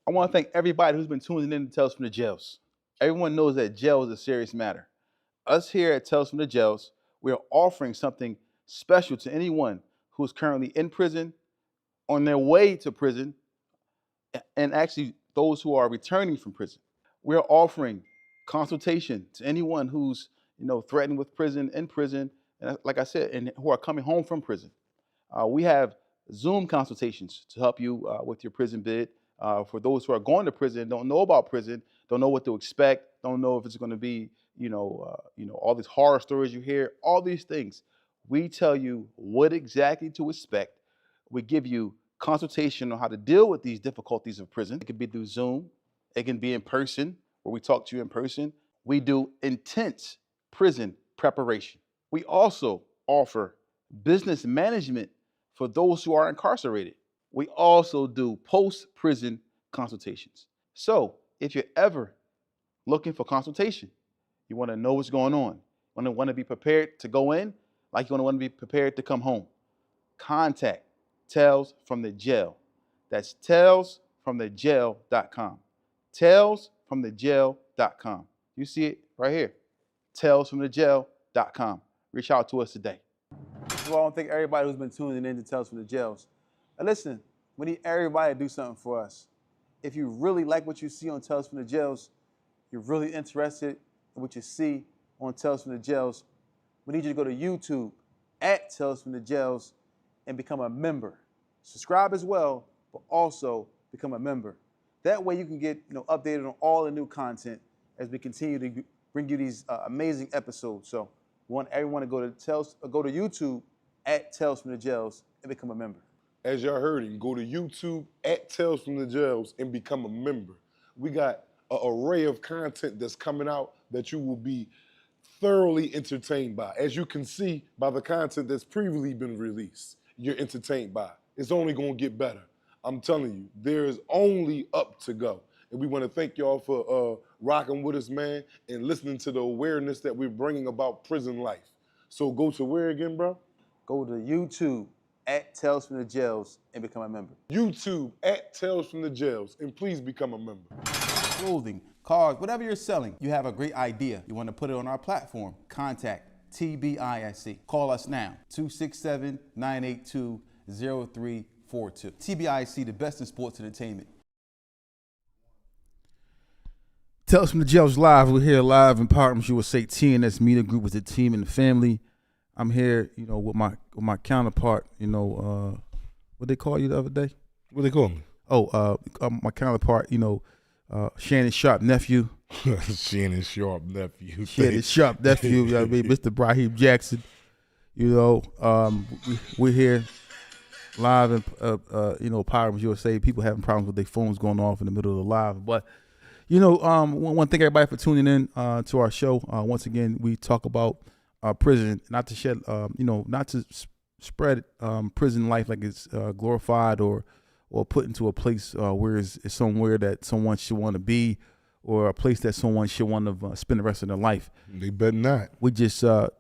I want to thank everybody who's been tuning in to Tales from the Jails. Everyone knows that jail is a serious matter. Us here at Tales from the Jails, we are offering something special to anyone who is currently in prison, on their way to prison, and actually those who are returning from prison. We are offering consultation to anyone who's threatened with prison, in prison, and like I said, and who are coming home from prison. We have Zoom consultations to help you with your prison bid. For those who are going to prison, don't know about prison, don't know what to expect, don't know if it's going to be, all these horror stories you hear, all these things. We tell you what exactly to expect. We give you consultation on how to deal with these difficulties of prison. It could be through Zoom. It can be in person, where we talk to you in person. We do intense prison preparation. We also offer business management for those who are incarcerated. We also do post-prison consultations. So if you're ever looking for consultation, you want to know what's going on, want to be prepared to go in, like you want to be prepared to come home, contact Tales from the Jail. That's talesfromthejail.com. Talesfromthejail.com. You see it right here. Talesfromthejail.com. Reach out to us today. Well, I want to thank everybody who's been tuning in to Tales from the Jails. And listen, we need everybody to do something for us. If you really like what you see on Tales from the Jails, you're really interested in what you see on Tales from the Jails, we need you to go to YouTube at Tales from the Jails and become a member. Subscribe as well, but also become a member. That way you can get updated on all the new content as we continue to bring you these amazing episodes. So we want everyone to go to YouTube at Tales from the Jails and become a member. As y'all heard him, go to YouTube at Tales from the Jails and become a member. We got an array of content that's coming out that you will be thoroughly entertained by. As you can see by the content that's previously been released, you're entertained by. It's only gonna get better. I'm telling you, there is only up to go. And we wanna thank y'all for rocking with us, man, and listening to the awareness that we're bringing about prison life. So go to where again, bro? Go to YouTube at Tales from the Jails and become a member. YouTube at Tales from the Jails, and please become a member. Clothing, cars, whatever you're selling, you have a great idea. You want to put it on our platform, contact TBISC. Call us now, 267-982-0342. TBISC, the best in sports entertainment. Tales from the Jails live. We're here live in Partners USA TNS Media Group with the team and the family. I'm here, with my counterpart, what they call you the other day? What they call me? My counterpart, Shannon Sharp nephew. Shannon Sharp nephew. Shannon Sharp nephew, Mr. Brahim Jackson. We're here live in Partners USA. People having problems with their phones going off in the middle of the live. But, want to thank everybody for tuning in to our show. Once again, we talk about prison, not to shed, not to spread prison life like it's glorified or put into a place where it's somewhere that someone should want to be, or a place that someone should want to spend the rest of their life. They better not. We just, come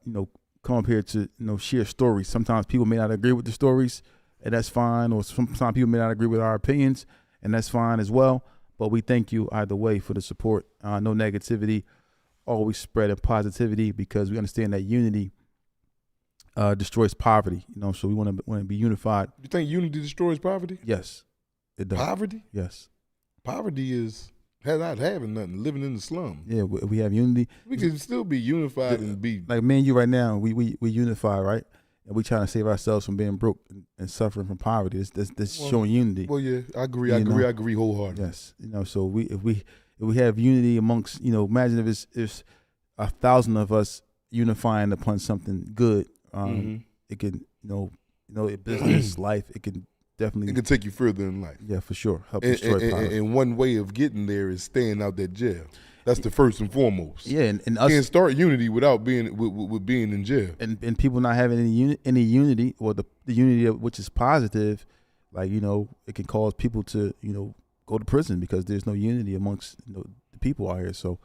up here to, share stories. Sometimes people may not agree with the stories, and that's fine. Or sometimes people may not agree with our opinions, and that's fine as well. But we thank you either way for the support. No negativity. Always spreading positivity, because we understand that unity destroys poverty. So we want to be unified. You think unity destroys poverty? Yes, it does. Poverty? Yes. Poverty is not having nothing, living in the slum. Yeah, we have unity. We can still be unified and be like me and you right now. We unify, right? And we trying to save ourselves from being broke and suffering from poverty. That's showing unity. Well, yeah, I agree. I agree wholeheartedly. Yes, so if we have unity amongst, imagine if it's 1,000 of us unifying upon something good. It can, business, life, it can definitely. It can take you further in life. Yeah, for sure. Help destroy poverty. And one way of getting there is staying out that jail. That's the first and foremost. Yeah, and us can't start unity without being with being in jail. And people not having any unity, or the unity of which is positive, like it can cause people to go to prison because there's no unity amongst the people out here. So,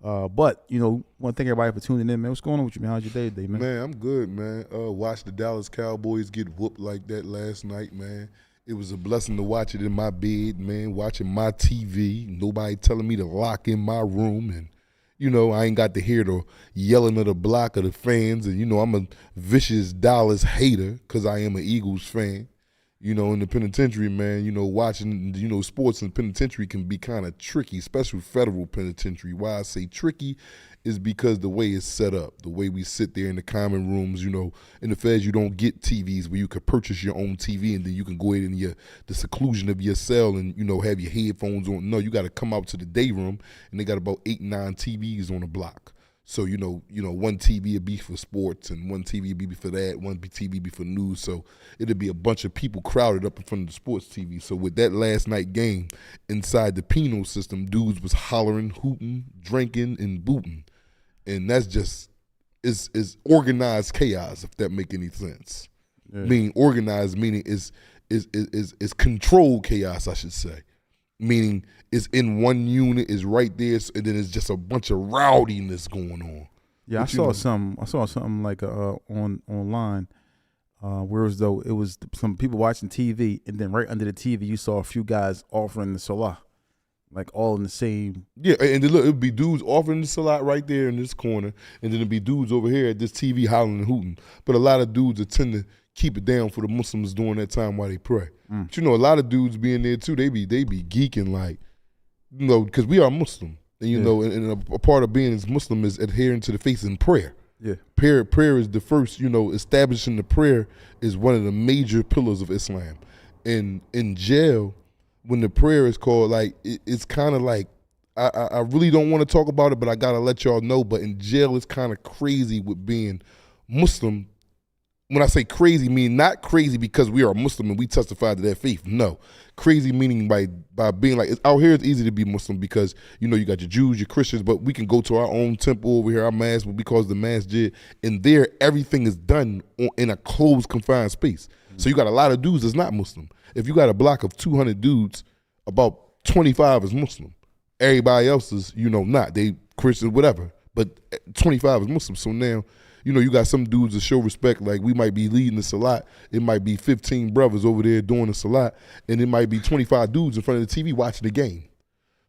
but want to thank everybody for tuning in, man. What's going on with you, man? How's your day today, man? Man, I'm good, man. Watched the Dallas Cowboys get whooped like that last night, man. It was a blessing to watch it in my bed, man, watching my TV, nobody telling me to lock in my room. And, I ain't got to hear the yelling of the block of the fans. And, I'm a vicious Dallas hater because I am an Eagles fan. In the penitentiary, man, watching, sports in the penitentiary can be kind of tricky, especially federal penitentiary. Why I say tricky is because the way it's set up, the way we sit there in the common rooms, in the feds, you don't get TVs where you could purchase your own TV and then you can go in the seclusion of your cell and, have your headphones on. No, you got to come out to the day room and they got about 8, 9 TVs on the block. So, one TV would be for sports and one TV would be for that, one TV would be for news. So it'd be a bunch of people crowded up in front of the sports TV. So with that last night game inside the penal system, dudes was hollering, hooting, drinking, and booting. And that's just, is organized chaos, if that make any sense. Yeah. Meaning organized, meaning is controlled chaos, I should say. Meaning it's in one unit, is right there, and then it's just a bunch of rowdiness going on. Yeah, I saw something like online where it was some people watching TV, and then right under the TV you saw a few guys offering the salah, like all in the same. Yeah, and then look, it'd be dudes offering the salah right there in this corner, and then it'd be dudes over here at this TV hollering and hooting. But a lot of dudes tend to keep it down for the Muslims during that time while they pray. But a lot of dudes being there too, they be geeking like, because we are Muslim. And and a part of being Muslim is adhering to the faith in prayer. Yeah. Prayer is the first, establishing the prayer is one of the major pillars of Islam. And in jail, when the prayer is called, like it's kind of like, I really don't want to talk about it, but I gotta let y'all know. But in jail, it's kind of crazy with being Muslim. When I say crazy, mean not crazy because we are Muslim and we testify to that faith. No, crazy meaning by being like, out here it's easy to be Muslim because you got your Jews, your Christians, but we can go to our own temple over here, our mass, what we call the masjid, and there everything is done in a closed, confined space. So you got a lot of dudes that's not Muslim. If you got a block of 200 dudes, about 25 is Muslim. Everybody else is, not. They Christian, whatever, but 25 is Muslim. So now, you got some dudes that show respect, like we might be leading the salat. It might be 15 brothers over there doing the salat, and it might be 25 dudes in front of the TV watching the game.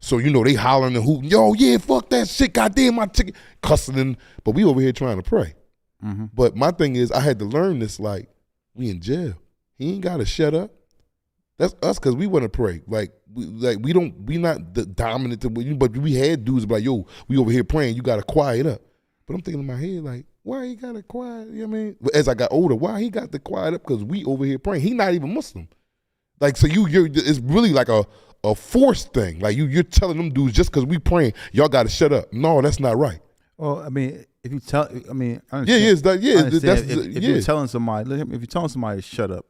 So, they hollering and hooting, yo, yeah, fuck that shit, goddamn my ticket, cussing, but we over here trying to pray. Mm-hmm. But my thing is, I had to learn this, like, we in jail. He ain't got to shut up. That's us because we want to pray. We not the dominant, but we had dudes like, yo, we over here praying, you got to quiet up. But I'm thinking in my head, like, why he got to quiet, you know what I mean? As I got older, why he got to quiet up? Because we over here praying. He not even Muslim. Like, so it's really like a forced thing. Like, you're telling them dudes just because we praying, y'all got to shut up. No, that's not right. Well, I mean, if you tell, I mean, I understand. If you're telling somebody, if you're telling somebody to shut up,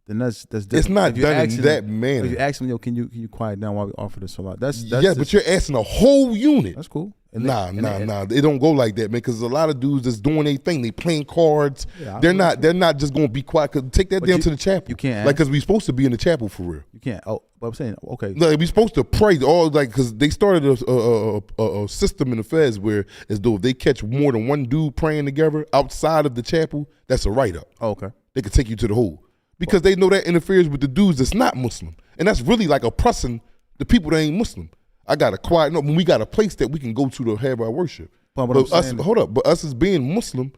then that's different. It's not done in that manner. If you ask them, yo, can you quiet down while we offer this salat? That's but you're asking a whole unit. That's cool. Nah. It don't go like that, man. Because a lot of dudes that's doing their thing. They playing cards. Yeah, they're not just gonna be quiet. Cause take that down to the chapel. You can't. Like, cause we supposed to be in the chapel for real. You can't. Oh, but I'm saying, okay. Like, we supposed to pray all, like, cause they started a system in the feds where, as though if they catch more than one dude praying together outside of the chapel, that's a write up. Oh, okay. They could take you to the hole because they know that interferes with the dudes that's not Muslim, and that's really like oppressing the people that ain't Muslim. I got a quiet. No, when we got a place that we can go to have our worship. But us as being Muslim,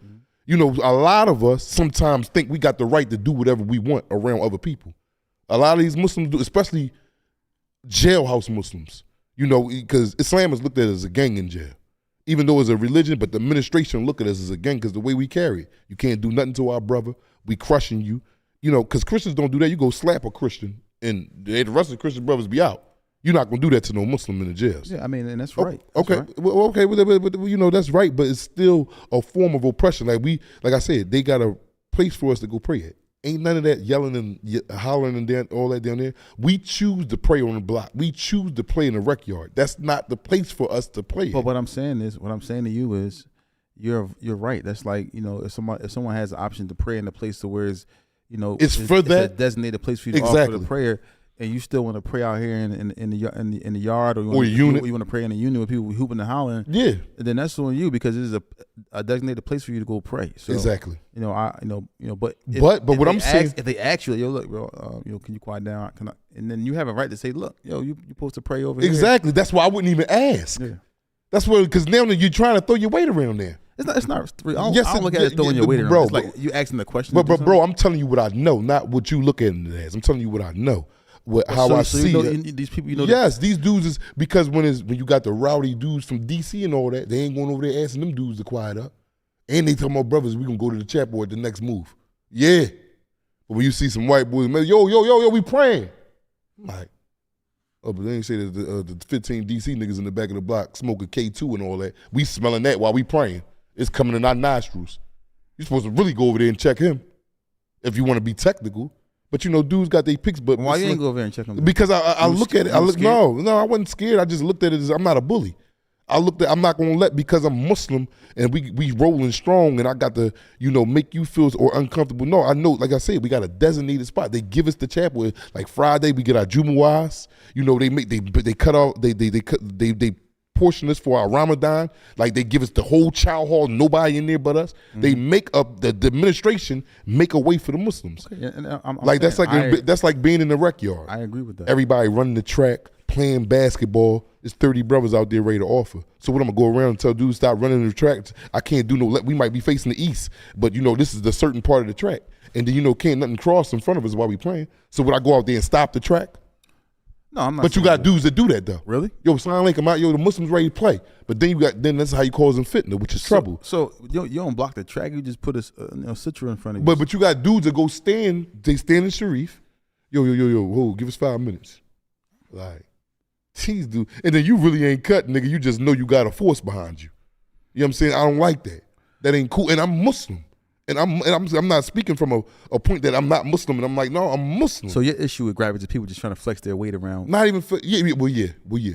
a lot of us sometimes think we got the right to do whatever we want around other people. A lot of these Muslims do, especially jailhouse Muslims, because Islam is looked at as a gang in jail. Even though it's a religion, but the administration look at us as a gang because the way we carry it. You can't do nothing to our brother. We crushing you. Because Christians don't do that. You go slap a Christian and the rest of the Christian brothers be out. You're not going to do that to no Muslim in the jails. Yeah, I mean, and that's right. Okay, that's right. Well, okay, but that's right, but it's still a form of oppression. Like I said, they got a place for us to go pray at. Ain't none of that yelling and hollering and all that down there. We choose to pray on the block. We choose to play in the rec yard. That's not the place for us to play. But what I'm saying to you is, you're right. That's like, if someone has the option to pray in a place to where it's, it's for that a designated place for you to offer the prayer, and you still want to pray out here in the yard, or Or unit. you want to pray in the unit with people hooping and hollering, Yeah. then that's on you, because it is a designated place for you to go pray. So, Exactly. But But what I'm saying, if they ask you, yo, look, bro, can you quiet down? And then you have a right to say, look, yo, you supposed to pray over here. exactly. That's why I wouldn't even ask. Yeah. That's what, because now you're trying to throw your weight around there. It's not. I don't, Yes, I don't look at it as throwing your weight around. bro, It's like you asking the question. But bro, I'm telling you what I know, not what you look at it as. I'm telling you what I know, how I see it. These people, you know. Yes, these dudes is because when you got the rowdy dudes from DC and all that, they ain't going over there asking them dudes to quiet up, and they talking about brothers. We gonna go to the chapel at the next move. Yeah, but when you see some white boys, man, yo, we praying. I'm like, oh, but they ain't say that the 15 DC niggas in the back of the block smoking K2 and all that. We smelling that while we praying. It's coming in our nostrils. You're supposed to really go over there and check him if you want to be technical. But dudes got their picks. But why you ain't go over there and check them? Because I look at it. No, I wasn't scared. I just looked at it as I'm not a bully. I'm not gonna let, because I'm Muslim and we rolling strong and I got to make you feel or uncomfortable. No, I know. Like I said, we got a designated spot. They give us the chapel. Like Friday, we get our Jumu'ahs. They cut off. They portion us for our Ramadan. Like they give us the whole chow hall, nobody in there but us. Mm-hmm. They make up the administration make a way for the Muslims. Okay. And that's like being in the rec yard. I agree with that. Everybody running the track, playing basketball. There's 30 brothers out there ready to offer. So what I'm gonna go around and tell dudes stop running the track? I can't do we might be facing the east, but this is the certain part of the track. And then can't nothing cross in front of us while we playing. So would I go out there and stop the track? No, I'm not. But you got dudes that do that though. Really? Yo, Slime Link, the Muslims ready to play. But then that's how you cause them fitna, which is trouble. So you don't block the track. You just put a citra in front of you. But you got dudes that go stand. They stand in Sharif. Yo, hold, give us 5 minutes. Like, jeez, dude. And then you really ain't cut, nigga. You just know you got a force behind you. You know what I'm saying? I don't like that. That ain't cool. And I'm Muslim. And I'm not speaking from a point that I'm not Muslim, and I'm like, no, I'm Muslim. So your issue with gravity is people just trying to flex their weight around. Not even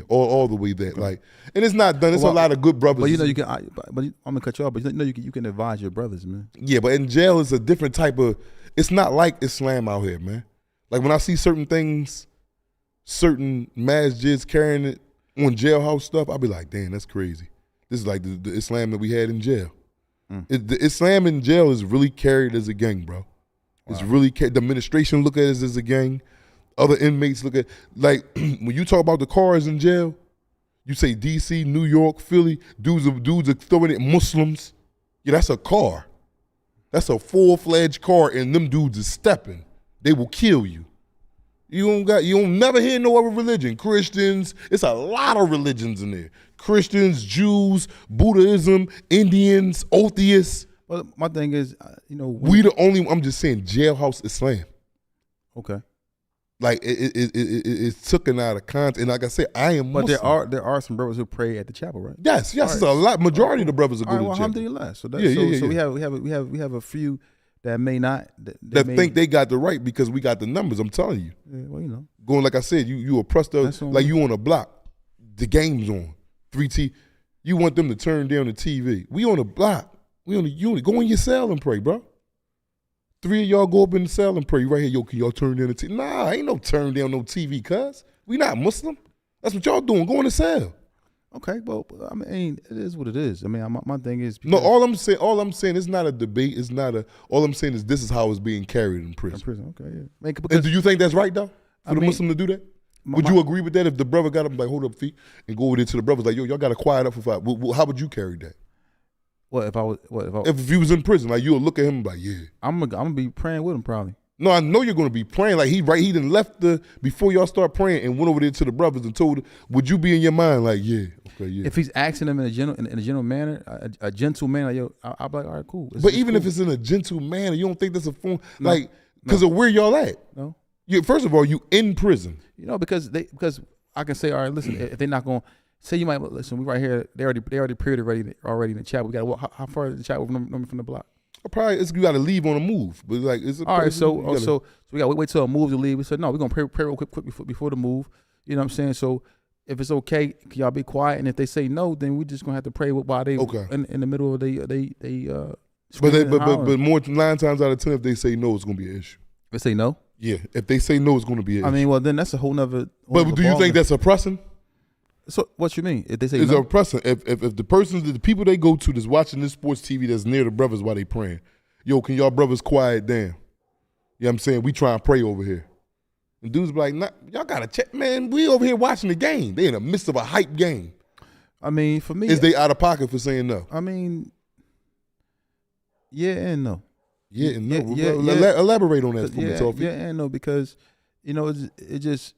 all the way that, like, and it's not done. It's a lot of good brothers. But you can. I'm gonna cut you off. But you can advise your brothers, man. Yeah, but in jail it's a different type of. It's not like Islam out here, man. Like when I see certain things, certain masjids carrying it on jailhouse stuff, I'll be like, damn, that's crazy. This is like the Islam that we had in jail. The Islam in jail is really carried as a gang, bro. Wow. It's really the administration look at it as a gang. Other inmates look at like when you talk about the cars in jail, you say DC, New York, Philly, dudes are throwing it Muslims. Yeah, that's a car. That's a full-fledged car, and them dudes is stepping. They will kill you. You don't never hear no other religion. Christians, it's a lot of religions in there. Christians, Jews, Buddhism, Indians, atheists. Well, my thing is, we the only. I'm just saying, jailhouse Islam. Okay. Like it's taken out of context, and like I said, I am. But Muslim. there are some brothers who pray at the chapel, right? Yes, right. It's a lot. Majority of the brothers are going to the chapel. Alhamdulillah. So we have a few that may not that think they got the right because we got the numbers. I'm telling you. Yeah, well, going like I said, you oppressed us like you on a block. The game's on 3T. You want them to turn down the TV. We on a block. We on a unit. Go in your cell and pray, bro. 3 of y'all go up in the cell and pray right here. Yo, can y'all turn down the TV? Nah, ain't no turn down no TV, cuz. We not Muslim. That's what y'all doing. Go in the cell. Okay, well, I mean, it is what it is. I mean, my thing is no. All I'm saying, it's not a debate. It's not a. All I'm saying is this is how it's being carried in prison. Okay, yeah. And do you think that's right though for the Muslim to do that? Would you agree with that if the brother got up like hold up feet and go over there to the brothers like yo y'all got to quiet up for 5? Well, how would you carry that? If he was in prison, like you'll look at him like yeah. I'm gonna be praying with him probably. No, I know you're gonna be praying like he done left before y'all start praying and went over there to the brothers and told. Would you be in your mind like yeah, okay, yeah? If he's asking them in a gentle manner, a gentle manner, like, yo, I'll be like, all right, cool. But even if it's in a gentle manner, you don't think that's a form like because of where y'all at? No. First of all, you in prison. Because I can say, all right, listen, if they're not going to say, you might listen. We right here. They already prayed already in the chat. We got to walk. How far is the chat from the block? Probably you got to leave on a move, but like it's all right. So we got to wait till a move to leave. We said no, we're gonna pray real quick before the move. You know what I'm saying? So if it's okay, can y'all be quiet? And if they say no, then we just gonna have to pray while they in the middle of But more 9 times out of 10, if they say no, it's gonna be an issue. They say no. Yeah, if they say no, it's going to be an I issue. mean, well, then that's a whole nother. But do you think that's oppressing? So what you mean? If they say It's no? oppressing. If the people they go to that's watching this sports TV that's near the brothers while they praying, yo, can y'all brothers quiet down? You know what I'm saying? We try and pray over here. And dudes be like, nah, y'all got to check, man. We over here watching the game. They in the midst of a hype game. I mean, for me. Is they out of pocket for saying no? I mean, yeah and no. Yeah and no. Yeah. Elaborate on that for me, Yeah, Toffee. yeah and no, because, it just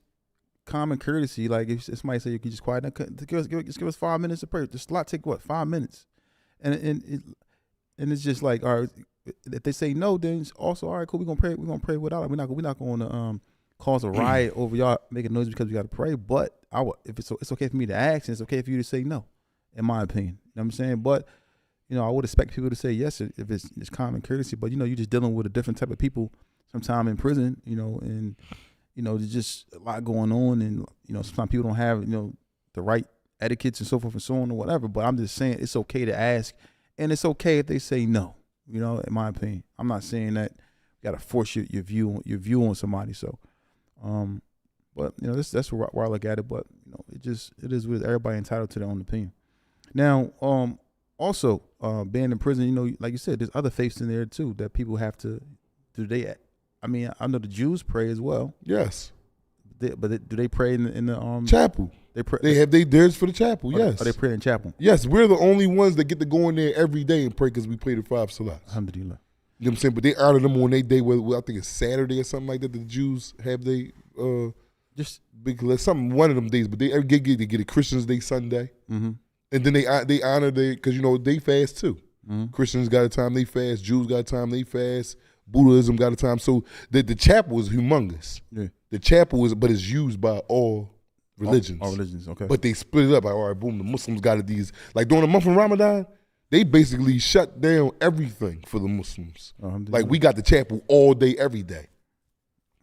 common courtesy. Like if somebody say you can just quiet down, just give us 5 minutes to pray. The slot take what, 5 minutes, and it's just like, all right, if they say no, then it's also all right, cool. We're gonna pray without it. We're not going to cause a riot over y'all making noise because we got to pray. But if it's okay for me to ask, and it's okay for you to say no, in my opinion. You know what I'm saying? But I would expect people to say yes if it's common courtesy. But you're just dealing with a different type of people sometime in prison. And there's just a lot going on, and sometimes people don't have the right etiquettes and so forth and so on or whatever. But I'm just saying it's okay to ask, and it's okay if they say no. In my opinion, I'm not saying that you got to force your view on somebody. So, but that's where I look at it. But it is with everybody entitled to their own opinion. Now, also being in prison, like you said, there's other faiths in there too that people have to do. I mean, I know the Jews pray as well. Yes. Do they pray in the chapel? They pray. They have theirs for the chapel. Yes. Are they praying in chapel? Yes, we're the only ones that get to go in there every day and pray because we pray the 5 salats. Alhamdulillah. You know what I'm saying? But they honor them on their day. I think it's Saturday or something like that. The Jews have just because one of them days. But they get a Christians Day Sunday, and then they honor because they fast too. Mm-hmm. Christians got a time they fast. Jews got a time they fast. Buddhism got a time. So the chapel is humongous. Yeah. The chapel but it's used by all religions. All religions, okay. But they split it up. Like, all right, boom, the Muslims got these. Like during the month of Ramadan, they basically shut down everything for the Muslims. Like we got the chapel all day, every day.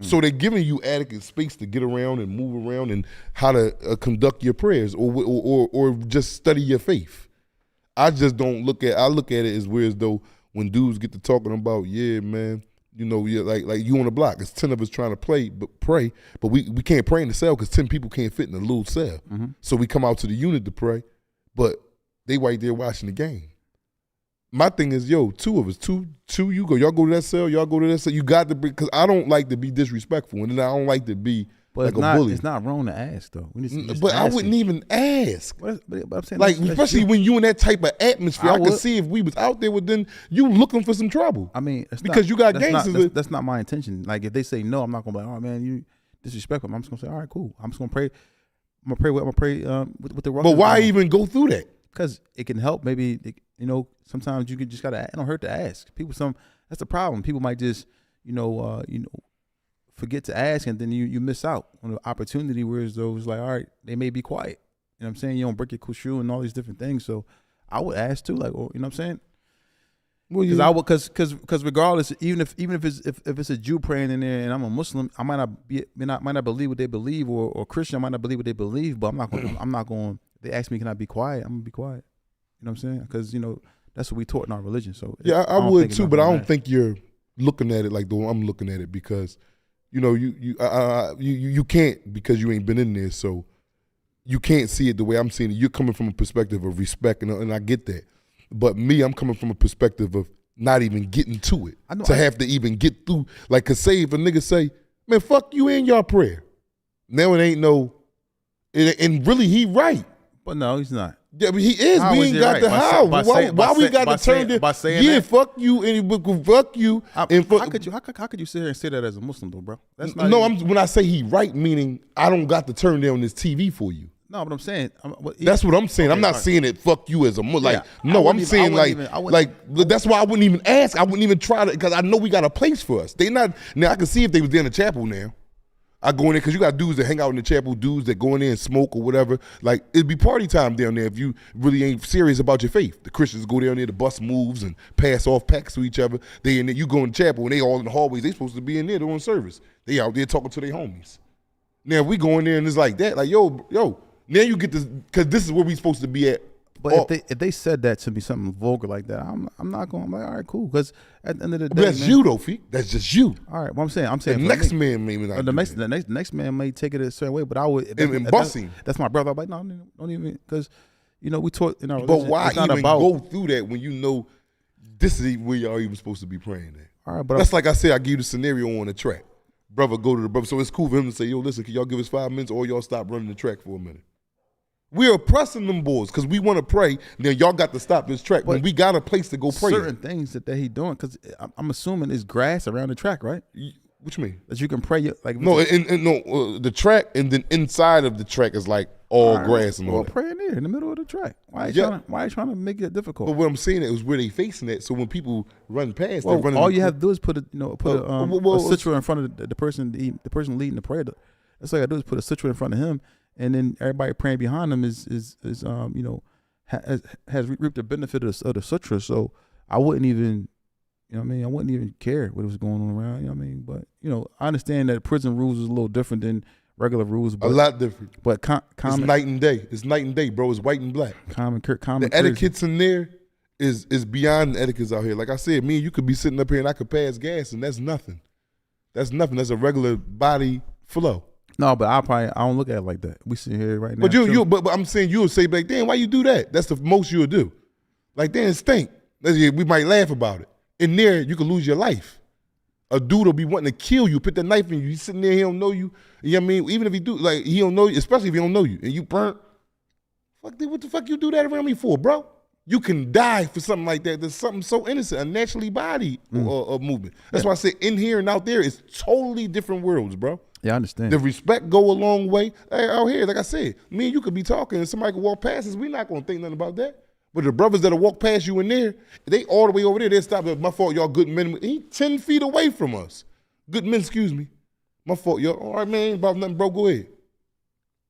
So they're giving you adequate space to get around and move around and how to conduct your prayers or just study your faith. I just don't look at it as weird as though when dudes get to talking about, yeah, man, like you on the block. It's 10 of us trying to pray, but we can't pray in the cell because 10 people can't fit in a little cell. Mm-hmm. So we come out to the unit to pray, but they right there watching the game. My thing is, 2 of us, two you go. Y'all go to that cell, y'all go to that cell. You got to be, because I don't like to be disrespectful, and then I don't like to be like a bully. It's not wrong to ask, though. But I wouldn't even ask. But I'm saying like, especially when you in that type of atmosphere. I could see if we was out there with then you looking for some trouble. I mean, because you got gangsters. That's not my intention. Like, if they say no, I'm not going to be like, oh, man, you disrespectful. I'm just going to say, all right, cool. I'm just going to pray. I'm going to pray with the rough. But why even go through that? Because it can help. Maybe, sometimes you just got to, it don't hurt to ask. That's the problem. People might just, forget to ask, and then you miss out on the opportunity, whereas those like, all right, they may be quiet. You know what I'm saying? You don't break your kushu and all these different things. So I would ask too, like, you know what I'm saying? Well, because regardless, even if it's a Jew praying in there and I'm a Muslim, I might not believe what they believe, or Christian, I might not believe what they believe, but I'm not going. They ask me, can I be quiet? I'm gonna be quiet. You know what I'm saying? Because that's what we taught in our religion. So yeah, I would too, but I don't think you're looking at it like the way I'm looking at it, because you can't, because you ain't been in there, so you can't see it the way I'm seeing it. You're coming from a perspective of respect, and I get that. But me, I'm coming from a perspective of not even getting to it. Have to even get through. Like, cause say if a nigga say, man, fuck you in your prayer. Now it ain't no, and really he right. But no, he's not. Yeah, but he is. How we ain't got the how. Why we got to turn by saying that? Fuck you, and fuck you. How could you sit here and say that as a Muslim though, bro? That's not when I say he right, meaning I don't got to turn down this TV for you. No, but I'm saying that's what I'm saying. Okay, I'm not saying it. Fuck you as a Muslim. Like, no, I'm saying that's why I wouldn't even ask. I wouldn't even try to, because I know we got a place for us. They not now. I can see if they was there in the chapel now. I go in there because you got dudes that hang out in the chapel, dudes that go in there and smoke or whatever. Like, it'd be party time down there if you really ain't serious about your faith. The Christians go down there, the bus moves and pass off packs to each other. They in there, you go in the chapel and they all in the hallways. They supposed to be in there doing service. They out there talking to their homies. Now we go in there and it's like that. Like, yo, now you get this, because this is where we supposed to be at But if they said that to me, something vulgar like that, I'm not going. I'm like, all right, cool. Because at the end of the day, But that's man, you though, Feek. That's just you. all right. Well, I'm saying The for next me, man maybe not. the next man may take it a certain way, but I would. And bust him. That's my brother. I'm like, no, don't even, because we taught in our But religion, why it's not even about, go through that when you know this is where y'all even supposed to be praying at? all right, but That's like I said, I give you the scenario on the track. Brother go to the brother. So it's cool for him to say, yo, listen, can y'all give us 5 minutes or y'all stop running the track for a minute? We're oppressing them boys because we want to pray. Then y'all got to stop this track. When we got a place to go pray. certain things that he doing, because I'm assuming it's grass around the track, right? What you mean? That you can pray like No, the track and then inside of the track is like all grass and all well, that. pray in there in the middle of the track. Why are you trying to make it difficult? But what I'm saying is where they facing that. So when people run past, Well, they're running. all you have to do is put a sutra in front of the person leading the prayer. That's all you got to do is put a sutra in front of him, and then everybody praying behind him has reaped the benefit of the sutra. So I wouldn't even, I wouldn't even care what was going on around. But I understand that prison rules is a little different than regular rules. But, a lot different. But It's night and day. It's night and day, bro. It's white and black. Common the etiquettes in there is beyond the etiquettes out here. Like I said, me and you could be sitting up here and I could pass gas and that's nothing. That's nothing. That's a regular body flow. No, but I don't look at it like that. We sit here right now. But I'm saying you'll say like, damn, why you do that? That's the most you'll do. Like, damn, it stink. We might laugh about it. In there, you could lose your life. A dude will be wanting to kill you, put the knife in you. He's sitting there, he don't know you. You know what I mean? Even if he do, like, he don't know you, especially if he don't know you, and you burnt. What the fuck you do that around me for, bro? You can die for something like that. There's something so innocent, a naturally body movement. That's why I say in here and out there is totally different worlds, bro. Yeah, I understand. The respect go a long way. Hey, out here, like I said, me and you could be talking and somebody could walk past us. We're not going to think nothing about that. But the brothers that'll walk past you in there, they all the way over there, they'll stop. My fault, y'all good men. He 10 feet away from us. Good men, excuse me. My fault, y'all. All right, man, ain't about nothing, bro. Go ahead.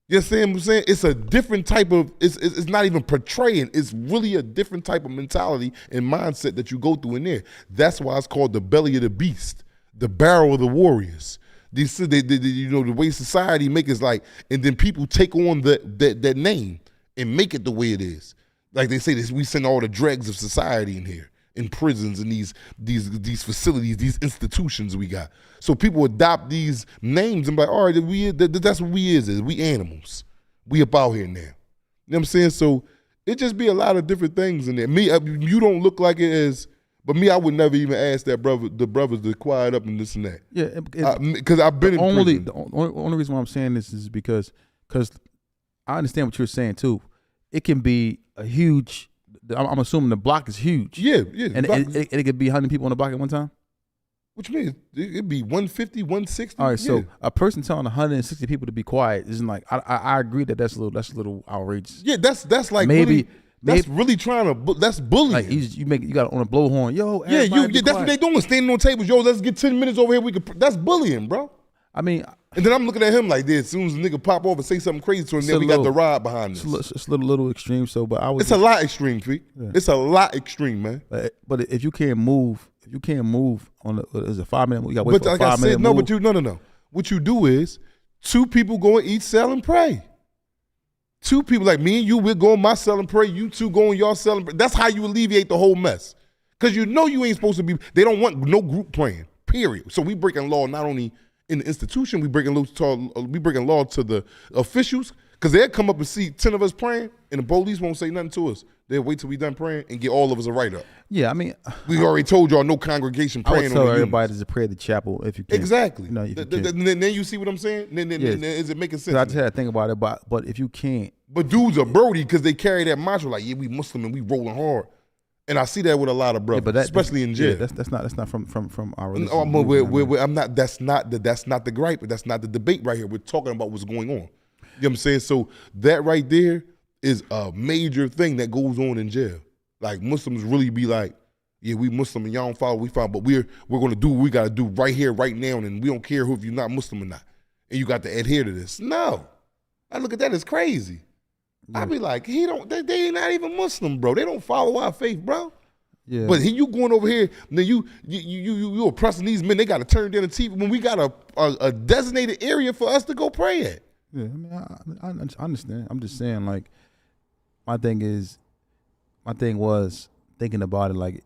You see what I'm saying? It's a different type of, it's not even portraying. It's really a different type of mentality and mindset that you go through in there. That's why it's called the belly of the beast, the barrel of the warriors. The way society make it like, and then people take on that name and make it the way it is. Like they say this, we send all the dregs of society in here, in prisons and these facilities, these institutions we got. So people adopt these names and be like, all right, that's what we is we animals. We up out here now. You know what I'm saying? So it just be a lot of different things in there. Me, you don't look like it is. But me, I would never even ask the brothers to quiet up and this and that. Yeah, because I've been in prison. The only reason why I'm saying this is because I understand what you're saying too. It can be a huge. I'm assuming the block is huge. Yeah. And it could be 100 people on the block at one time. What you mean? It'd be 150, 160. All right, so a person telling 160 people to be quiet isn't like. I agree that's a little outrageous. Yeah, that's like maybe. That's really trying to. That's bullying. Like you got it on a blowhorn, yo. Yeah, that's what they doing. Standing on tables, yo. Let's get 10 minutes over here. That's bullying, bro. I mean, and then I'm looking at him like this. As soon as the nigga pop off and say something crazy to him, then we got the rod behind us. It's a little extreme. So, but it's a lot extreme, Feet. Yeah. It's a lot extreme, man. But if you can't move, on is a 5 minute. You got to wait but for like a 5 minute no, move. but no. What you do is 2 people go in each cell and pray. 2 people like me and you, we'll go in my cell and pray. You 2 go in your cell and pray. That's how you alleviate the whole mess. Because you know you ain't supposed to be, they don't want no group praying, period. So we breaking law not only in the institution, we breaking law to the officials, because they'll come up and see 10 of us praying and the police won't say nothing to us. They'll wait till we done praying and get all of us a write-up. Yeah, I mean. We already told y'all no congregation praying. I would tell everybody to pray at the chapel if you can. Exactly. Then you see what I'm saying? Then is it making sense? I just had to think about it, but if you can't. But dudes are birdie because they carry that mantra like, yeah, we Muslim and we rolling hard. And I see that with a lot of brothers, especially in jail. That's not from our religion. That's not the gripe, but that's not the debate right here. We're talking about what's going on. You know what I'm saying? So that right there is a major thing that goes on in jail. Like Muslims really be like, yeah, we Muslim and y'all don't follow, we follow, but we're gonna do what we gotta do right here, right now, and we don't care if you're not Muslim or not. And you got to adhere to this. No. I look at that as crazy. Yeah. I be like, they ain't not even Muslim, bro. They don't follow our faith, bro. Yeah. But you going over here, then you oppressing these men. They got to turn down the TV when we got a designated area for us to go pray at. Yeah, I mean, I understand. I'm just saying, like, my thing is, my thing was thinking about it, like,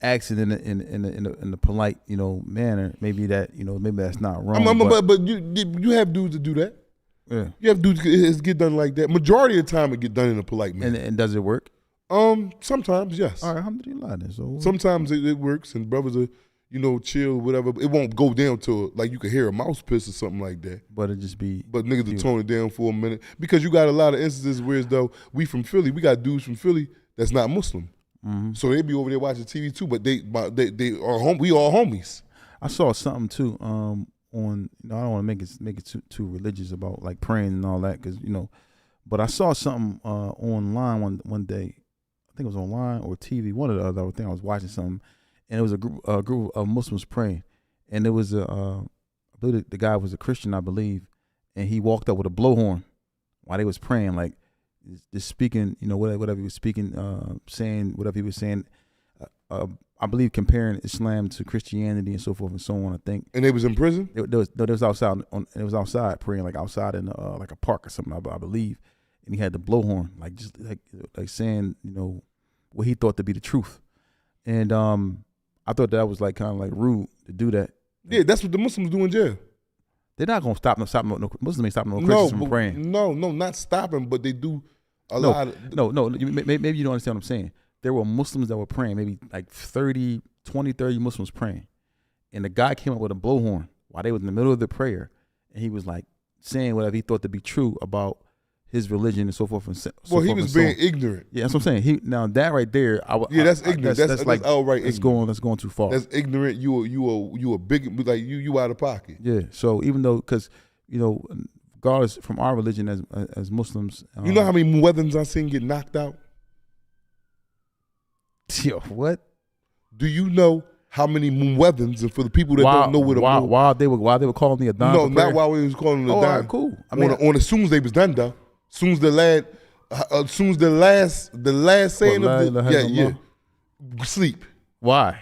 asking in the polite, manner. Maybe that's not wrong. But you have dudes that do that. Yeah. You have dudes that get done like that. Majority of the time, it get done in a polite manner. And does it work? Sometimes, yes. All right, alhamdulillah. Then, so Sometimes it works, and brothers are, chill, whatever. It won't go down to like you can hear a mouse piss or something like that. But it just be. But niggas will tone it down for a minute because you got a lot of instances where, though, we from Philly, we got dudes from Philly that's not Muslim, so they be over there watching TV too. But they are home. We all homies. I saw something too. On I don't want to make it too religious about like praying and all that, because but I saw something online one day. I think it was online or TV, one or the other. I think I was watching something, and it was a group of Muslims praying, and it was I believe the guy was a Christian, I believe, and he walked up with a blowhorn while they was praying, like just speaking, whatever he was speaking, saying whatever he was saying. I believe comparing Islam to Christianity and so forth and so on. I think. And they was in prison. They was outside. It was outside praying, like outside in like a park or something, I believe. And he had the blowhorn, like just like saying, what he thought to be the truth. And I thought that was like kind of like rude to do that. Yeah, that's what the Muslims do in jail. They're not gonna stop no Muslims ain't stopping no Christians from praying. No, not stopping, but they do a lot of. No. Maybe you don't understand what I'm saying. There were Muslims that were praying, maybe like 30 Muslims praying. And the guy came up with a blowhorn while they was in the middle of the prayer. And he was like saying whatever he thought to be true about his religion and so forth and so forth. He was being ignorant. Yeah, that's what I'm saying. Now that right there, that's ignorant. That's like outright ignorant. That's going too far. That's ignorant. You a big, like you out of pocket. Yeah. So even though, because regardless from our religion as Muslims, you know how many muezzins I seen get knocked out? Yo, what? Do you know how many muezzins, and for the people that don't know what a while they were calling the adhan? No, not while we was calling the adhan. All right, cool. I mean, on as soon as they was done, though. As soon as the last saying of the sleep. Why?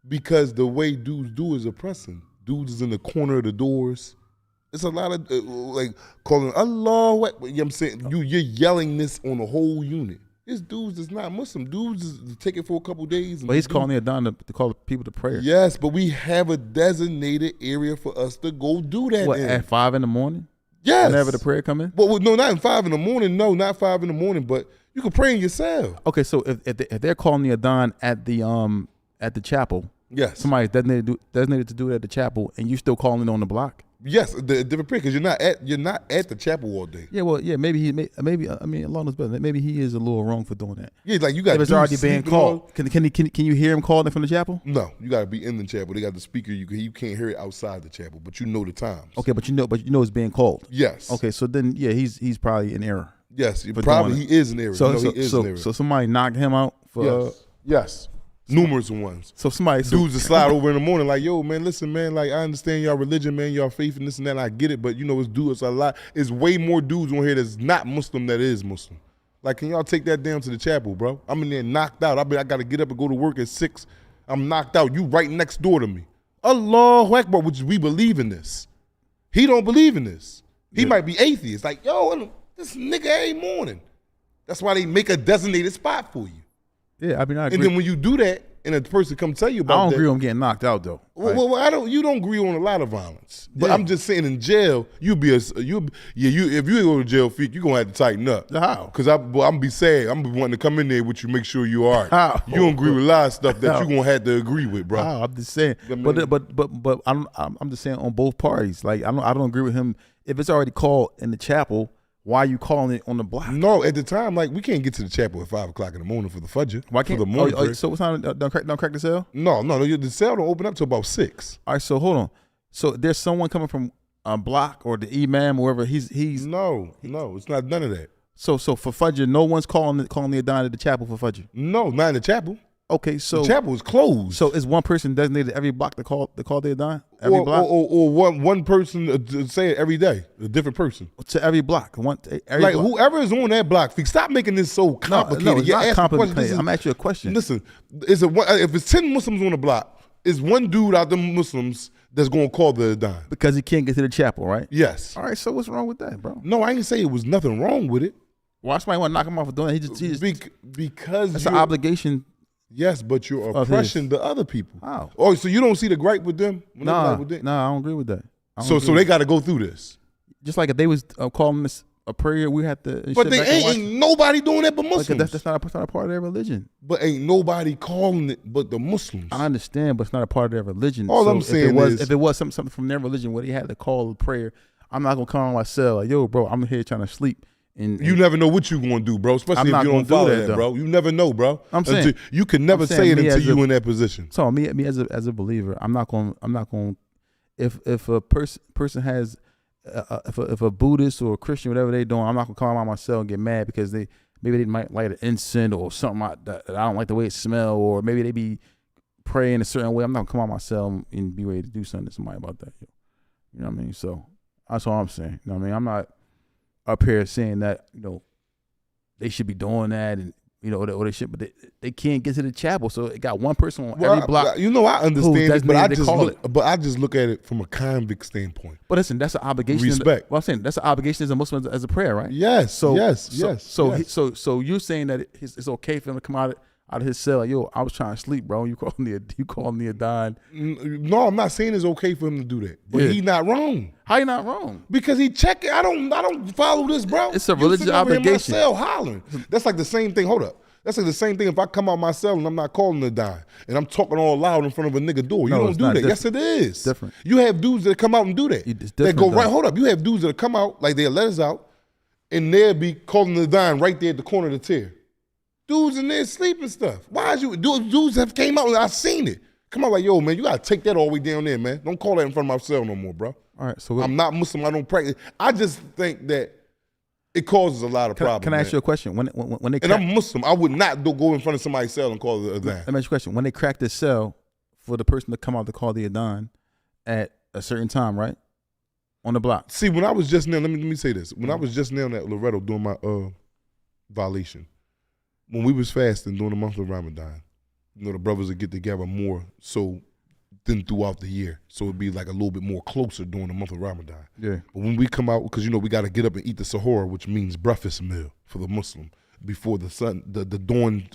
Because the way dudes do is oppressing. Dudes is in the corner of the doors. It's a lot of like calling Allah. You know what I'm saying? You're yelling this on the whole unit. It's dudes that's not Muslim. Dudes is take it for a couple days. But he's calling the adhan to call people to prayer. Yes, but we have a designated area for us to go do that. What, at 5 a.m? Yes. Whenever the prayer come in? Well, no, not at 5 a.m. No, not 5 a.m, but you can pray in yourself. Okay, so if they're calling the adhan at the chapel, yes, somebody's designated to do it at the chapel, and you still calling it on the block. Yes, the different prayer, because you're not at the chapel all day. Yeah, well, yeah, maybe I mean, Allah knows better. Maybe he is a little wrong for doing that. Yeah, like you got. If it's already being called, can you hear him calling it from the chapel? No, you got to be in the chapel. They got the speaker. You can't hear it outside the chapel, but you know the times. Okay, but you know it's being called. Yes. Okay, so then he's probably in error. Yes, probably he is in error. So somebody knocked him out for. Yes. Numerous ones. So somebody dudes that slide over in the morning like, yo, man, listen, man, like I understand y'all religion, man, y'all faith and this and that, I get it, but it's a lot. It's way more dudes on here that's not Muslim that is Muslim. Like, can y'all take that down to the chapel, bro? I'm in there knocked out. I got to get up and go to work at 6. I'm knocked out. You right next door to me. Allahu Akbar, which we believe in this. He don't believe in this. He might be atheist. Like, yo, this nigga every morning. That's why they make a designated spot for you. Yeah, I mean, I agree. And then when you do that, and a person come tell you about that. I don't agree on getting knocked out though. Well, you don't agree on a lot of violence. But I'm just saying, in jail, if you go to jail, you're gonna have to tighten up. How? Because I'm be sad. I'm wanting to come in there with you, make sure you all right. How? You don't agree with a lot of stuff that you're gonna have to agree with, bro. How? I'm just saying. But I'm just saying on both parties. Like I don't agree with him if it's already called in the chapel. Why are you calling it on the block? No, at the time, like we can't get to the chapel at 5 o'clock in the morning for the fajr. Why can't? For the morning so what time? Don't crack the cell? No, the cell don't open up till about 6. All right, so hold on. So there's someone coming from a block or the imam or wherever he's. No, it's not none of that. So for fajr, no one's calling the adhan at the chapel for fajr. No, not in the chapel. Okay, so the chapel is closed. So is one person designated every block to call the adhan? Every block, or one person to say it every day, a different person to every block. Every like block. Whoever is on that block. Stop making this so complicated. No, it's not complicated. I'm asking you a question. Listen, if it's 10 Muslims on the block, it's one dude out of the Muslims that's going to call the adhan because he can't get to the chapel, right? Yes. All right. So what's wrong with that, bro? No, I ain't say it was nothing wrong with it. Why somebody want to knock him off for doing that? He just because it's an obligation. Yes, but you're oppressing the other people. How? Oh, so you don't see the gripe with them? Nah, I don't agree with that. So they got to go through this. Just like if they was calling this a prayer, we had to. But they ain't nobody doing that but Muslims. Like that's not a part of their religion. But ain't nobody calling it but the Muslims. I understand, but it's not a part of their religion. All I'm saying is, if it was something from their religion where they had to call a prayer, I'm not gonna come on my cell like, yo, bro, I'm here trying to sleep. And you never know what you gonna do, bro. Especially if you don't follow that, bro. You never know, bro. I'm saying you can never say it until you in that position. So me as a believer, I'm not going. If a person has, if a Buddhist or a Christian, whatever they doing, I'm not gonna come out myself and get mad because maybe they might light an incense or something that I don't like the way it smell, or maybe they be praying a certain way. I'm not gonna come out myself and be ready to do something to somebody about that. You know what I mean? So that's all I'm saying. You know what I mean? I'm not up here saying that, they should be doing that and, or they should, but they can't get to the chapel. So it got one person on every block. I understand it, but I just look at it from a convict standpoint. But listen, that's an obligation. Respect. I'm saying that's an obligation as a Muslim as a prayer, right? Yes. So you're saying that it's okay for him to come out of his cell. Like, yo, I was trying to sleep, bro. You called me a dime. No, I'm not saying it's okay for him to do that, but he's not wrong. How you not wrong? Because he checking. I don't follow this, bro. It's a religious obligation. In my cell hollering. That's like the same thing. Hold up. That's like the same thing if I come out my cell and I'm not calling a dime and I'm talking all loud in front of a nigga door. You don't do that. Different. Yes, it is. It's different. You have dudes that come out and do that. It's that go right. Hold up. You have dudes that come out like they'll let us out and they'll be calling the dime right there at the corner of the tier. Dudes in there sleeping stuff. Why is dudes have came out and I seen it. Come out like, yo, man, you gotta take that all the way down there, man. Don't call that in front of my cell no more, bro. All right, so I'm not Muslim. I don't practice. I just think that it causes a lot of problems. Can I ask you a question? When they and I'm Muslim, I would not go in front of somebody's cell and call it a adhan. Let me ask you a question. When they crack this cell for the person to come out to call the adhan at a certain time, right? On the block. See, when I was just now, let me say this. When I was just now at Loretto doing my violation, when we was fasting during the month of Ramadan, the brothers would get together more so than throughout the year. So it'd be like a little bit more closer during the month of Ramadan. Yeah. But when we come out, because we got to get up and eat the sahur, which means breakfast meal for the Muslim, before the sun, the dawn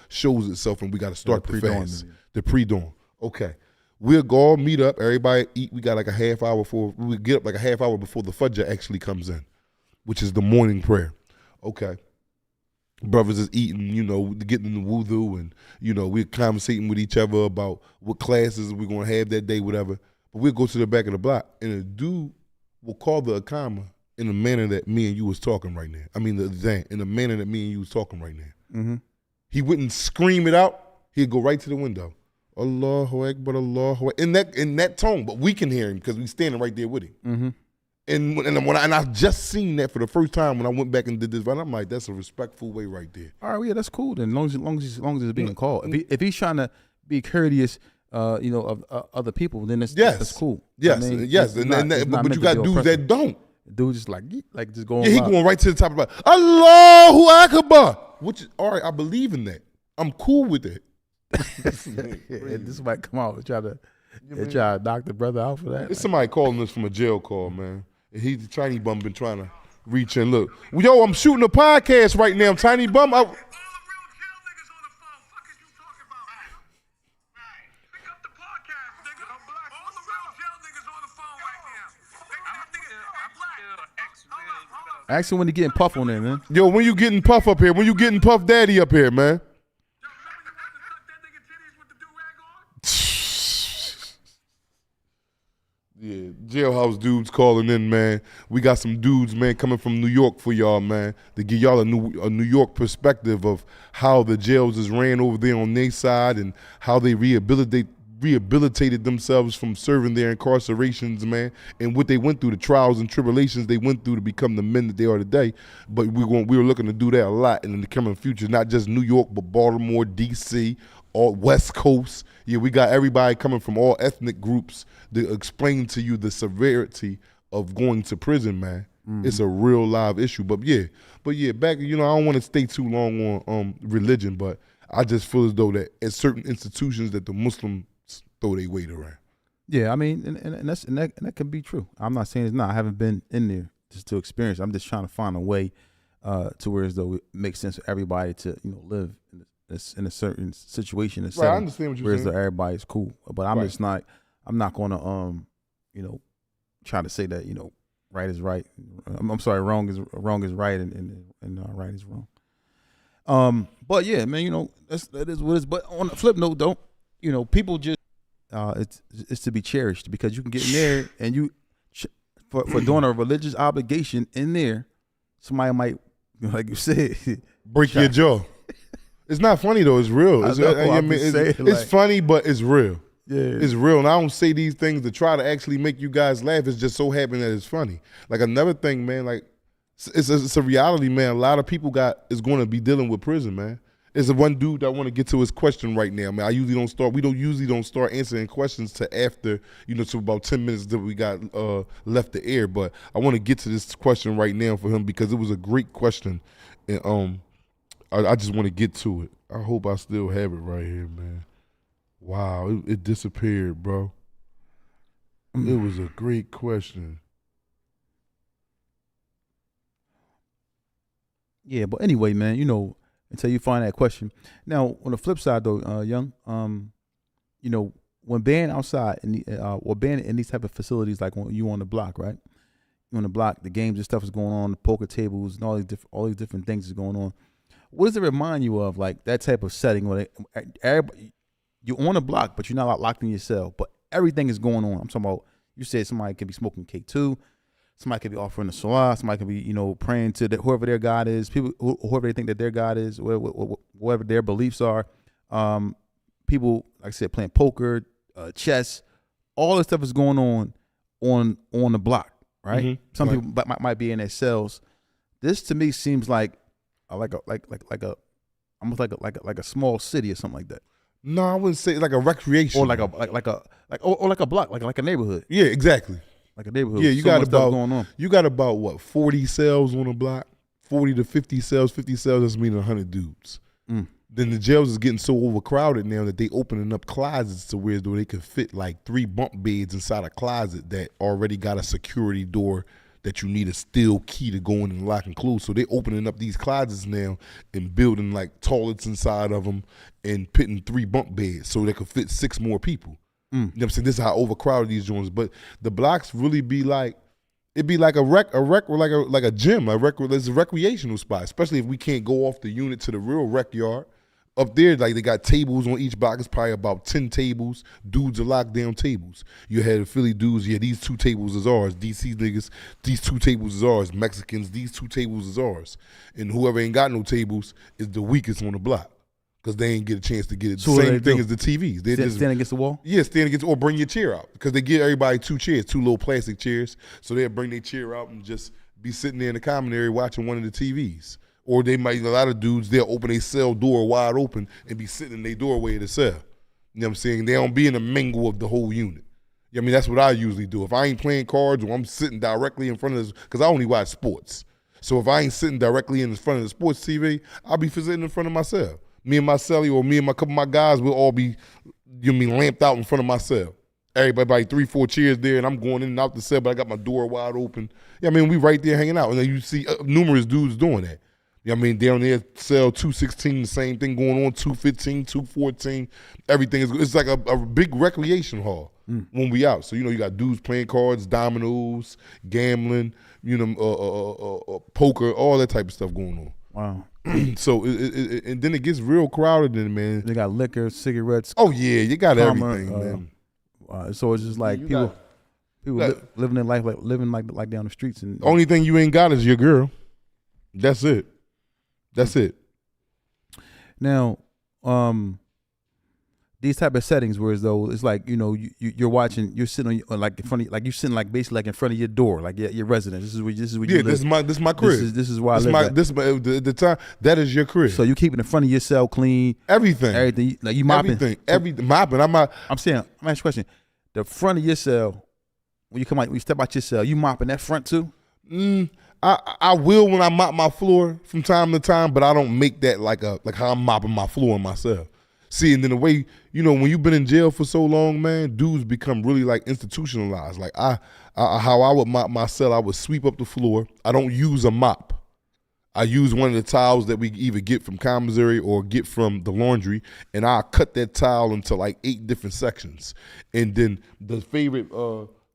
shows itself and we got to start the fast. The pre-dawn. Okay. We'll go all meet up, everybody eat. We got like a half hour we get up like a half hour before the Fajr actually comes in, which is the morning prayer. Okay. Brothers is eating, getting in the wudu, and we're conversating with each other about what classes we're gonna have that day, whatever. But we'll go to the back of the block, and a dude will call the Akama in the manner that me and you was talking right now. I mean the adhan in the manner that me and you was talking right now. Mm-hmm. He wouldn't scream it out. He'd go right to the window. Allahu Akbar, Allahu Akbar, in that tone, but we can hear him because we standing right there with him. Mm-hmm. And I just seen that for the first time when I went back and did this, and I'm like, that's a respectful way right there. All right, well, yeah, that's cool. Then, as long as it's being called, if he's trying to be courteous, of other people, then that's cool. Yes, yes, but you got dudes that don't. Dudes just like just going. Yeah, he going right to the top of the Allahu Akbar. Which is all right. I believe in that. I'm cool with that. This might come out and try to knock the brother out for that. It's somebody calling us from a jail call, man. He's the Tiny Bum been trying to reach in. Look, yo, I'm shooting a podcast right now. Tiny Bum. All the real jail niggas on the phone. Fuck is you talking about? Right. Pick up the podcast, nigga. All the real jail niggas on the phone right now. I'm black. Ask him when he getting puff on there, man. Yo, when you getting puff up here? When you getting puff daddy up here, man? Yeah, jailhouse dudes calling in, man. We got some dudes, man, coming from New York for y'all, man, to give y'all a New York perspective of how the jails is ran over there on their side and how they rehabilitated themselves from serving their incarcerations, man, and what they went through, the trials and tribulations they went through to become the men that they are today. But we were looking to do that a lot in the coming future, not just New York, but Baltimore, D.C., all West Coast. Yeah, we got everybody coming from all ethnic groups to explain to you the severity of going to prison, man. Mm-hmm. It's a real live issue. But yeah, back, I don't want to stay too long on religion, but I just feel as though that at certain institutions that the Muslims throw their weight around. Yeah, I mean, and that can be true. I'm not saying it's not. I haven't been in there just to experience. I'm just trying to find a way to where as though it makes sense for everybody to live in a certain situation and Right, I setting, understand what you're whereas saying. though everybody's cool. But I'm Right. just not. I'm not going to try to say that right is right. I'm sorry, wrong is right and right is wrong. But yeah, man, that is what it is. But on the flip note, though, people just it's to be cherished because you can get in there and for doing a religious obligation in there, somebody might, like you said, Break your jaw. It's not funny though. It's real. It's funny, but it's real. Yeah, it's real. And I don't say these things to try to actually make you guys laugh. It's just so happen that it's funny. Like another thing, man. Like it's a reality, man. A lot of people is going to be dealing with prison, man. There's one dude that I want to get to his question right now, man. We usually don't start answering questions to after, to about 10 minutes that we got left the air. But I want to get to this question right now for him because it was a great question. And I just want to get to it. I hope I still have it right here, man. Wow, it disappeared, bro. It was a great question. Yeah, but anyway, man, until you find that question. Now, on the flip side, though, Young, when being outside or being in these type of facilities, like when you on the block, right? You on the block, the games and stuff is going on, the poker tables and all these different things is going on. What does it remind you of, like that type of setting where you're on the block, but you're not locked in your cell, but everything is going on? I'm talking about, you said somebody could be smoking K2, somebody could be offering the salah, somebody could be, praying to whoever their God is, people, whoever they think that their God is, whatever their beliefs are. People, like I said, playing poker, chess, all this stuff is going on the block, right? Mm-hmm. Some people might be in their cells. This to me seems like a almost like a small city or something like that. No, I wouldn't say like a recreation. Or like a block, like a neighborhood. Yeah, exactly. Like a neighborhood. Yeah, you So got much stuff about going on. You got about what, 40 cells on the block? 40 to 50 cells. 50 cells doesn't mean 100 dudes. Then the jails is getting so overcrowded now that they opening up closets to where they can fit like 3 bunk beds inside a closet that already got a security door that you need a steel key to go in and lock and close. So they opening up these closets now and building like toilets inside of them and putting 3 bunk beds so they could fit 6 more people. You know what I'm saying? This is how overcrowded these joints. But the blocks really be like, it'd be like like a gym, there's a recreational spot, especially if we can't go off the unit to the real rec yard. Up there, like they got tables on each block. It's probably about 10 tables. Dudes are locked down tables. You had Philly dudes, yeah, these 2 tables is ours. DC niggas, these 2 tables is ours. Mexicans, these 2 tables is ours. And whoever ain't got no tables is the weakest on the block because they ain't get a chance to get it. So Same thing as the TVs. They just stand against the wall? Yeah, stand against, or bring your chair out because they give everybody 2 chairs, 2 little plastic chairs. So they'll bring their chair out and just be sitting there in the common area watching one of the TVs. Or a lot of dudes, they'll open a cell door wide open and be sitting in their doorway of the cell. You know what I'm saying? They don't be in the mingle of the whole unit. I mean, that's what I usually do. If I ain't playing cards or I'm sitting directly in front of this, because I only watch sports. So if I ain't sitting directly in front of the sports TV, I'll be sitting in front of my cell. Me and my celly or me and a couple of my guys will all be, lamped out in front of my cell. Everybody 3, 4 chairs there, and I'm going in and out the cell, but I got my door wide open. We right there hanging out. And then you see numerous dudes doing that. Down there, cell 216, the same thing going on, 215, 214. Everything it's like a big recreation hall when we out. So, you got dudes playing cards, dominoes, gambling, poker, all that type of stuff going on. Wow. So, and then it gets real crowded in, man. They got liquor, cigarettes. Oh, yeah, you got karma, everything, man. So it's just like people living their life living like down the streets. And only thing you ain't got is your girl. That's it. Now, these type of settings where as though it's like you're watching, you're sitting on like in front of, like you're sitting like basically like in front of your door, like your residence. This is where you live. This is my crib. This is where I live. The time that is your crib. So you keeping the front of your cell clean. Everything. Like you mopping. Everything. Mopping. I'm saying. I'm asking a question. The front of your cell, when you step out your cell, you mopping that front too? I will when I mop my floor from time to time, but I don't make that like how I'm mopping my floor in my cell. See, and then the way, when you've been in jail for so long, man, dudes become really like institutionalized. Like how I would mop my cell, I would sweep up the floor. I don't use a mop. I use one of the towels that we either get from commissary or get from the laundry, and I cut that towel into like 8 different sections. And then the favorite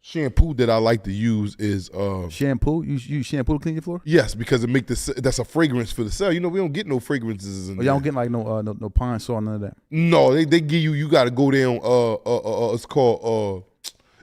shampoo that I like to use is shampoo. You use shampoo to clean your floor? yes, because it make that's a fragrance for the cell. You know, we don't get no fragrances in Y'all don't get like no pine saw, none of that. No, they give you got to go down. It's called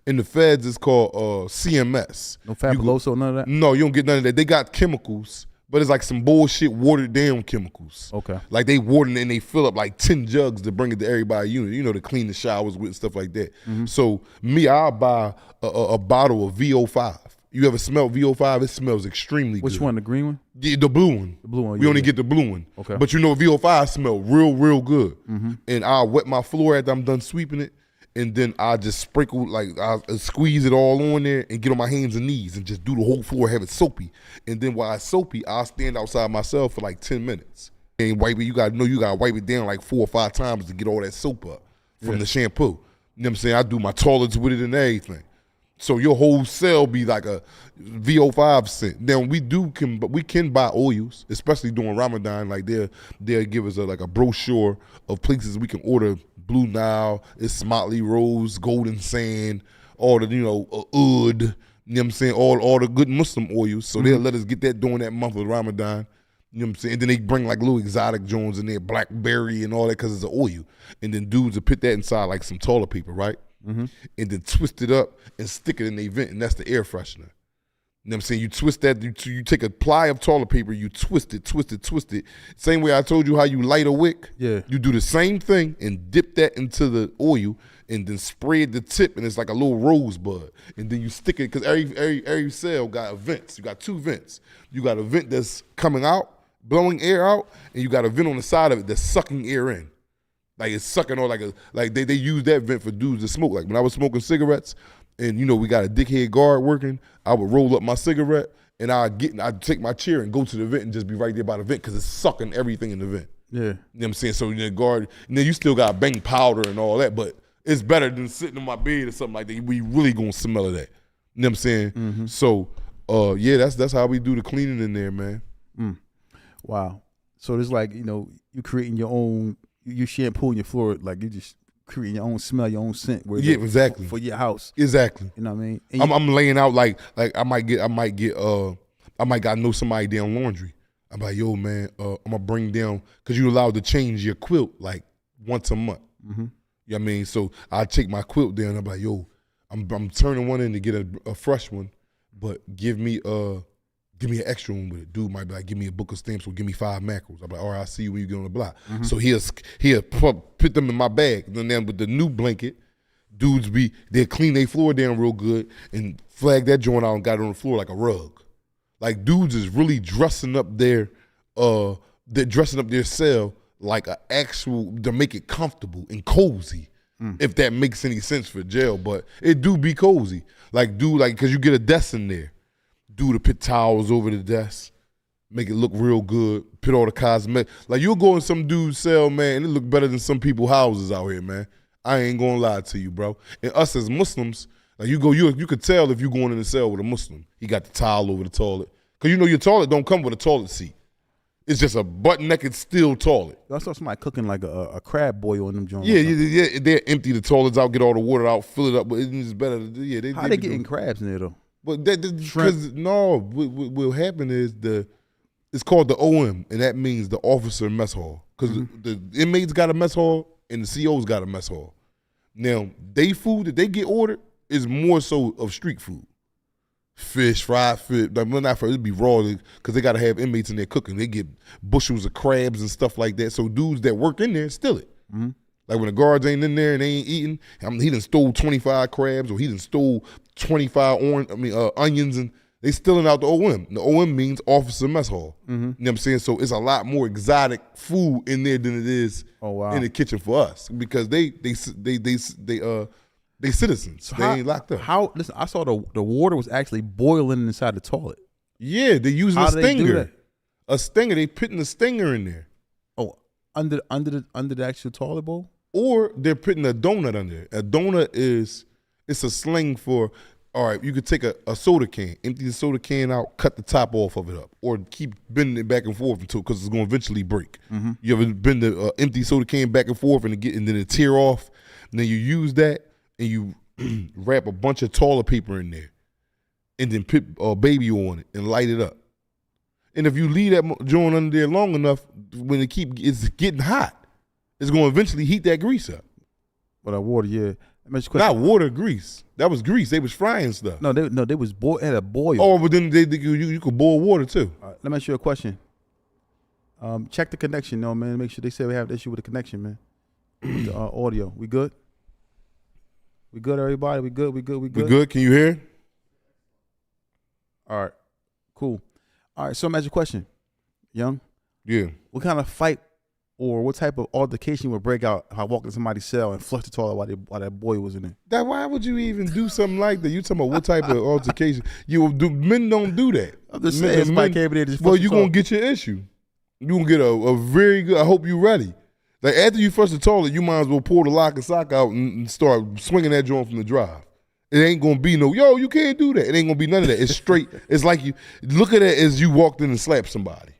in the feds. It's called CMS. No Fabuloso, none of that. No, you don't get none of that. They got chemicals, but it's like some bullshit watered down chemicals. Okay. Like they water it and they fill up like 10 jugs to bring it to everybody unit, you know, to clean the showers with and stuff like that. So I'll buy a bottle of VO5. You ever smell VO5? It smells extremely good. Which one, the green one? Yeah, the blue one. The blue one, We yeah, only yeah. get the blue one. Okay. But you know VO5 smell real good. And I'll wet my floor after I'm done sweeping it. And then I just sprinkle, like I squeeze it all on there and get on my hands and knees and just do the whole floor, have it soapy. And then while it's soapy, I'll stand outside myself for like 10 minutes. And wipe it, you gotta wipe it down like 4 or 5 times to get all that soap up from the shampoo. You know what I'm saying? I do my toilets with it and everything. So your whole cell be like a VO5 scent. Now we can buy oils, especially during Ramadan. Like they'll give us a brochure of places we can order Blue Nile, it's Motley Rose, Golden Sand, all the Oud. You know what I'm saying? All the good Muslim oils. So they'll let us get that during that month of Ramadan. You know what I'm saying? And then they bring like little exotic Jones in there, blackberry and all that because it's an oil. And then dudes will put that inside like some toilet paper, right? And then twist it up and stick it in the vent, and that's the air freshener. You know what I'm saying? You twist that, you take a ply of toilet paper, you twist it. Same way I told you how you light a wick. Yeah. You do the same thing and dip that into the oil and then spread the tip, and it's like a little rosebud. And then you stick it, because every cell got vents. You got 2 vents. You got a vent that's coming out, blowing air out, and you got a vent on the side of it that's sucking air in. Like it's sucking on like they use that vent for dudes to smoke. Like when I was smoking cigarettes and we got a dickhead guard working, I would roll up my cigarette and I'd take my chair and go to the vent and just be right there by the vent because it's sucking everything in the vent. Yeah. You know what I'm saying? So the guard, and then you still got bang powder and all that, but it's better than sitting in my bed or something like that. We really gonna smell of that. You know what I'm saying? So yeah, that's how we do the cleaning in there, man. Wow. So it's like, you creating your own, you shampooing your floor, like you just creating your own smell, your own scent. Yeah, exactly. For your house. Exactly. You know what I mean? And I'm laying out like I might gotta know somebody down laundry. I'm like, yo, man, I'm gonna bring down, because you're allowed to change your quilt like once a month. You know what I mean? So I take my quilt down. I'm like, yo, I'm turning one in to get a fresh one, but give me an extra one with it. Dude might be like, give me a book of stamps or give me 5 macros. I'm like, all right, I'll see you when you get on the block. So he'll put them in my bag. And then with the new blanket, dudes they'll clean their floor down real good and flag that joint out and got it on the floor like a rug. Like dudes is really dressing up their cell like an actual, to make it comfortable and cozy. If that makes any sense for jail, but it do be cozy. Like cause you get a desk in there. To put towels over the desk, make it look real good, put all the cosmetics. Like you'll go in some dude's cell, man, and it look better than some people's houses out here, man. I ain't gonna lie to you, bro. And us as Muslims, like you could tell if you going in the cell with a Muslim. He got the towel over the toilet. Cause your toilet don't come with a toilet seat. It's just a butt-naked steel toilet. I saw somebody cooking like a crab boil in them joints. Yeah. They'll empty the toilets out, get all the water out, fill it up, but it's better. How they getting crabs in there though? But because what will happen is it's called the OM, and that means the officer mess hall. Because the inmates got a mess hall and the COs got a mess hall. Now, they food that they get ordered is more so of street food. Fish, fried fish, not fried, it'd be raw because they got to have inmates in there cooking. They get bushels of crabs and stuff like that. So dudes that work in there steal it. Like when the guards ain't in there and they ain't eating, he done stole 25 crabs or he done stole 25 onions, and they stealing out the OM. The OM means officer mess hall. You know what I'm saying? So it's a lot more exotic food in there than it is in the kitchen for us because they citizens. So they ain't locked up. Listen, I saw the water was actually boiling inside the toilet. Yeah, they using a stinger. A stinger. They putting a stinger in there. Oh, under the actual toilet bowl? Or they're putting a donut under it. A donut it's a slang for All right, you could take a soda can, empty the soda can out, cut the top off of it up, or keep bending it back and forth until because it's going to eventually break. You ever bend the empty soda can back and forth and then it tear off, and then you use that and you wrap a bunch of toilet paper in there, and then put a baby on it and light it up. And if you leave that joint under there long enough, when it's getting hot, it's going to eventually heat that grease up. But water, yeah. Not water, grease. That was grease. They was frying stuff. No, they was had a boil. Oh, but then you could boil water too. Let me ask you a question. Check the connection, though, man. Make sure they say we have an issue with the connection, man. With the audio. We good? We good, everybody? We good? We good? Can you hear? All right. Cool. All right. So, I'm asking you a question, Young. Yeah. What kind of fight or what type of altercation would break out if I walk into somebody's cell and flush the toilet while that boy was in there? Why would you even do something like that? You talking about what type of altercation? Men don't do that. I'm just saying, somebody came in there just well, you're going to get your issue. You're going to get a very good, I hope you're ready. Like, after you flush the toilet, you might as well pull the lock and sock out and start swinging that joint from the drive. It ain't going to be you can't do that. It ain't going to be none of that. It's straight. It's like you look at it as you walked in and slapped somebody.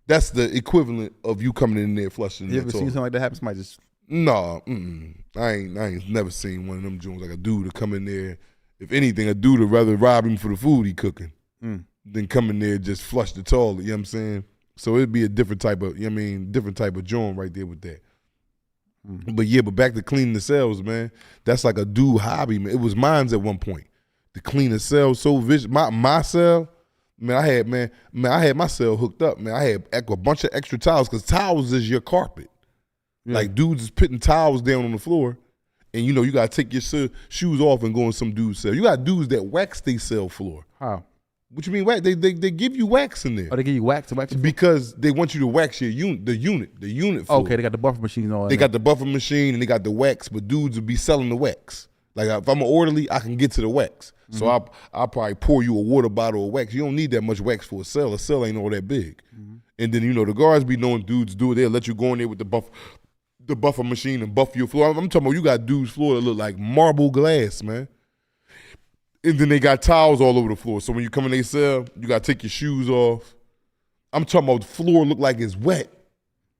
That's the equivalent of you coming in there flushing. You ever seen something like that happen? Somebody just no, I ain't never seen one of them joints like a dude to come in there. If anything, a dude would rather rob him for the food he cooking than come in there and just flush the toilet. You know what I'm saying? So it'd be a different type of, different type of joint right there with that. But back to cleaning the cells, man. That's like a dude hobby, man. It was mine's at one point to clean the cells so vicious. My cell. I had my cell hooked up, man. I had a bunch of extra towels because towels is your carpet. Yeah. Like dudes is putting towels down on the floor, and you got to take your shoes off and go in some dude's cell. You got dudes that wax their cell floor. How? What you mean wax? They give you wax in there. Oh, they give you wax to wax? Because they want you to wax your the unit floor. Okay, they got the buffer machine and all that. They got the buffer machine and they got the wax, but dudes would be selling the wax. Like if I'm an orderly, I can get to the wax. So I'll probably pour you a water bottle of wax. You don't need that much wax for a cell. A cell ain't all that big. And then, the guards be knowing dudes do it. They'll let you go in there with the buffer machine and buff your floor. I'm talking about you got dudes' floor that look like marble glass, man. And then they got towels all over the floor. So when you come in their cell, you got to take your shoes off. I'm talking about the floor look like it's wet.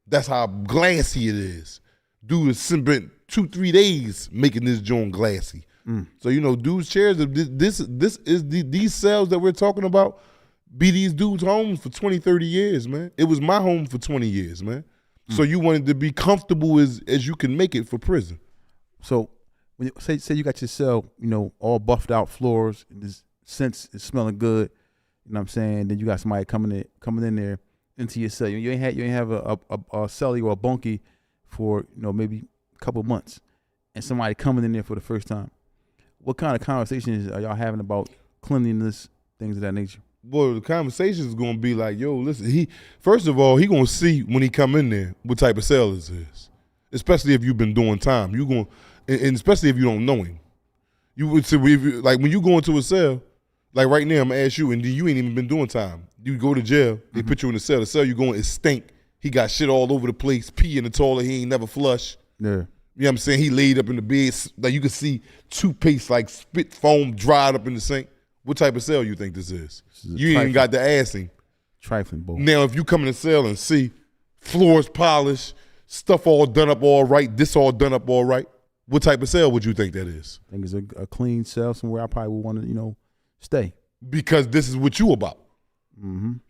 That's how glassy it is. Dude has spent 2-3 days making this joint glassy. So dudes' chairs. These cells that we're talking about be these dudes' homes for 20, 30 years, man. It was my home for 20 years, man. So you wanted to be comfortable as you can make it for prison. So when you say you got your cell, all buffed out floors, and this scents is smelling good. You know what I'm saying? Then you got somebody coming in there into your cell. You ain't have a cellie or a bunkie for maybe a couple months, and somebody coming in there for the first time. What kind of conversations are y'all having about cleanliness, things of that nature? Boy, the conversation is gonna be like, yo, listen. First of all, he gonna see when he come in there what type of cell this is, especially if you've been doing time. And especially if you don't know him. You would say, like when you go into a cell, like right now, I'm gonna ask you, and you ain't even been doing time. You go to jail, they put you in the cell. The cell you go in is stink. He got shit all over the place, pee in the toilet. He ain't never flush. Yeah. You know what I'm saying? He laid up in the bed, like you can see toothpaste like spit foam dried up in the sink. What type of cell you think this is? You ain't even got to ask him. Trifling, boy. Now, if you come in the cell and see floors polished, stuff all done up all right, this all done up all right, what type of cell would you think that is? I think it's a clean cell somewhere I probably would want to, stay. Because this is what you about.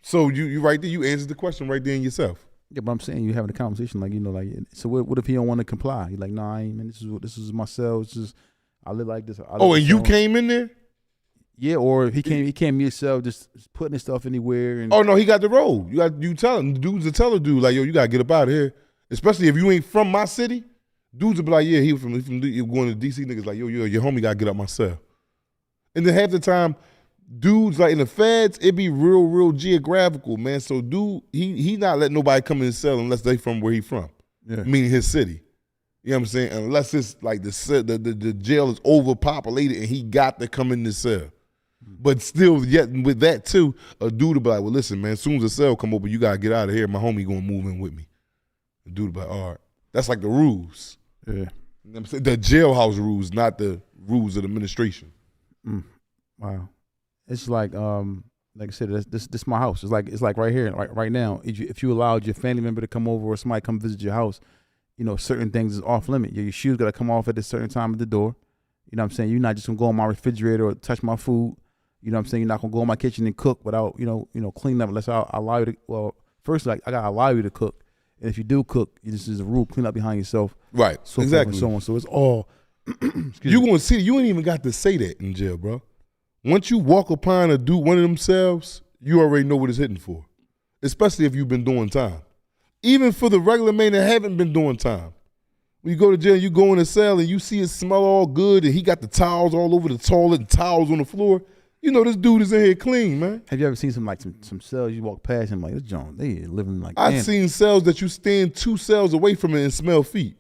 So you right there, you answered the question right there in yourself. Yeah, but I'm saying you having a conversation so what if he don't want to comply? He's like, nah, I ain't, man, this is my cell. It's just I live like this. And you came in there? Yeah, or he came to your cell just putting his stuff anywhere. And oh no, he got the road. You tell him. The dude's a teller dude like, yo, you gotta get up out of here. Especially if you ain't from my city, dudes will be like, yeah, he from going to DC. Niggas like, yo, your homie gotta get up my cell. And then half the time, dudes like in the feds, it be real geographical, man. So dude, he not letting nobody come in his cell unless they from where he from. Yeah. Meaning his city. You know what I'm saying? Unless it's like the jail is overpopulated and he got to come in the cell. But still, yet with that too, a dude will be like, well, listen, man, as soon as the cell come open, you gotta get out of here. My homie gonna move in with me. The dude will be like, all right. That's like the rules. Yeah. You know what I'm saying? The jailhouse rules, not the rules of the administration. Wow. It's like I said, this my house. It's like right here, right now. If you allowed your family member to come over or somebody come visit your house, certain things is off limit. Your shoes gotta come off at a certain time at the door. You know what I'm saying? You're not just gonna go in my refrigerator or touch my food. You know what I'm saying? You're not gonna go in my kitchen and cook without, clean up unless I allow you to. Well, first, like, I gotta allow you to cook. And if you do cook, this is a rule, clean up behind yourself. Right. So exactly. forth and so on. So it's all You gonna see, you ain't even got to say that in jail, bro. Once you walk upon or do one of themselves, you already know what it's hitting for. Especially if you've been doing time. Even for the regular man that haven't been doing time. When you go to jail, you go in a cell and you see it smell all good and he got the towels all over the toilet and towels on the floor. You know this dude is in here clean, man. Have you ever seen some cells you walk past and like, this John, they living like I've seen cells that you stand 2 cells away from it and smell feet.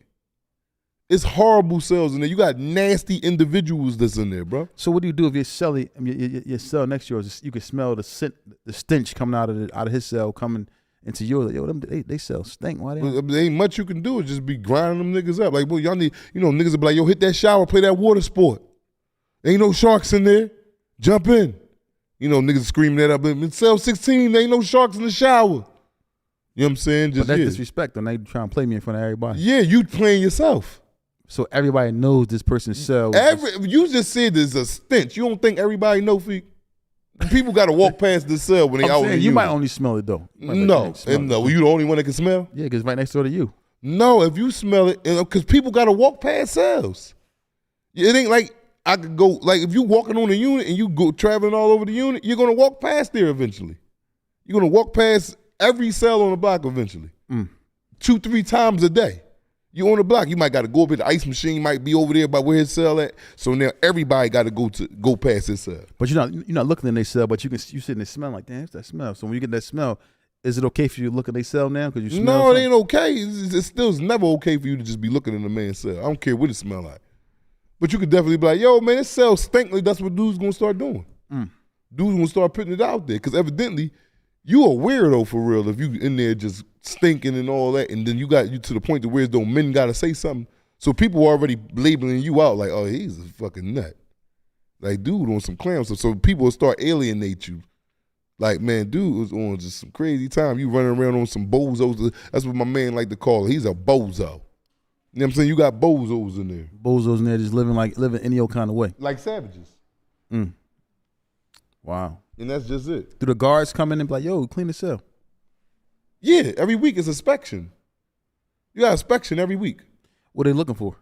It's horrible cells in there. You got nasty individuals that's in there, bro. So what do you do if your cell next to yours, you can smell the stench coming out of his cell coming into yours? Yo, they cell stink. Why they? There ain't much you can do. Just be grinding them niggas up. Like, boy, y'all need, niggas will be like, yo, hit that shower, play that water sport. Ain't no sharks in there. Jump in. Niggas screaming that up. In cell 16, there ain't no sharks in the shower. You know what I'm saying? But that's disrespect. And they trying to play me in front of everybody. Yeah, you playing yourself. So everybody knows this person's cell. You just said there's a stench. You don't think everybody know, Feek? People got to walk past the cell when they out in the you might only smell it though. No. Well, you the only one that can smell? Yeah, because right next door to you. No, if you smell it, because people got to walk past cells. It ain't like I could go, like if you walking on a unit and you go traveling all over the unit, you're going to walk past there eventually. You're going to walk past every cell on the block eventually. 2-3 times a day. You on the block, you might got to go up in the ice machine, might be over there by where his cell at. So now everybody got to go past his cell. But you're not looking in their cell, but you sitting there smelling like, damn, it's that smell. So when you get that smell, is it okay for you to look at their cell now? Because you smell. No, it ain't okay. It's still never okay for you to just be looking in a man's cell. I don't care what it smell like. But you could definitely be like, yo, man, this cell stink. Like, that's what dude's gonna start doing. Dude's gonna start putting it out there. Because evidently, you a weirdo for real if you in there just stinking and all that, and then you got you to the point to where though men gotta say something. So people are already labeling you out like, oh, he's a fucking nut. Like, dude on some clown stuff. So people will start alienate you. Like, man, dude was on just some crazy time. You running around on some bozos. That's what my man like to call it. He's a bozo. You know what I'm saying? You got bozos in there. Bozos in there just living any old kind of way. Like savages. Wow. And that's just it. Do the guards come in and be like, yo, clean the cell? Yeah, every week is inspection. You got inspection every week. What are they looking for?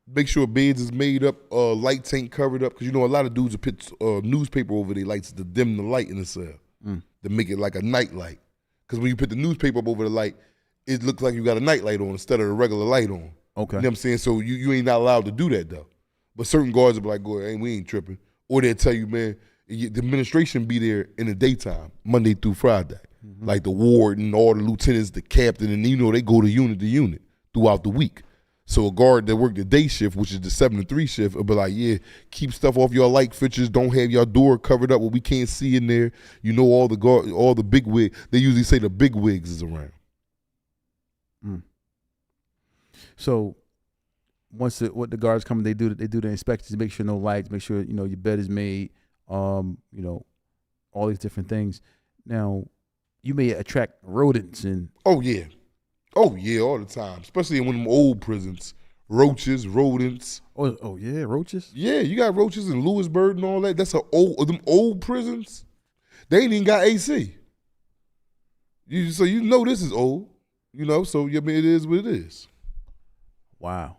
Make sure beds is made up, lights ain't covered up. Because a lot of dudes will put newspaper over their lights to dim the light in the cell. To make it like a night light. Because when you put the newspaper up over the light, it looks like you got a night light on instead of a regular light on. Okay. You know what I'm saying? So you ain't not allowed to do that though. But certain guards will be like, go ahead, we ain't tripping. Or they'll tell you, man, the administration be there in the daytime, Monday through Friday. Like the warden, all the lieutenants, the captain, and they go to unit throughout the week. So a guard that work the day shift, which is the 7 to 3 shift, will be like, yeah, keep stuff off your light fixtures. Don't have your door covered up where we can't see in there. All the big wigs. They usually say the big wigs is around. So once what the guards come, they do the inspections, make sure no lights, make sure your bed is made, all these different things. Now, you may attract rodents and Oh yeah, all the time. Especially in one of them old prisons, roaches, rodents. Oh yeah, roaches. Yeah, you got roaches in Lewisburg and all that. That's them old prisons. They ain't even got AC. So this is old. So it is what it is. Wow.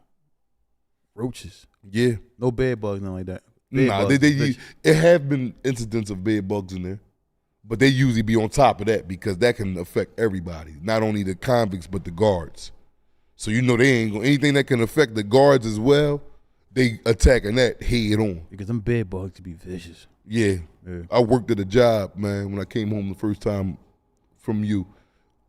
Roaches. Yeah. No bed bugs, nothing like that. It have been incidents of bed bugs in there, but they usually be on top of that because that can affect everybody, not only the convicts but the guards. So they ain't gonna anything that can affect the guards as well. They attacking that head on because them bed bugs can be vicious. Yeah. I worked at a job, man, when I came home the first time from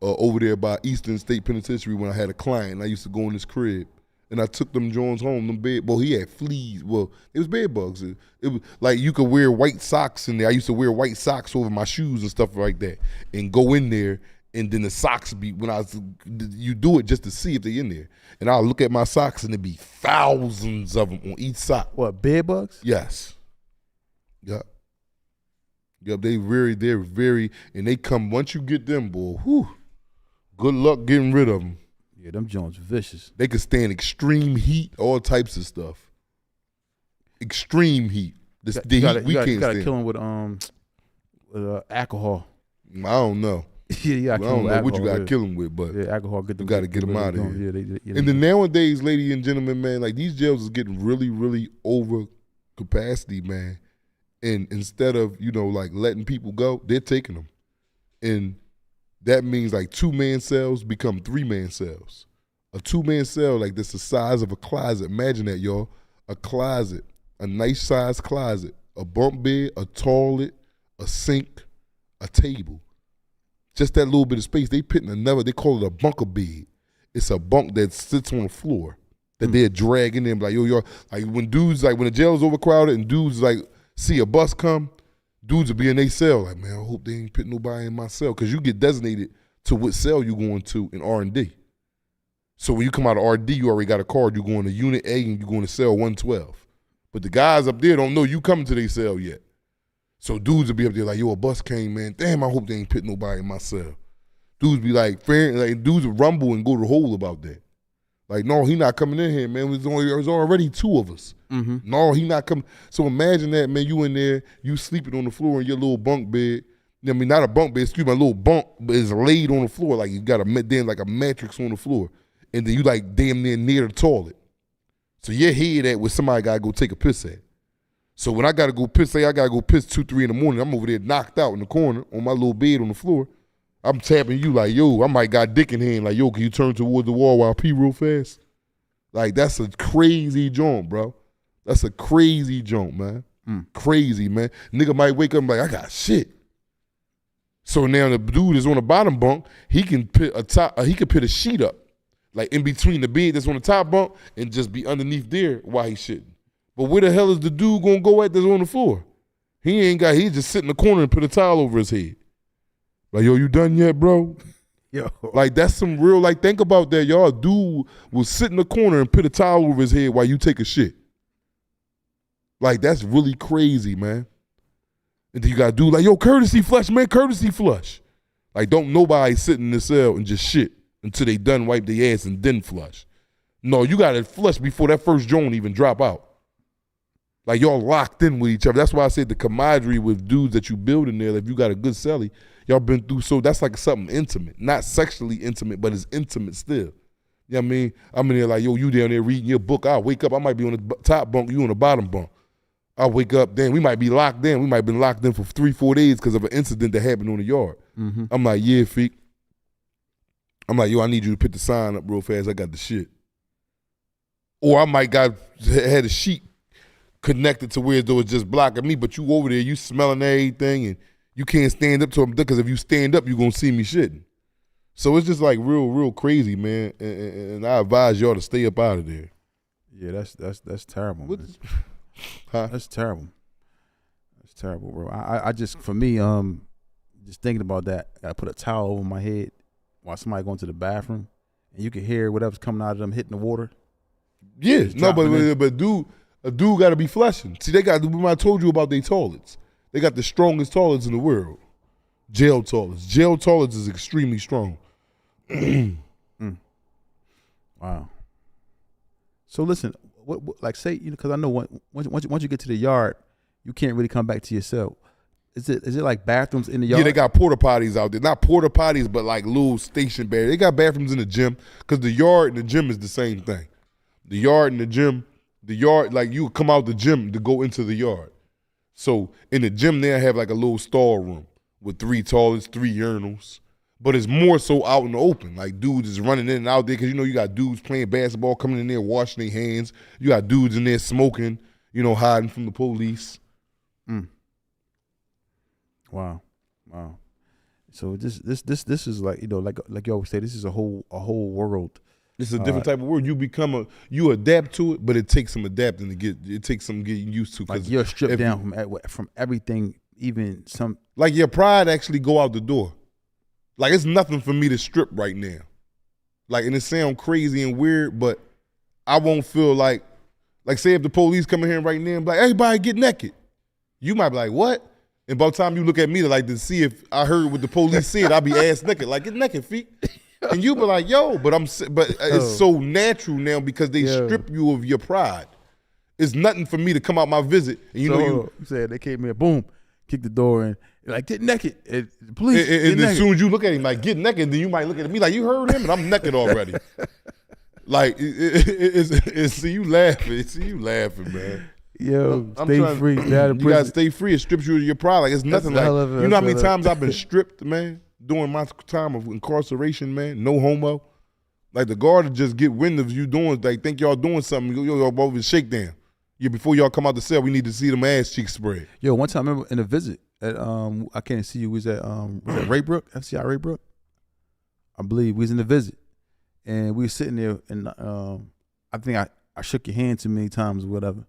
over there by Eastern State Penitentiary when I had a client. I used to go in his crib. And I took them Jones home, he had fleas. Well, it was bed bugs. It was like you could wear white socks in there. I used to wear white socks over my shoes and stuff like that and go in there and then the socks you do it just to see if they in there. And I'll look at my socks and there'd be thousands of them on each sock. What, bed bugs? Yes. Yeah. Yep, they're very, and they come, once you get them, boy, whew, good luck getting rid of them. Yeah, them Jones vicious. They can stand extreme heat, all types of stuff. Extreme heat. The heat we can't stand. You gotta kill them with alcohol. I don't know. Yeah, I don't know what you gotta kill them with, but yeah, alcohol. you gotta get them out of here. Yeah, And then nowadays, ladies and gentlemen, man, like these jails is getting really, really over capacity, man. And instead of, like letting people go, they're taking them. And that means like 2-man cells become 3-man cells. A 2-man cell, like this, the size of a closet. Imagine that, y'all. A closet, a nice size closet, a bunk bed, a toilet, a sink, a table. Just that little bit of space. They put in another, they call it a bunker bed. It's a bunk that sits on the floor that they're dragging in. Like, yo, like when dudes, like when the jail is overcrowded and dudes like see a bus come, dudes will be in their cell. Like, man, I hope they ain't put nobody in my cell. Because you get designated to what cell you going to in R&D. So when you come out of RD, you already got a card. You going to Unit A and you going to cell 112. But the guys up there don't know you coming to their cell yet. So dudes will be up there like, yo, a bus came, man. Damn, I hope they ain't put nobody in my cell. Dudes be like, dudes will rumble and go to the hole about that. Like, no, he not coming in here, man. There's already 2 of us. Mm-hmm. No, he not coming. So imagine that, man. You in there, you sleeping on the floor in your little bunk bed. I mean, not a bunk bed, excuse me, a little bunk, but it's laid on the floor. Like you got like a mattress on the floor. And then you like damn near the toilet. So your head at where somebody got to go take a piss at. So when I got to go piss, say I got to go piss 2, 3 in the morning, I'm over there knocked out in the corner on my little bed on the floor. I'm tapping you like, yo, I might got dick in hand. Like, yo, can you turn towards the wall while I pee real fast? Like, that's a crazy joint, bro. That's a crazy joint, man. Crazy, man. Nigga might wake up and be like, I got shit. So now the dude is on the bottom bunk. He can put a sheet up, like in between the bed that's on the top bunk, and just be underneath there while he shitting. But where the hell is the dude gonna go at that's on the floor? He just sit in the corner and put a towel over his head. Like, yo, you done yet, bro? Yo. Like, that's some real, like, think about that, y'all. Dude will sit in the corner and put a towel over his head while you take a shit. Like, that's really crazy, man. And then you gotta do like, yo, courtesy flush, man, courtesy flush. Like, don't nobody sit in the cell and just shit until they done wipe their ass and then flush. No, you gotta flush before that first joint even drop out. Like, y'all locked in with each other. That's why I said the camaraderie with dudes that you build in there, if you got a good celly, y'all been through, so that's like something intimate. Not sexually intimate, but it's intimate still. You know what I mean? I'm in there like, yo, you down there reading your book. I'll wake up, I might be on the top bunk, you on the bottom bunk. I'll wake up, then we might be locked in. We might have been locked in for 3-4 days because of an incident that happened on the yard. Mm-hmm. I'm like, yeah, Feek. I'm like, yo, I need you to put the sign up real fast. I got the shit. Or I might had a sheet connected to where though it's just blocking me, but you over there, you smelling everything, and you can't stand up to him because if you stand up, you're going to see me shitting. So it's just like real crazy, man. And I advise y'all to stay up out of there. Yeah, that's terrible. Huh? That's terrible. That's terrible, bro. I just, for me, just thinking about that, I put a towel over my head while somebody going to the bathroom, and you can hear whatever's coming out of them hitting the water. Yeah, no, but a dude got to be flushing. See, they got, I told you about their toilets. They got the strongest toilets in the world. Jail toilets. Jail toilets is extremely strong. Wow. So listen, what like say, because I know once you get to the yard, you can't really come back to your cell. Is it like bathrooms in the yard? Yeah, they got porta potties out there. Not porta potties, but like little station barriers. They got bathrooms in the gym because the yard and the gym is the same thing. The yard and the yard, like you come out the gym to go into the yard. So in the gym there, I have like a little stall room with 3 toilets, 3 urinals. But it's more so out in the open. Like dudes is running in and out there because you got dudes playing basketball, coming in there, washing their hands. You got dudes in there smoking, hiding from the police. Wow. So this is like, like you always say, this is a whole world. It's a different type of world. You adapt to it, but it takes some adapting it takes some getting used to. Like you're stripped down from everything, even some. Like your pride actually go out the door. Like it's nothing for me to strip right now. Like, and it sound crazy and weird, but I won't feel like say if the police come in here right now and be like, everybody get naked. You might be like, what? And by the time you look at me to see if I heard what the police said, I'll be ass naked, like, get naked, feet. And you be like, yo, but it's so natural now because they strip you of your pride. It's nothing for me to come out my visit and you said they came in, boom, kick the door in, like, get naked. And police, and as soon as you look at him like, get naked, then you might look at me like, you heard him, and I'm naked already. Like, see you laughing, man. Yo, stay free. You gotta stay free. It strips you of your pride. Like, it's nothing like, you know how many times I've been stripped, man, during my time of incarceration, man, no homo. Like, the guard will just get wind of you doing, like, think y'all doing something, y'all over shakedown. Yeah, before y'all come out the cell, we need to see them ass cheeks spread. Yo, one time I remember in a visit at I can't see you, was at Raybrook, FCI Raybrook? I believe we was in the visit. And we were sitting there and I think I shook your hand too many times or whatever.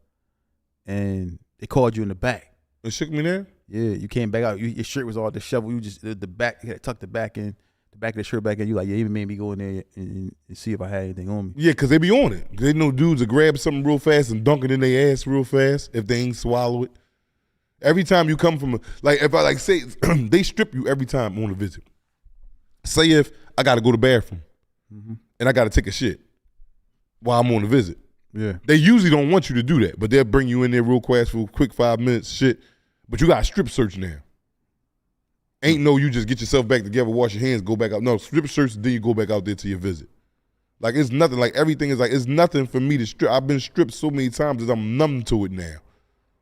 And they called you in the back. They shook me there? Yeah, you came back out. Your shirt was all disheveled. You just the back, you had to tuck the back in. The back of the shirt back in, you like, yeah, even made me go in there and see if I had anything on me. Yeah, because they be on it. They know dudes that grab something real fast and dunk it in their ass real fast if they ain't swallow it. Every time you come from, say, they strip you every time on a visit. Say if I got to go to the bathroom and I got to take a shit while I'm on the visit. Yeah. They usually don't want you to do that, but they'll bring you in there real fast for a quick 5 minutes, shit. But you got to strip search now. Ain't no you just get yourself back together, wash your hands, go back out. No, strip search, then you go back out there to your visit. Like, it's nothing. Like, everything is like, it's nothing for me to strip. I've been stripped so many times that I'm numb to it now.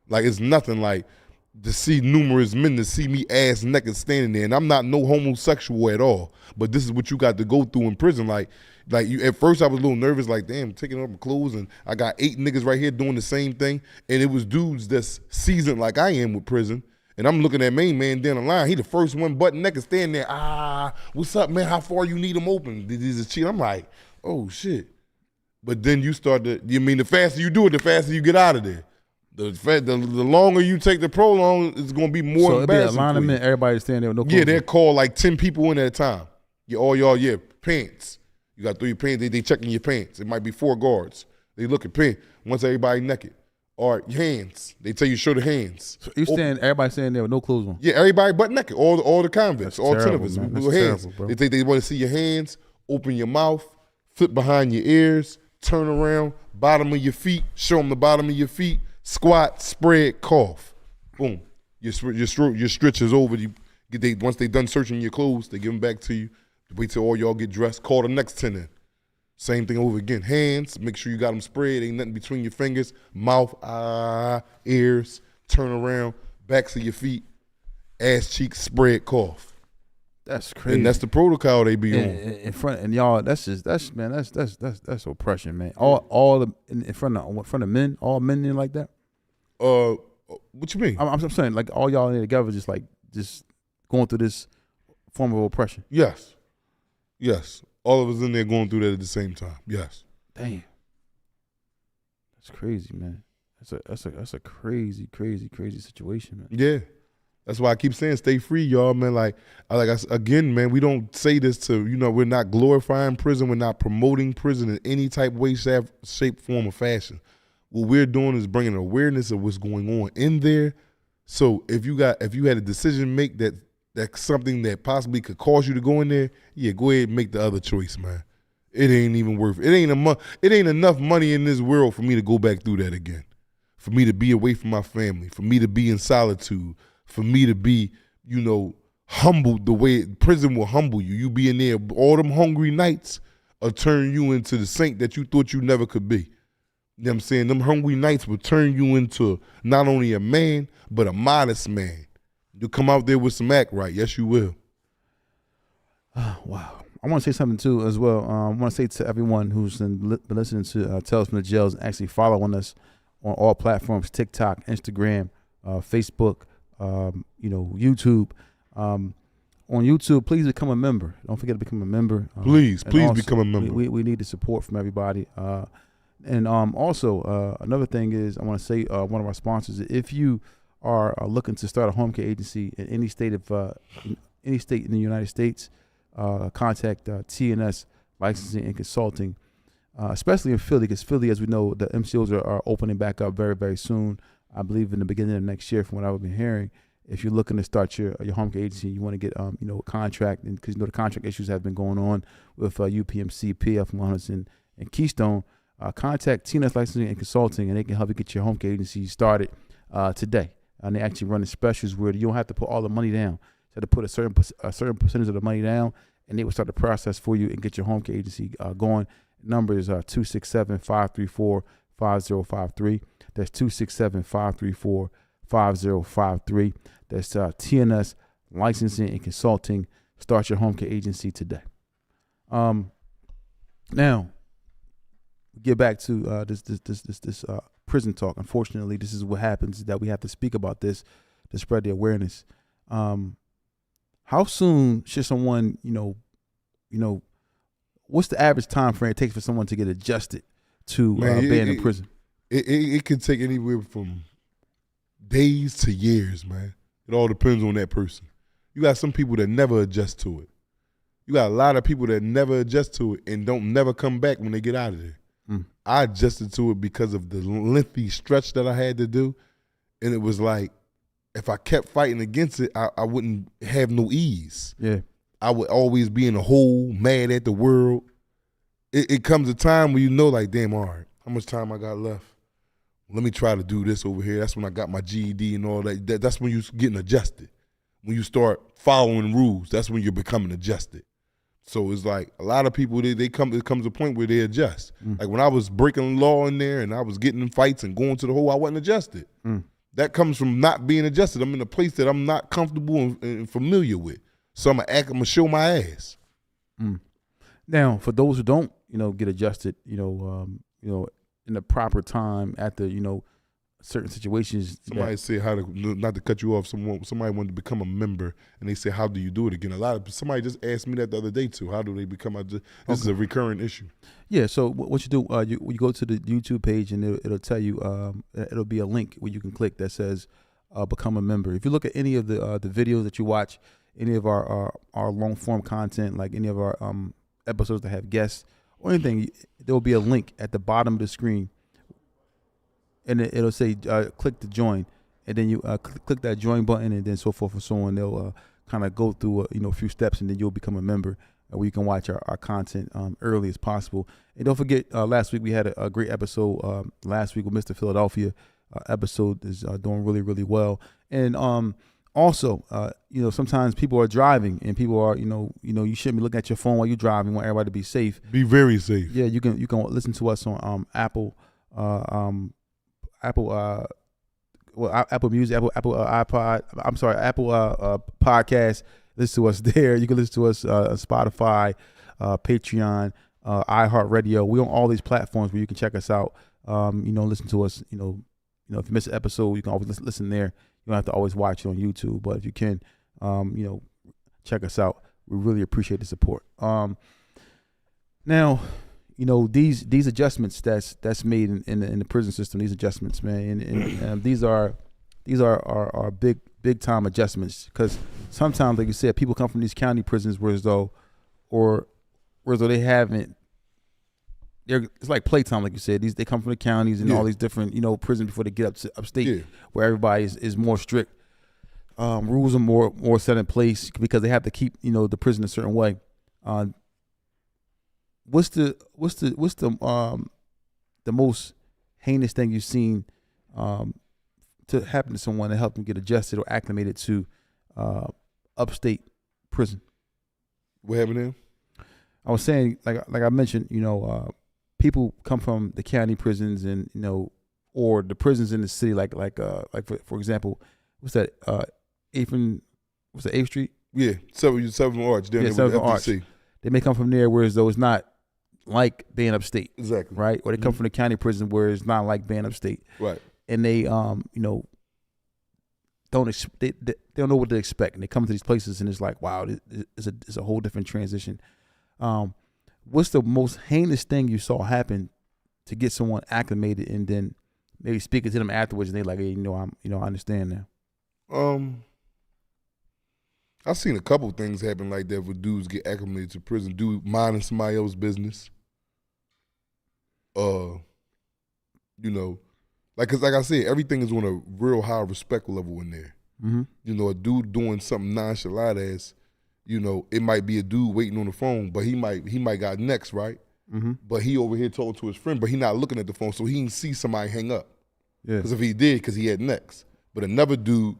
Like, it's nothing like to see numerous men to see me ass naked standing there. And I'm not no homosexual at all. But this is what you got to go through in prison. Like you, at first I was a little nervous, like, damn, taking off my clothes and I got 8 niggas right here doing the same thing. And it was dudes that's seasoned like I am with prison. And I'm looking at main man down the line. He the first one butt naked standing there. What's up, man? How far you need him open? Did he just cheat? I'm like, oh, shit. But then you start to, the faster you do it, the faster you get out of there. The longer you take the prolong, it's going to be more so embarrassing. So it'd be a line of men, everybody standing there with no clothes. Yeah, they'll call like 10 people in at a time. Pants. You got 3 pants. They checking your pants. It might be 4 guards. They look at pants. Once everybody naked. Or your hands. They tell you show the hands. So everybody standing there with no clothes on. Yeah, everybody butt naked. All the convicts, all 10 of us with hands. Terrible, they think they want to see your hands. Open your mouth. Flip behind your ears. Turn around. Bottom of your feet. Show them the bottom of your feet. Squat, spread, cough. Boom. Your stretch is over. Once they done searching your clothes, they give them back to you. Wait till all y'all get dressed. Call the next 10 in. Same thing over again. Hands, make sure you got them spread. Ain't nothing between your fingers. Mouth, ears, turn around, backs of your feet, ass cheeks, spread, cough. That's crazy. And that's the protocol they be on. In front, and y'all, that's oppression, man. In front of men, all men in like that. What you mean? I'm saying, like, all y'all in there together, just going through this form of oppression. Yes. All of us in there going through that at the same time. Yes. Damn. That's crazy, man. That's a crazy situation, man. Yeah. That's why I keep saying stay free, y'all, man. Again, man, we don't say this to, we're not glorifying prison. We're not promoting prison in any type of way, shape, form, or fashion. What we're doing is bringing awareness of what's going on in there. So if you had a decision to make that's something that possibly could cause you to go in there, yeah, go ahead and make the other choice, man. It ain't even worth it. It ain't enough money in this world for me to go back through that again. For me to be away from my family, for me to be in solitude, for me to be, humbled the way prison will humble you. You be in there, all them hungry nights will turn you into the saint that you thought you never could be. You know what I'm saying? Them hungry nights will turn you into not only a man, but a modest man. You'll come out there with some act right. Yes, you will. Wow. I want to say something, too, as well. I want to say to everyone who's been listening to Tales from the Jails and actually following us on all platforms, TikTok, Instagram, Facebook, YouTube. On YouTube, please become a member. Don't forget to become a member. Please also, become a member. We need the support from everybody. And also, another thing is, I want to say one of our sponsors, if you are looking to start a home care agency in any state in the United States, contact TNS Licensing and Consulting, especially in Philly, because Philly, as we know, the MCOs are opening back up very, very soon. I believe in the beginning of next year, from what I've been hearing. if you're looking to start your home care agency, you want to get a contract, and because the contract issues have been going on with UPMC, PF Wellness, and Keystone, contact TNS Licensing and Consulting, and they can help you get your home care agency started today. And they actually running specials where you don't have to put all the money down. You have to put a certain percentage of the money down, and they will start the process for you and get your home care agency going. Number is 267-534-5053. That's 267-534-5053. That's TNS Licensing and Consulting. Start your home care agency today. Now, get back to this prison talk. Unfortunately, this is what happens, that we have to speak about this to spread the awareness. How soon should someone, what's the average time frame it takes for someone to get adjusted to being in prison? It can take anywhere from days to years, man. It all depends on that person. You got some people that never adjust to it. You got a lot of people that never adjust to it and don't never come back when they get out of there. I adjusted to it because of the lengthy stretch that I had to do. And it was like, if I kept fighting against it, I wouldn't have no ease. Yeah. I would always be in a hole, mad at the world. It comes a time where you know, like, damn, all right, how much time I got left? Let me try to do this over here. That's when I got my GED and all that. That's when you're getting adjusted. When you start following rules, that's when you're becoming adjusted. So it's like a lot of people, it comes a point where they adjust. Like when I was breaking law in there and I was getting in fights and going to the hole, I wasn't adjusted. That comes from not being adjusted. I'm in a place that I'm not comfortable and familiar with. So I'm gonna show my ass. Now, for those who don't, get adjusted, in the proper time after, certain situations. Somebody said not to cut you off. Somebody wanted to become a member, and they said, "How do you do it again?" Somebody just asked me that the other day too. How do they become? This is a recurring issue. Yeah. So what you do, you go to the YouTube page, and it'll tell you. It'll be a link where you can click that says "Become a Member." If you look at any of the videos that you watch, any of our long form content, like any of our episodes that have guests or anything, there will be a link at the bottom of the screen. And it'll say, click to join. And then you click that join button, and then so forth and so on. They'll kind of go through a few steps, and then you'll become a member where you can watch our content early as possible. And don't forget, last week we had a great episode. Last week with Mr. Philadelphia. Episode is doing really, really well. And also, sometimes people are driving, and people are, you shouldn't be looking at your phone while you're driving. You want everybody to be safe. Be very safe. Yeah, you can listen to us on Apple Music, Apple iPod. I'm sorry, Apple Podcast. Listen to us there. You can listen to us on Spotify, Patreon, iHeartRadio. We're on all these platforms where you can check us out. Listen to us. If you miss an episode, you can always listen there. You don't have to always watch it on YouTube, but if you can, check us out. We really appreciate the support. Now, these adjustments that's made in the prison system. These adjustments, man, and these are big time adjustments, because sometimes, like you said, people come from these county prisons whereas though they haven't. It's like playtime, like you said. They come from the counties and all these different prisons before they get up to upstate, where everybody is more strict. Rules are more set in place because they have to keep the prison a certain way. What's the most heinous thing you've seen to happen to someone to help them get adjusted or acclimated to upstate prison? What happened to him? I was saying, like I mentioned, people come from the county prisons and or the prisons in the city, like for example, what's that? 8th Street? Yeah, 7th Arch. Yeah, 7th Arch. They may come from there, whereas though it's not like being upstate. Exactly. Right? Or they come from the county prison where it's not like being upstate. Right. And they don't know what to expect, and they come to these places and it's like, wow, it's a whole different transition. What's the most heinous thing you saw happen to get someone acclimated, and then maybe speaking to them afterwards, and they're like, hey, I understand now? I've seen a couple things happen like that where dudes get acclimated to prison, dude minding somebody else's business. Like I said, everything is on a real high respect level in there. You know, a dude doing something nonchalant as, you know, it might be a dude waiting on the phone, but he might got next, right? But he over here talking to his friend, but he not looking at the phone, so he didn't see somebody hang up. Yeah. Because if he did, because he had next. But another dude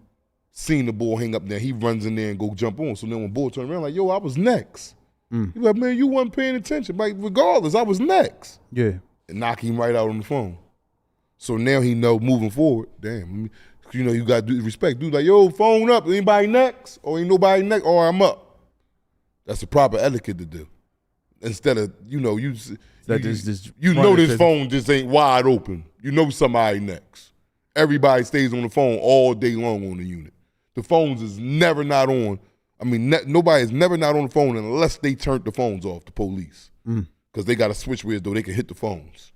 seen the bull hang up there, he runs in there and go jump on. So then when bull turned around, like, yo, I was next. He like, man, you wasn't paying attention. Like, regardless, I was next. Yeah. And knock him right out on the phone. So now he know moving forward, damn, you know, you got to respect. Dude, like, yo, phone up. Anybody next? Or ain't nobody next? Or I'm up. That's the proper etiquette to do. Instead of, you know, you know this phone just ain't wide open. You know somebody next. Everybody stays on the phone all day long on the unit. The phones is never not on. I mean, nobody is never not on the phone unless they turned the phones off, the police. Because they got a switch where though they can hit the phones.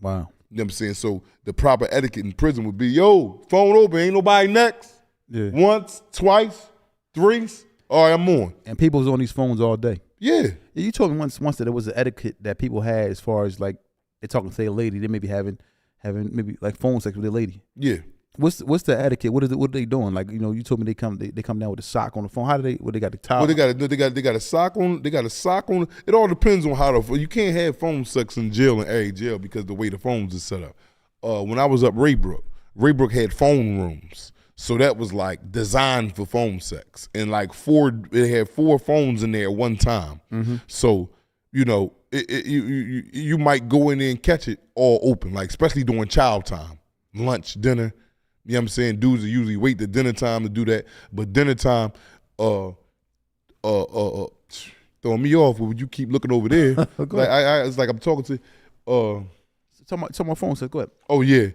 Wow. You know what I'm saying? So the proper etiquette in prison would be, yo, phone open, ain't nobody next. Yeah. Once, twice, threes, all right, I'm on. And people's on these phones all day. Yeah. You told me once that there was an etiquette that people had as far as like they talking to a lady, they may be having maybe like phone sex with a lady. Yeah. What's the etiquette? What are they doing? Like, you know, you told me they come down with a sock on the phone. How do they got the towel? Well, they got a sock on. They got a sock on. It all depends on how you can't have phone sex in jail in every jail because the way the phones is set up. When I was up Raybrook had phone rooms. So that was like designed for phone sex. And like it had 4 phones in there at one time. So, you know, you might go in there and catch it all open, like especially during child time, lunch, dinner. You know what I'm saying? Dudes will usually wait to dinner time to do that. But dinner time, throwing me off when you keep looking over there. Like it's like I'm talking to Talking about phone sex. Go ahead. oh yeah.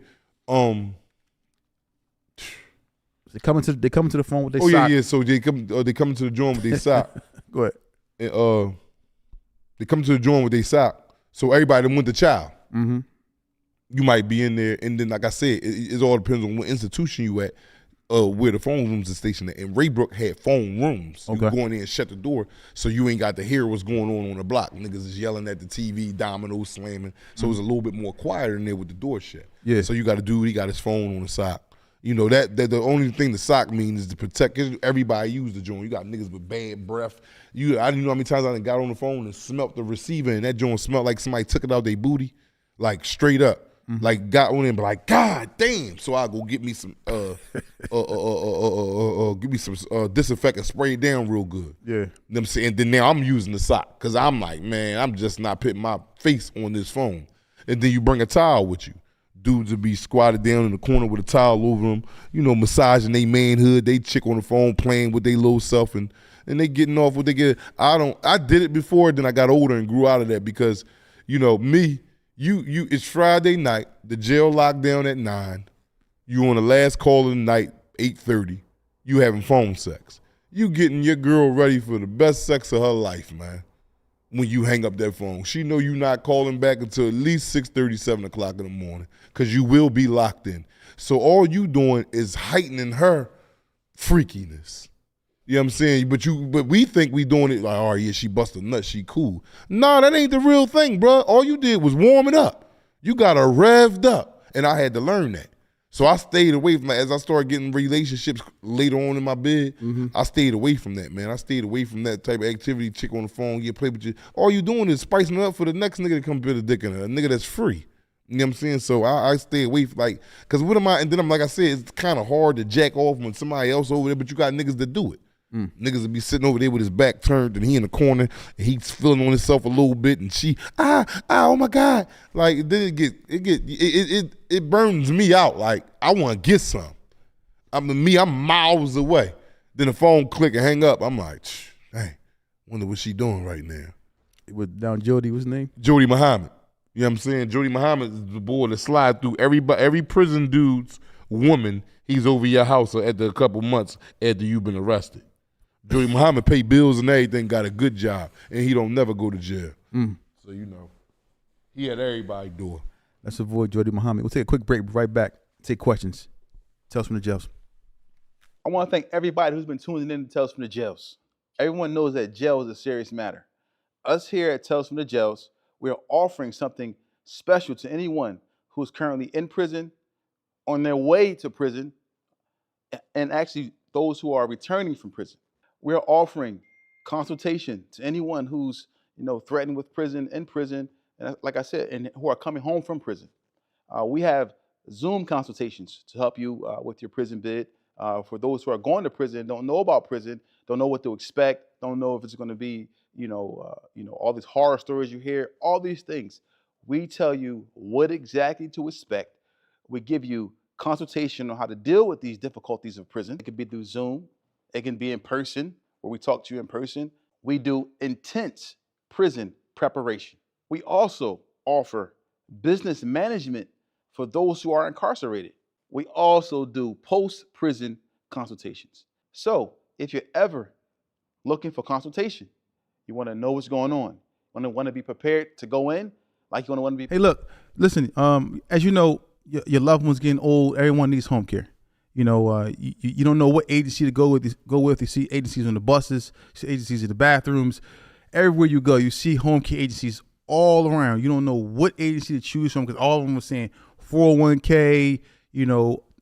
They come into the phone with their Oh sock. yeah. So they come into the joint with their sock. Go ahead. And, they come to the joint with their sock. So everybody that went to child. You might be in there, and then like I said, it all depends on what institution you at, where the phone rooms are stationed at. And Raybrook had phone rooms. You go in there and shut the door, so you ain't got to hear what's going on the block. Niggas is yelling at the TV, dominoes slamming. So it was a little bit more quieter in there with the door shut. Yeah. So you got a dude, he got his phone on the sock. You know, that the only thing the sock means is to protect, cause everybody use the joint. You got niggas with bad breath. I didn't know how many times I done got on the phone and smelt the receiver, and that joint smelled like somebody took it out their booty, like straight up. Like got on in, but like, God damn. So I go get me some disinfect and spray it down real good. Yeah. You know what I'm saying? Then now I'm using the sock. Cause I'm like, man, I'm just not putting my face on this phone. And then you bring a towel with you. Dudes would be squatted down in the corner with a towel over them, you know, massaging their manhood, they chick on the phone playing with their little self and they getting off what they get. I did it before, then I got older and grew out of that because, you know, me, it's Friday night, the jail locked down at 9. You on the last call of the night, 8:30. You having phone sex. You getting your girl ready for the best sex of her life, man. When you hang up that phone. She know you not calling back until at least 6:30, 7 o'clock in the morning because you will be locked in. So all you doing is heightening her freakiness. You know what I'm saying? But we think we doing it like, oh yeah, she busted nuts, she cool. Nah, that ain't the real thing, bro. All you did was warm it up. You got her revved up. And I had to learn that. So I stayed away from that. As I started getting relationships later on in my bed, I stayed away from that, man. I stayed away from that type of activity, chick on the phone, play with you. All you doing is spicing it up for the next nigga to come put a dick in her, a nigga that's free. You know what I'm saying? So I stay away from because what am I, and then I'm like I said, it's kind of hard to jack off when somebody else over there, but you got niggas that do it. Niggas would be sitting over there with his back turned and he in the corner and he's feeling on himself a little bit and she, oh my God. Like then it burns me out. Like I want to get some. I'm miles away. Then the phone click and hang up. I'm like, dang, wonder what she doing right now. With down Jody, what's his name? Jody Muhammad. You know what I'm saying? Jody Muhammad is the boy that slide through every prison dude's woman. He's over your house after a couple months after you've been arrested. Jody Muhammad pay bills and everything, got a good job, and he don't never go to jail. So, you know, he had everybody do it. Let's avoid Jody Muhammad. We'll take a quick break, right back. Take questions. Tales from the Jails. I want to thank everybody who's been tuning in to Tales from the Jails. Everyone knows that jail is a serious matter. Us here at Tales from the Jails, we are offering something special to anyone who is currently in prison, on their way to prison, and actually those who are returning from prison. We're offering consultation to anyone who's threatened with prison, in prison, and like I said, and who are coming home from prison. We have Zoom consultations to help you with your prison bid. For those who are going to prison, don't know about prison, don't know what to expect, don't know if it's going to be, all these horror stories you hear, all these things. We tell you what exactly to expect. We give you consultation on how to deal with these difficulties of prison. It could be through Zoom. It can be in person, where we talk to you in person. We do intense prison preparation. We also offer business management for those who are incarcerated. We also do post-prison consultations. So if you're ever looking for consultation, you want to know what's going on, want to be prepared to go in, like you want to be. Hey, look, listen. As you know, your loved one's getting old. Everyone needs home care. You don't know what agency to go with. You see agencies on the buses, you see agencies in the bathrooms. Everywhere you go, you see home care agencies all around. You don't know what agency to choose from because all of them are saying 401k.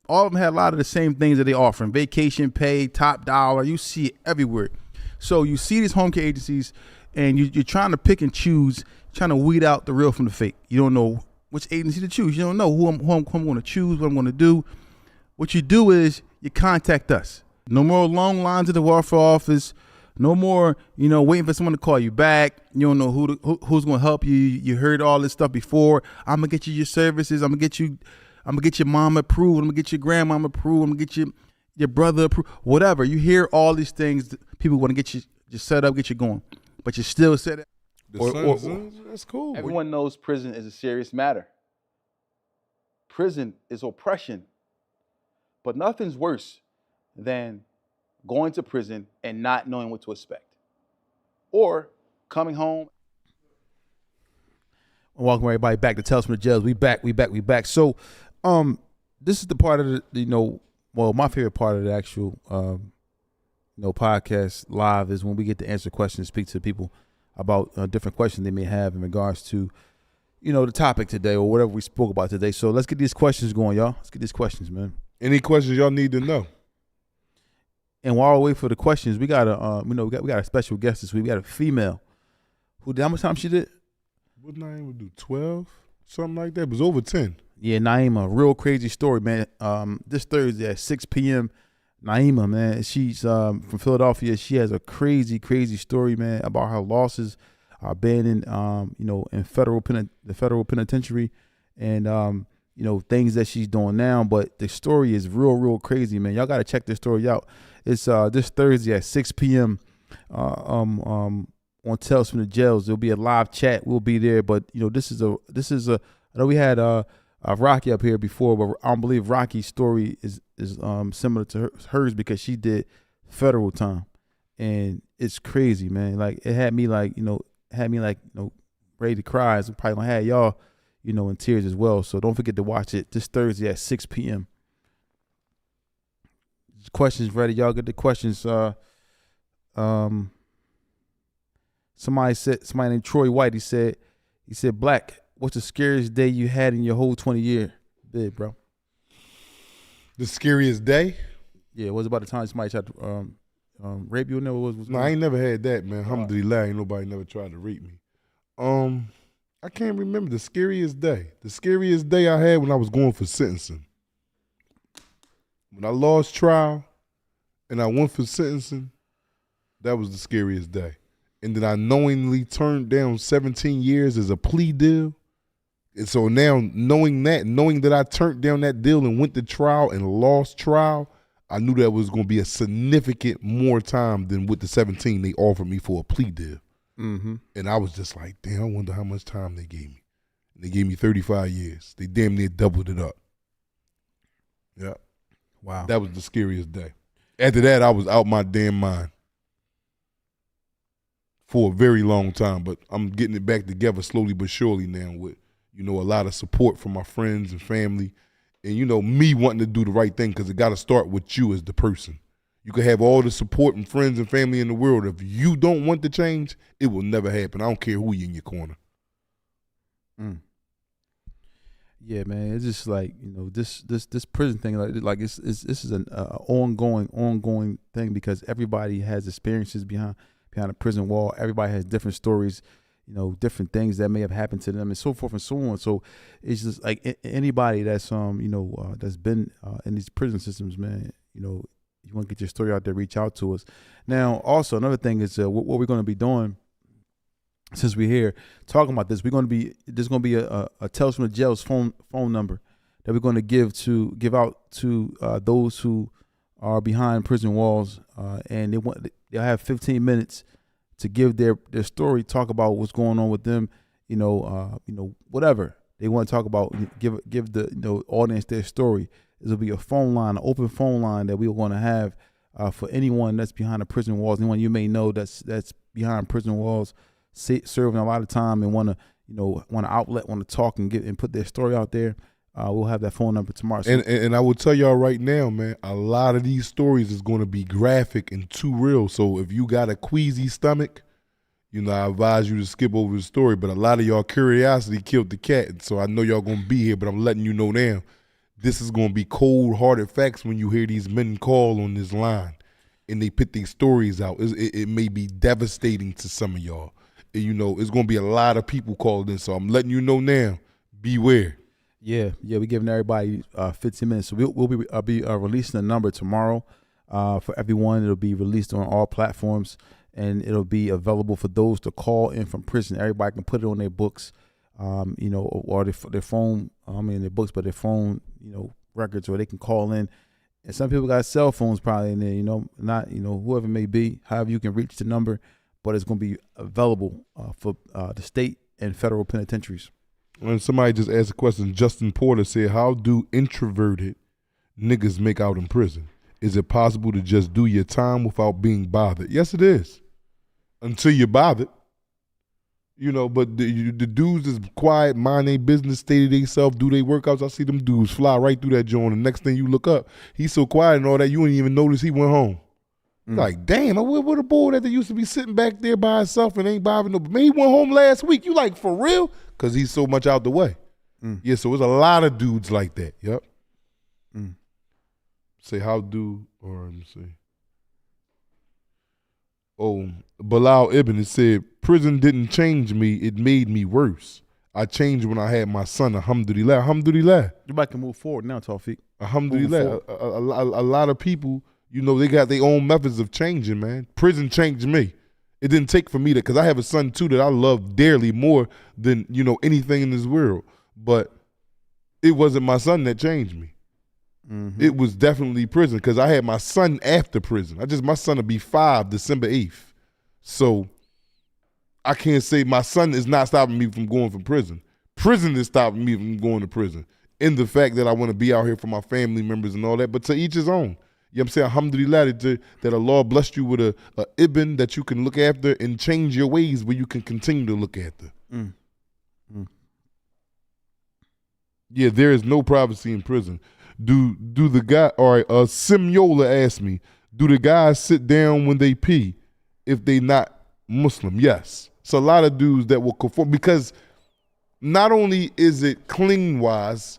All of them had a lot of the same things that they offer: vacation pay, top dollar. You see it everywhere. So you see these home care agencies, and you're trying to pick and choose, trying to weed out the real from the fake. You don't know which agency to choose. You don't know who I'm going to choose, what I'm going to do. What you do is you contact us. No more long lines at the welfare office. No more, waiting for someone to call you back. You don't know who's going to help you. You heard all this stuff before. I'm gonna get you your services. I'm gonna get your mom approved. I'm gonna get your grandmom approved. I'm gonna get your brother approved. Whatever. You hear all these things. People want to get you set up, get you going, but you still set it. That's cool. Everyone knows prison is a serious matter. Prison is oppression, but nothing's worse than going to prison and not knowing what to expect, or coming home. Welcome everybody back to Tales from the Jails. We back. So, this is the part of my favorite part of the actual, podcast live is when we get to answer questions, speak to people about different questions they may have in regards to, the topic today or whatever we spoke about today. So let's get these questions going, y'all. Let's get these questions, man. Any questions y'all need to know? And while we wait for the questions, we got a special guest this week. We got a female who did how much time she did? What Naima do? 12? Something like that. It was over 10. Yeah, Naima, real crazy story, man. This Thursday at 6 p.m. Naima, man, she's from Philadelphia. She has a crazy, crazy story, man, about her losses are banned in the federal penitentiary, and things that she's doing now. But the story is real crazy, man. Y'all gotta check this story out. It's this Thursday at 6 p.m. On Tales from the Jails. There'll be a live chat. We'll be there. But this is a. I know we had Rocky up here before, but I don't believe Rocky's story is similar to hers because she did federal time, and it's crazy, man. Like it had me ready to cry. It's probably gonna have y'all, in tears as well. So don't forget to watch it this Thursday at 6 p.m. Questions ready, y'all. Get the questions. Somebody named Troy White. He said, Black, what's the scariest day you had in your whole 20-year bid, bro? The scariest day? Yeah, it was about the time somebody tried to rape you. No, I ain't never had that, man. Alhamdulillah, ain't nobody never tried to rape me. I can't remember the scariest day. The scariest day I had when I was going for sentencing. When I lost trial and I went for sentencing, that was the scariest day. And then I knowingly turned down 17 years as a plea deal. And so now knowing that I turned down that deal and went to trial and lost trial, I knew that was going to be a significant more time than with the 17 they offered me for a plea deal. Mm-hmm. And I was just like, damn, I wonder how much time they gave me. And they gave me 35 years. They damn near doubled it up. Yeah. Wow. That was the scariest day. After that, I was out my damn mind for a very long time, but I'm getting it back together slowly but surely now with, a lot of support from my friends and family and, me wanting to do the right thing because it got to start with you as the person. You can have all the support and friends and family in the world. If you don't want to change, it will never happen. I don't care who you in your corner. Yeah, man. It's just like this prison thing. Like this is an ongoing thing because everybody has experiences behind a prison wall. Everybody has different stories, different things that may have happened to them, and so forth and so on. So it's just like anybody that's that's been in these prison systems, man. You want to get your story out there, reach out to us. Now, also another thing is what we're going to be doing. Since we're here talking about this, there's going to be a Tales from the Jail's phone number that we're going to give out to those who are behind prison walls, and they'll have 15 minutes to give their story, talk about what's going on with them, whatever they want to talk about, give the audience their story. There'll be a phone line, an open phone line that we're going to have for anyone that's behind the prison walls, anyone you may know that's behind prison walls, serving a lot of time and want to outlet, want to talk and put their story out there. We'll have that phone number tomorrow. So, and I will tell y'all right now, man, a lot of these stories is going to be graphic and too real. So if you got a queasy stomach, I advise you to skip over the story. But a lot of y'all curiosity killed the cat. And so I know y'all going to be here, but I'm letting you know now, this is going to be cold-hearted facts when you hear these men call on this line and they put these stories out. It may be devastating to some of y'all. It's going to be a lot of people calling in. So I'm letting you know now, beware. Yeah, we're giving everybody 15 minutes. So we'll be releasing a number tomorrow for everyone. It'll be released on all platforms, and it'll be available for those to call in from prison. Everybody can put it on their books, or their phone. Their books, but their phone, records, or they can call in. And some people got cell phones probably in there. Not whoever it may be. However, you can reach the number, but it's going to be available for the state and federal penitentiaries. And somebody just asked a question. Justin Porter said, how do introverted niggas make out in prison? Is it possible to just do your time without being bothered? Yes, it is. Until you're bothered. But the dudes is quiet, mind their business, stay to themselves, do their workouts. I see them dudes fly right through that joint. The next thing you look up, he's so quiet and all that, you didn't even notice he went home. Like, damn, what a boy that used to be sitting back there by himself and ain't bothering nobody. Man, he went home last week. You like, for real? Because he's so much out the way. Yeah, so there's a lot of dudes like that. Yep. Say, let me see. Oh, Bilal Ibn, it said, prison didn't change me, it made me worse. I changed when I had my son, alhamdulillah. Alhamdulillah. You might can move forward now, Tawfiq. Alhamdulillah. A lot of people, they got their own methods of changing, man. Prison changed me. It didn't take for me because I have a son too that I love dearly more than, anything in this world. But it wasn't my son that changed me. It was definitely prison because I had my son after prison. My son will be 5 December 8th. So I can't say my son is not stopping me from going from prison. Prison is stopping me from going to prison. In the fact that I want to be out here for my family members and all that, but to each his own. You know what I'm saying? Alhamdulillah that Allah blessed you with a ibn that you can look after and change your ways where you can continue to look after. Yeah, there is no privacy in prison. Do the guy, all right, Simyola asked me, do the guys sit down when they pee if they not Muslim? Yes. It's a lot of dudes that will conform because not only is it clean-wise,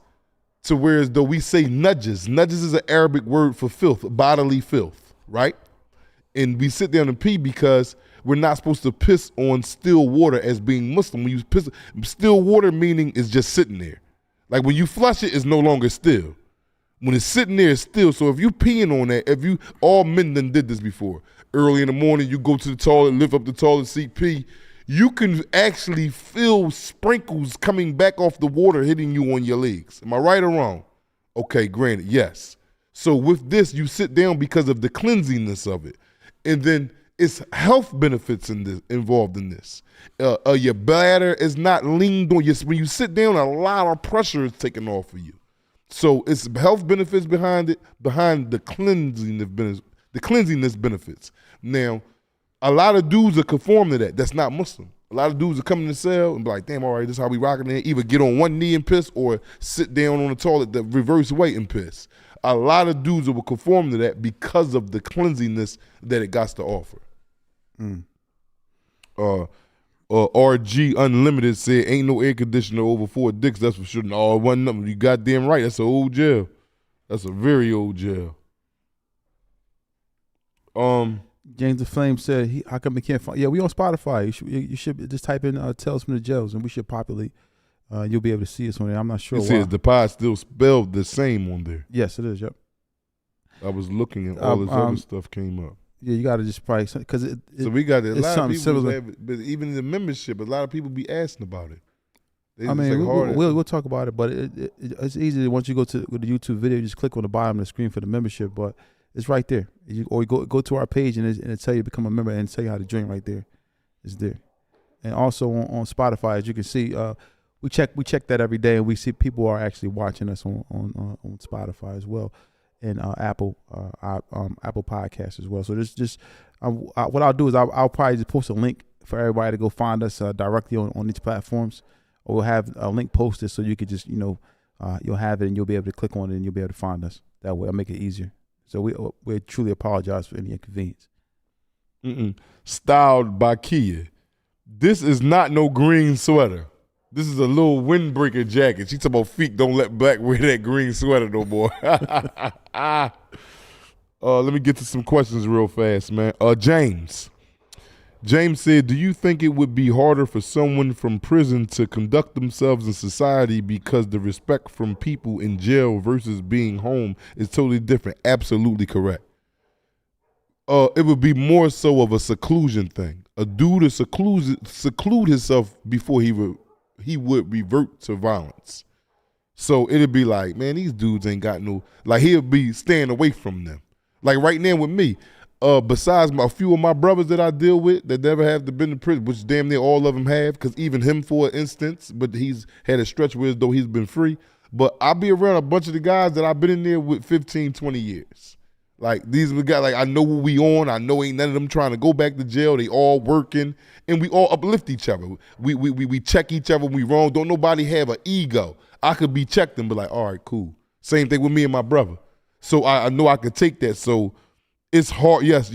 to whereas though we say nudges. Nudges is an Arabic word for filth, bodily filth, right? And we sit down and pee because we're not supposed to piss on still water as being Muslim. When you piss, still water meaning is just sitting there. Like when you flush it, it's no longer still. When it's sitting there, it's still. So if you peeing on that, all men done did this before. Early in the morning, you go to the toilet, lift up the toilet seat, pee. You can actually feel sprinkles coming back off the water hitting you on your legs. Am I right or wrong? Okay, granted, yes. So with this, you sit down because of the cleansiness of it. And then it's health benefits involved in this. Your bladder is not leaned on. When you sit down, a lot of pressure is taken off of you. So it's health benefits behind it, behind the cleanliness benefits. Now, a lot of dudes are conform to that. That's not Muslim. A lot of dudes are coming to the cell and be like, damn, all right, this is how we rocking it. Either get on one knee and piss or sit down on the toilet the reverse way and piss. A lot of dudes will conform to that because of the cleanliness that it got to offer. RG Unlimited said, ain't no air conditioner over 4 dicks, that's for sure. No, it wasn't nothing. You goddamn right. That's an old jail. That's a very old jail. James the Flame said, how come we can't find? Yeah, we on Spotify. You should just type in Tales from the Jails, and we should populate. You'll be able to see us on there. I'm not sure It why. says the pod still spelled the same on there. Yes, it is. Yep. I was looking and all this other stuff came up. Yeah, you got to just probably because so we got a it's lot of something people similar. have, but even in the membership, a lot of people be asking about it. I mean, we'll talk about it, but it's easy once you go to the YouTube video, you just click on the bottom of the screen for the membership, but it's right there. Or you go to our page and it'll tell you to become a member and tell you how to join right there. It's there. And also on Spotify, as you can see, we check that every day, and we see people are actually watching us on Spotify as well, and Apple Podcasts as well. So what I'll do is I'll probably just post a link for everybody to go find us directly on these platforms, or we'll have a link posted so you could just you'll have it and you'll be able to click on it and you'll be able to find us that way. I'll make it easier. So we truly apologize for any inconvenience. Styled by Kia. This is not no green sweater. This is a little windbreaker jacket. She talking about feet don't let black wear that green sweater no more. Let me get to some questions real fast, man. James said, do you think it would be harder for someone from prison to conduct themselves in society because the respect from people in jail versus being home is totally different? Absolutely correct. It would be more so of a seclusion thing. A dude to seclude himself before he would revert to violence. So it'd be like, man, these dudes ain't got no, like he'll be staying away from them. Like right now with me, besides a few of my brothers that I deal with that never have been to prison, which damn near all of them have, because even him for instance, but he's had a stretch where as though he's been free. But I'll be around a bunch of the guys that I've been in there with 15, 20 years. Like these are the guys, like I know what we on. I know ain't none of them trying to go back to jail. They all working and we all uplift each other. We check each other when we wrong. Don't nobody have an ego. I could be checked and be like, all right, cool. Same thing with me and my brother. So I know I could take that. So it's hard. Yes.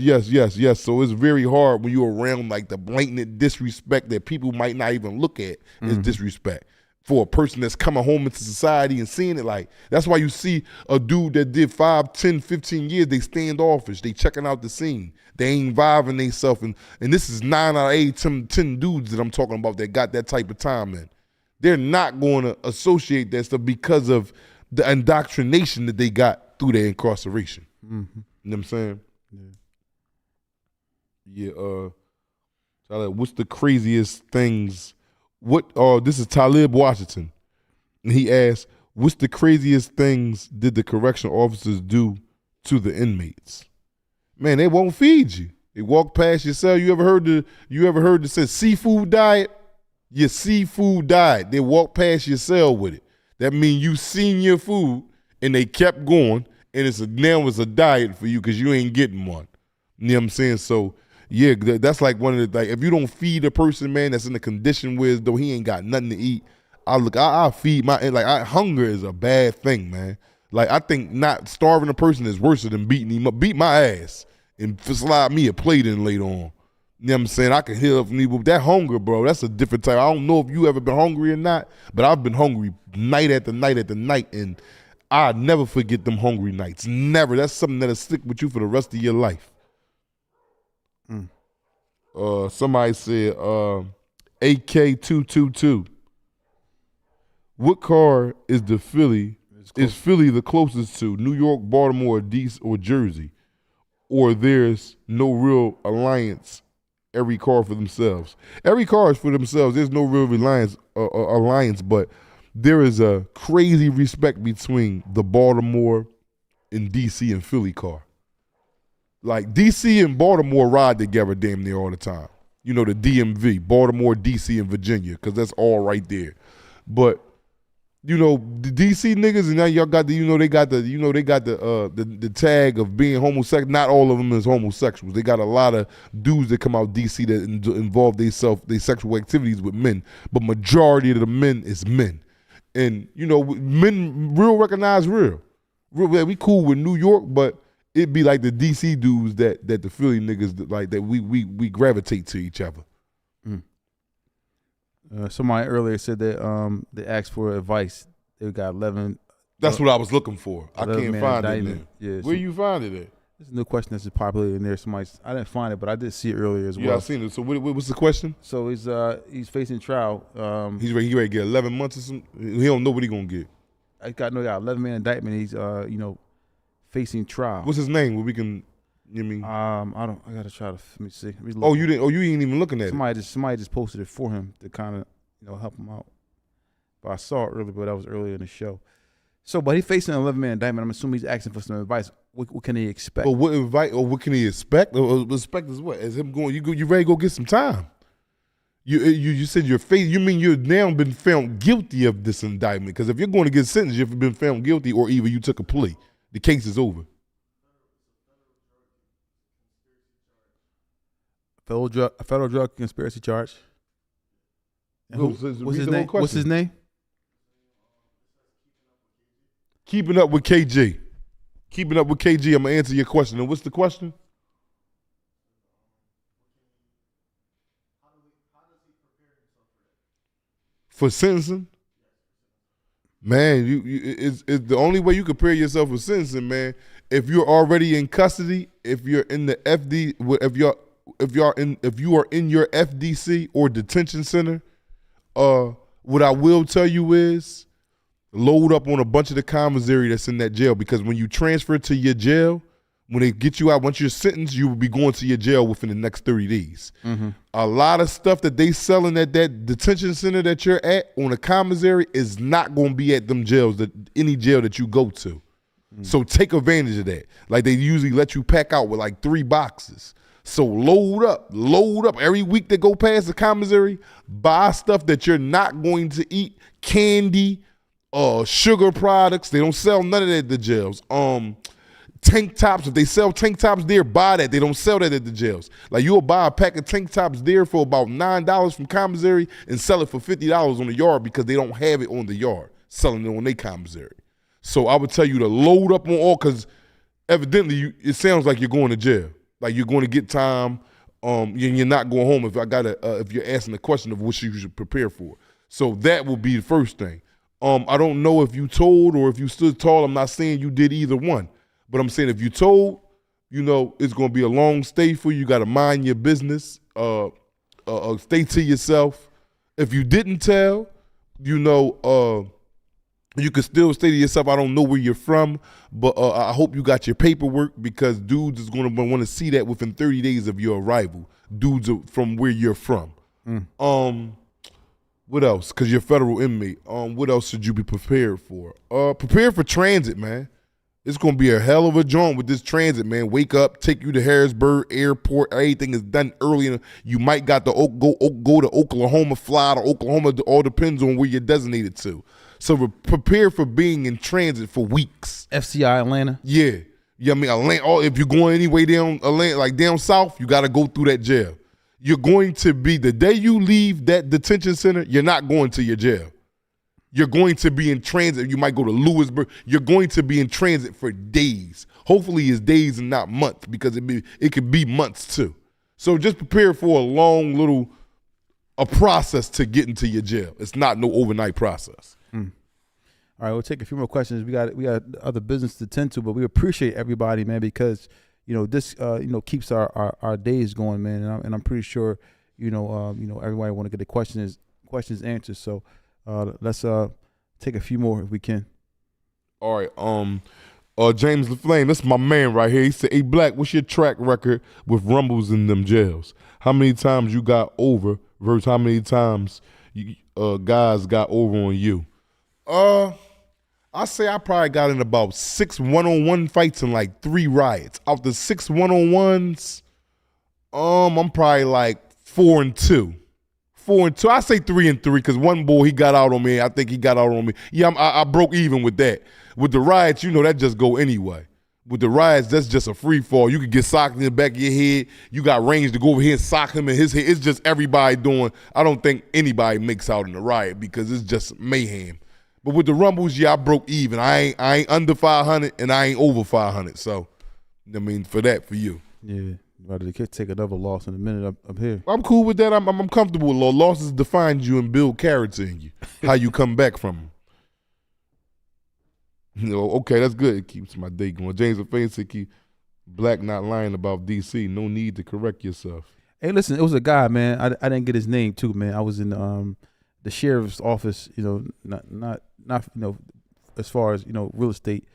So it's very hard when you're around like the blatant disrespect that people might not even look at as disrespect. For a person that's coming home into society and seeing it, like, that's why you see a dude that did 5, 10, 15 years, they standoffish, they checking out the scene. They ain't vibing themselves. And this is 9 out of 8, 10 dudes that I'm talking about that got that type of time in. They're not going to associate that stuff because of the indoctrination that they got through their incarceration. You know what I'm saying? Yeah. What's the craziest things? This is Talib Washington. And he asked, what's the craziest things did the correctional officers do to the inmates? Man, they won't feed you. They walk past your cell. You ever heard the say seafood diet? Your seafood diet. They walk past your cell with it. That means you seen your food and they kept going, and now it's a diet for you because you ain't getting one. You know what I'm saying? So yeah, that's like one of the, like, if you don't feed a person, man, that's in a condition where as though he ain't got nothing to eat, I feed hunger is a bad thing, man. Like, I think not starving a person is worse than beating him up. Beat my ass and slide me a plate in later on. You know what I'm saying? I can heal from people. That hunger, bro, that's a different type. I don't know if you ever been hungry or not, but I've been hungry night after night after night, and I never forget them hungry nights. Never. That's something that'll stick with you for the rest of your life. Somebody said AK222. What car is Philly the closest to? New York, Baltimore, DC, or Jersey? Or there's no real alliance, every car for themselves? Every car is for themselves. There's no real alliance, but there is a crazy respect between the Baltimore and DC and Philly car. Like, DC and Baltimore ride together damn near all the time. You know, the DMV, Baltimore, DC, and Virginia, because that's all right there. But, you know, the DC niggas, and now y'all got they got the tag of being homosexual. Not all of them is homosexuals. They got a lot of dudes that come out DC that involve their sexual activities with men. But majority of the men is men. And, you know, men real recognize real. We cool with New York, but it'd be like the DC dudes that the Philly niggas like that we gravitate to each other. Somebody earlier said that they asked for advice. They got 11. That's what I was looking for. I 11 can't man find it now. indictment. Yeah, Where you find it at? There's a new question that's popular in there. I didn't find it, but I did see it earlier as well. Yeah, I seen it. So what's the question? So he's facing trial. He ready to get 11 months or something. He don't know what he gonna get. I got 11 man indictment. He's facing trial. What's his name? Where we can, you mean? I gotta try to let me see. Let me look. Oh, you didn't. Oh, you ain't even looking at it. Somebody just posted it for him to kind of help him out. But I saw it earlier, but that was earlier in the show. So, but he's facing an 11 man indictment. I'm assuming he's asking for some advice. What can he expect? But what can he expect? Or expect is what? Is him going? You ready to go get some time? You said you're facing. You mean you've now been found guilty of this indictment? Because if you're going to get sentenced, you've been found guilty, or either you took a plea. The case is over. Federal drug conspiracy charge. What's his name? What's his name? Keeping up with KG. Keeping up with KG. I'm gonna answer your question. And what's the question? For sentencing? Man, it's the only way you prepare yourself for sentencing, man. If you're already in custody, if you're in the FD, if you are in your FDC or detention center, what I will tell you is load up on a bunch of the commissary that's in that jail, because when you transfer to your jail, when they get you out, once you're sentenced, you will be going to your jail within the next 30 days. Mm-hmm. A lot of stuff that they selling at that detention center that you're at on a commissary is not going to be at them jails, any jail that you go to. Mm-hmm. So take advantage of that. Like, they usually let you pack out with like 3 boxes. So load up every week that go past the commissary, buy stuff that you're not going to eat, candy, sugar products. They don't sell none of that at the jails. Tank tops, if they sell tank tops there, buy that. They don't sell that at the jails. Like, you'll buy a pack of tank tops there for about $9 from commissary and sell it for $50 on the yard, because they don't have it on the yard, selling it on their commissary. So I would tell you to load up on all, because evidently it sounds like you're going to jail. Like, you're going to get time. You're not going home if you're asking the question of what you should prepare for. So that will be the first thing. I don't know if you told or if you stood tall. I'm not saying you did either one. But I'm saying if you told, it's going to be a long stay for you. You got to mind your business. Stay to yourself. If you didn't tell, you can still stay to yourself. I don't know where you're from, but I hope you got your paperwork, because dudes is going to want to see that within 30 days of your arrival. Dudes are from where you're from. What else? Because you're a federal inmate. What else should you be prepared for? Prepare for transit, man. It's going to be a hell of a joint with this transit, man. Wake up, take you to Harrisburg Airport. Everything is done early. You might got to go to Oklahoma, fly to Oklahoma. It all depends on where you're designated to. So prepare for being in transit for weeks. FCI Atlanta? Yeah. I mean, Atlanta. If you're going anyway down Atlanta, like down south, you got to go through that jail. You're going to be, the day you leave that detention center, you're not going to your jail. You're going to be in transit. You might go to Lewisburg. You're going to be in transit for days. Hopefully it's days and not months, because it could be months too. So just prepare for a long a process to get into your jail. It's not no overnight process. All right, we'll take a few more questions. We got other business to tend to, but we appreciate everybody, man, because this keeps our days going, man, and I'm pretty sure everybody want to get the questions answered. So let's take a few more if we can. All right. James LaFlame, this is my man right here. He said, "Hey, Black, what's your track record with rumbles in them jails? How many times you got over versus how many times guys got over on you?" I say I probably got in about 6 one-on-one fights and like 3 riots. Out the 6 one-on-ones, I'm probably like 4-2. 4-2. I say 3-3 because one boy, he got out on me. I think he got out on me. Yeah, I broke even with that. With the riots, that just go anyway. With the riots, that's just a free fall. You could get socked in the back of your head. You got range to go over here and sock him in his head. It's just everybody doing. I don't think anybody makes out in the riot because it's just mayhem. But with the rumbles, yeah, I broke even. I ain't under 500 and I ain't over 500. So, for you. Yeah. Rather they take another loss in a minute up here. I'm cool with that. I'm comfortable with losses. Define you and build character in you. How you come back from them. Okay, that's good. It keeps my day going. James LaFayette said, "Keep Black not lying about DC. No need to correct yourself." Hey, listen, it was a guy, man. I didn't get his name too, man. I was in the sheriff's office, not as far as real estate,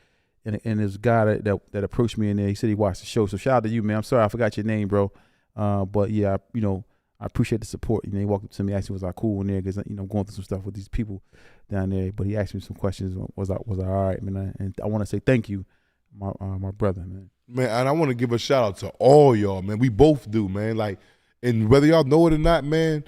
and this guy that approached me in there. He said he watched the show. So shout out to you, man. I'm sorry I forgot your name, bro. But yeah, I appreciate the support. He walked up to me, asked me was I cool in there because I'm going through some stuff with these people down there. But he asked me some questions. Was I all right, man? And I want to say thank you, my brother, man. Man, and I want to give a shout out to all y'all, man. We both do, man. Like, and whether y'all know it or not, man,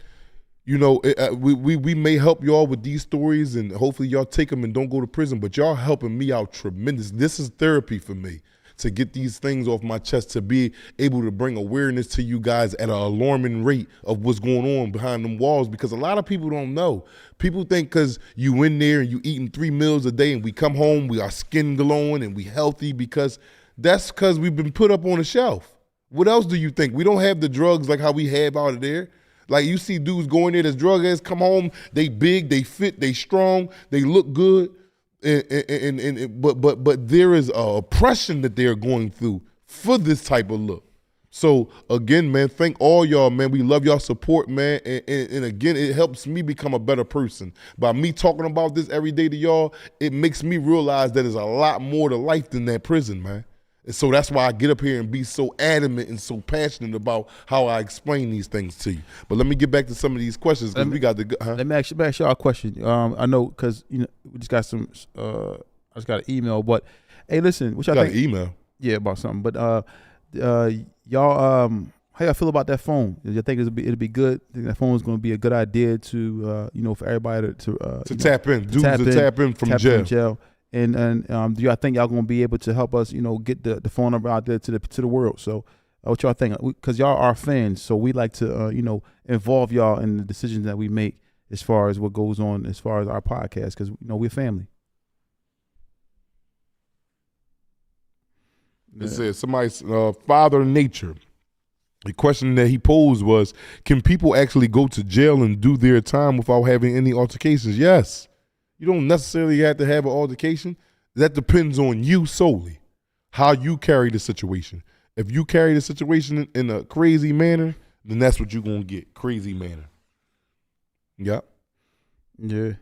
we may help y'all with these stories, and hopefully y'all take them and don't go to prison. But y'all helping me out tremendous. This is therapy for me to get these things off my chest, to be able to bring awareness to you guys at an alarming rate of what's going on behind them walls, because a lot of people don't know. People think because you in there and you eating 3 meals a day and we come home, we are skin glowing and we healthy, because that's because we've been put up on a shelf. What else do you think? We don't have the drugs like how we have out of there. Like you see dudes going there, that's drug ass, come home, they big, they fit, they strong, they look good. But there is a oppression that they're going through for this type of look. So again, man, thank all y'all, man. We love y'all support, man. And again, it helps me become a better person. By me talking about this every day to y'all, it makes me realize that there's a lot more to life than that prison, man. And so that's why I get up here and be so adamant and so passionate about how I explain these things to you. But let me get back to some of these questions, because we got the. Let me ask y'all a question. I know because we just got some. I just got an email, but hey, listen, what y'all got think? an email? Yeah, about something. But y'all, how y'all feel about that phone? You think it'll be good? Think that phone is going to be a good idea to for everybody to tap in, dudes to tap in from jail. And do y'all think y'all gonna be able to help us, get the phone number out there to the world? So what y'all think? Because y'all are fans, so we like to involve y'all in the decisions that we make as far as what goes on as far as our podcast, because we're family. It says somebody's Father Nature. The question that he posed was, can people actually go to jail and do their time without having any altercations? Yes. You don't necessarily have to have an altercation. That depends on you solely, how you carry the situation. If you carry the situation in a crazy manner, then that's what you're going to get, crazy manner. Yep. Yeah.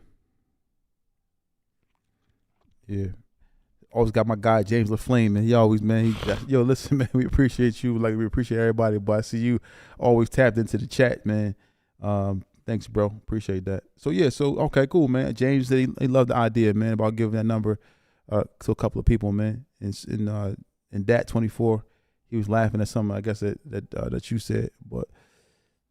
Always got my guy, James LaFlame, man. He always, man, listen, man, we appreciate you like we appreciate everybody, but I see you always tapped into the chat, man. Thanks, bro. Appreciate that. So, okay, cool, man. James said he loved the idea, man, about giving that number to a couple of people, man. And Dat 24, he was laughing at something, I guess, that you said. But,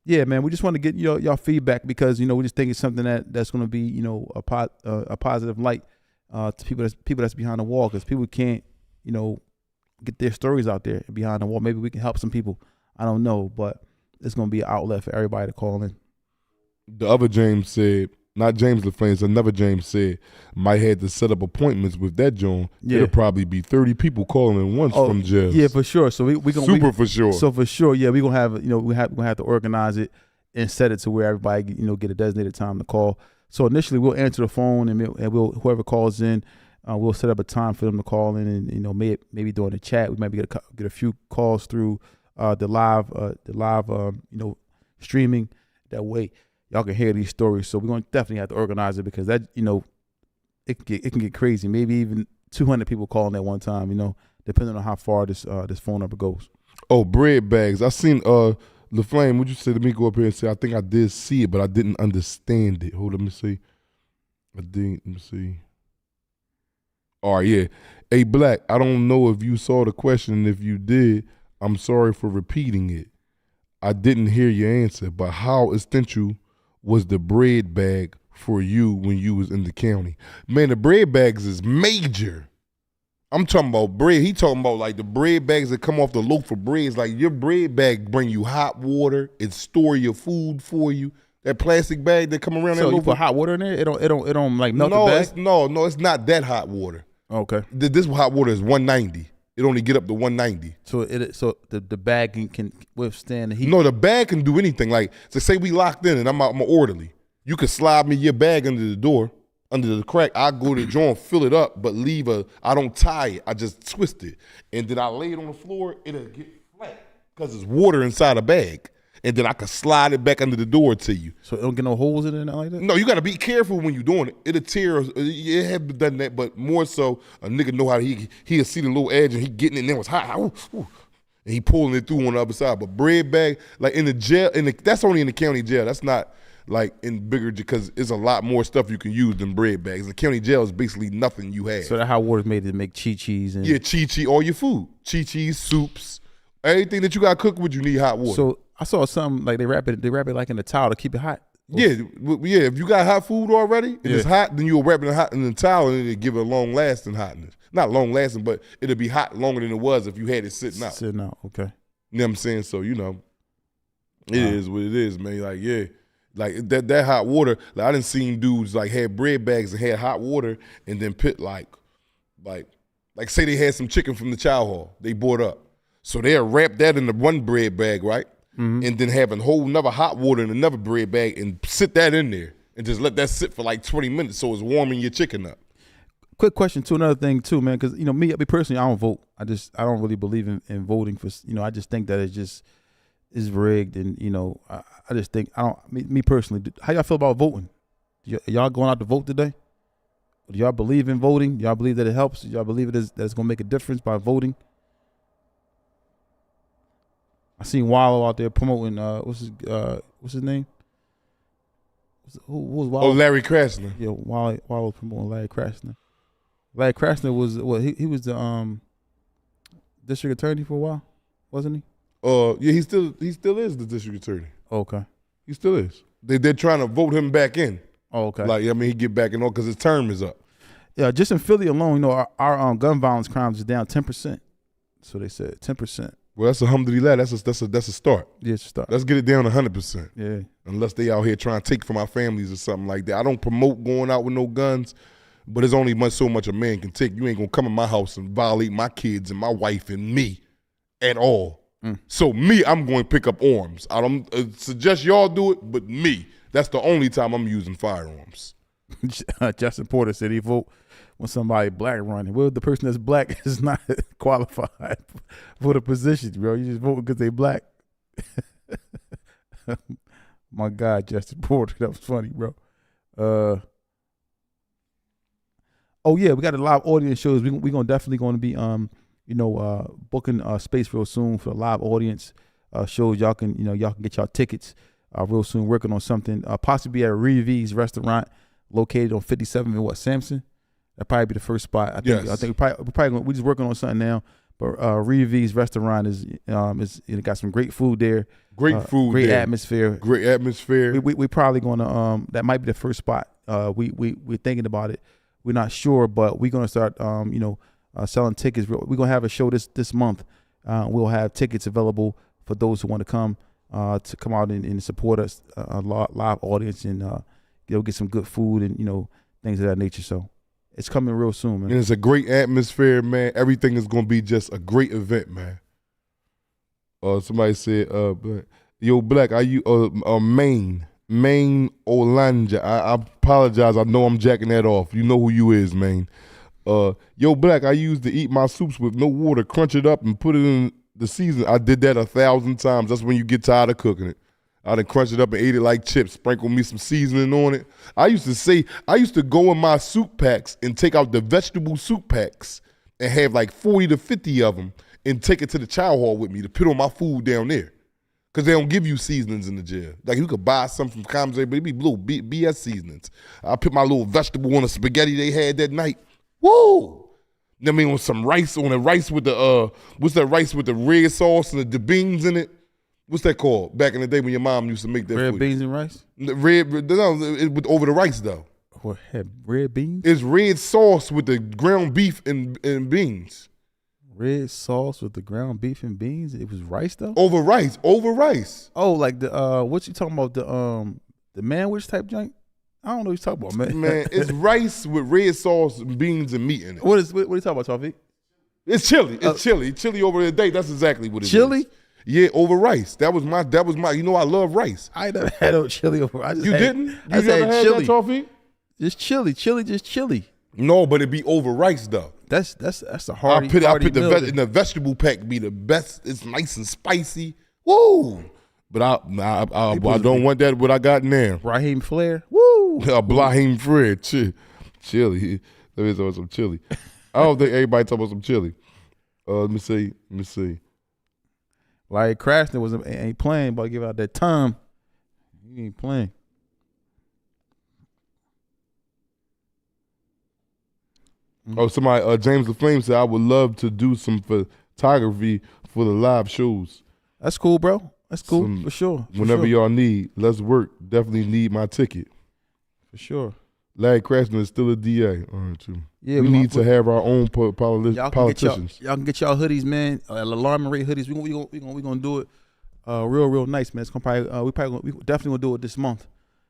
yeah, man, we just want to get y'all feedback, because, we just think it's something that's going to be, a positive light to people that's behind the wall, because people can't, get their stories out there behind the wall. Maybe we can help some people. I don't know, but it's going to be an outlet for everybody to call in. The other James said, not James LaFlame, another James said, might have to set up appointments with that John. Yeah. It'll probably be 30 people calling in once from jail. Yeah, for sure. So we gonna for sure. So for sure, yeah, we gonna have we're gonna have to organize it and set it to where everybody get a designated time to call. So initially we'll answer the phone, and we'll whoever calls in, we'll set up a time for them to call in, and maybe during the chat we might get a few calls through the live streaming. That way y'all can hear these stories. So we're going to definitely have to organize it, because that, it can get crazy. Maybe even 200 people calling at one time, depending on how far this phone number goes. Oh, bread bags. I seen LaFlame, would you say, let me go up here and say, I think I did see it, but I didn't understand it. Hold on, let me see. Let me see. All right, yeah. Hey, Black, I don't know if you saw the question, and if you did, I'm sorry for repeating it. I didn't hear your answer, but how essential was the bread bag for you when you was in the county? Man, the bread bags is major. I'm talking about bread. He talking about like the bread bags that come off the loaf of bread. It's like your bread bag bring you hot water. It store your food for you. That plastic bag that come around. So that you put hot water in there? It don't like melt the bag? No, it's not that hot water. Okay. This hot water is 190. It only get up to 190. So the bag can withstand the heat. No, the bag can do anything. Like, so say we locked in and I'm an orderly. You could slide me your bag under the door, under the crack. I go to the joint, fill it up, but I don't tie it. I just twist it. And then I lay it on the floor, it'll get flat because there's water inside a bag. And then I can slide it back under the door to you. So it don't get no holes in it or nothing like that? No, you got to be careful when you're doing it. It'll tear. It have done that, but more so a nigga know how he'll see the little edge and he getting it and it was hot. Ooh, ooh, and he pulling it through on the other side. But bread bag, like in the jail, that's only in the county jail. That's not like in bigger, because it's a lot more stuff you can use than bread bags. The county jail is basically nothing you have. So that hot water's made to make chi-chis and... Yeah, chi-chi, all your food. Chi-chis, soups, everything that you got to cook with, you need hot water. So I saw something like they wrap it like in a towel to keep it hot. Yeah. If you got hot food already and it's hot, then you'll wrap it in the towel and it'll give it a long lasting hotness. Not long lasting, but it'll be hot longer than it was if you had it sitting out. Sitting out, okay. You know what I'm saying? So, it is what it is, man. Like, yeah. Like that hot water, like I done seen dudes like had bread bags and had hot water and then put like say they had some chicken from the chow hall they bought up. So they'll wrap that in the one bread bag, right? Mm-hmm. And then have a whole another hot water in another bread bag and sit that in there and just let that sit for like 20 minutes so it's warming your chicken up. Quick question to another thing too, man, because me personally, I don't vote. I don't really believe in voting for. I just think that is rigged, and I just think me personally. How y'all feel about voting? Y'all going out to vote today? Do y'all believe in voting? Do y'all believe that it helps? Do y'all believe that it's going to make a difference by voting? I seen Wallow out there promoting. What's his name? Who was Wallow? Oh, Larry Krasner. Yeah, Wallow promoting Larry Krasner. Larry Krasner was he was the district attorney for a while, wasn't he? Yeah, he still is the district attorney. Oh, okay. He still is. They're trying to vote him back in. Oh, okay. Like, he get back in because his term is up. Yeah, just in Philly alone, our gun violence crimes is down 10%. So they said 10%. Well, that's alhamdulillah. That's a start. Yeah, it's a start. Let's get it down to 100%. Yeah. Unless they out here trying to take from our families or something like that. I don't promote going out with no guns, but there's only so much a man can take. You ain't gonna come in my house and violate my kids and my wife and me at all. So me, I'm going to pick up arms. I don't suggest y'all do it, but me, that's the only time I'm using firearms. Justin Porter said he vote when somebody black running. Well, the person that's black is not qualified for the position, bro. You just vote because they black. My God, Justin Porter, that was funny, bro. Oh yeah, we got a live audience shows. We gonna definitely going to be booking space real soon for the live audience shows. Y'all can get y'all tickets real soon. Working on something possibly at Reeves restaurant located on 57 in Sampson. That'd probably be the first spot. I think we're just working on something now. But Reeves restaurant is got some great food there. Great food, great there. atmosphere. Great atmosphere. We probably gonna that might be the first spot. We're thinking about it. We're not sure, but we're gonna start selling tickets. We're gonna have a show this month. We'll have tickets available for those who want to come out and support us, a live audience, and get some good food and things of that nature. So it's coming real soon, man. And it's a great atmosphere, man. Everything is gonna be just a great event, man. Somebody said, "Yo, Black, are you Maine Orlando?" I apologize. I know I'm jacking that off. You know who you is, Maine. Yo, Black, I used to eat my soups with no water, crunch it up, and put it in the season. I did that 1,000 times. That's when you get tired of cooking it. I done crunched it up and ate it like chips, sprinkle me some seasoning on it. I used to go in my soup packs and take out the vegetable soup packs and have like 40 to 50 of them and take it to the chow hall with me to put on my food down there. Because they don't give you seasonings in the jail. Like, you could buy some from commissary, but it be little BS seasonings. I put my little vegetable on the spaghetti they had that night. Woo! I mean, with some rice, on the rice with the, what's that rice with the red sauce and the beans in it? What's that called? Back in the day when your mom used to make that red food. Beans and rice? Over the rice, though. What, had red beans? It's red sauce with the ground beef and beans. Red sauce with the ground beef and beans? It was rice, though? Over rice. Oh, like the, what you talking about, the manwich type joint? I don't know what you're talking about, man. Man, it's rice with red sauce and beans and meat in it. What are you talking about, Tawfiq? It's chili. It's chili. Chili over the day. That's exactly what it is. Chili? Yeah, over rice. That was my. You know, I love rice. I ain't never had no chili over. I just You had, didn't? You I just never had had chili. that, Toffee? Just chili. No, but it be over rice though. That's a hearty. I put meal in the vegetable pack be the best. It's nice and spicy. Woo! But I don't want that. What I got now. Raheem Flair. Woo! Brahim Fred. Chili. Let me talk about some chili. I don't think everybody talk about some chili. Let me see. Like Krasner ain't playing, but give out that time. He ain't playing. Oh, somebody, James LaFlame said, I would love to do some photography for the live shows. That's cool, bro. That's cool, for sure. Whenever y'all need, let's work. Definitely need my ticket. For sure. Larry Krasner is still a DA. All right, too. Yeah, we need to have our own politicians. Y'all can get y'all hoodies, man. Alarming rate hoodies. We gonna do it real nice, man. It's gonna we definitely gonna do it this month.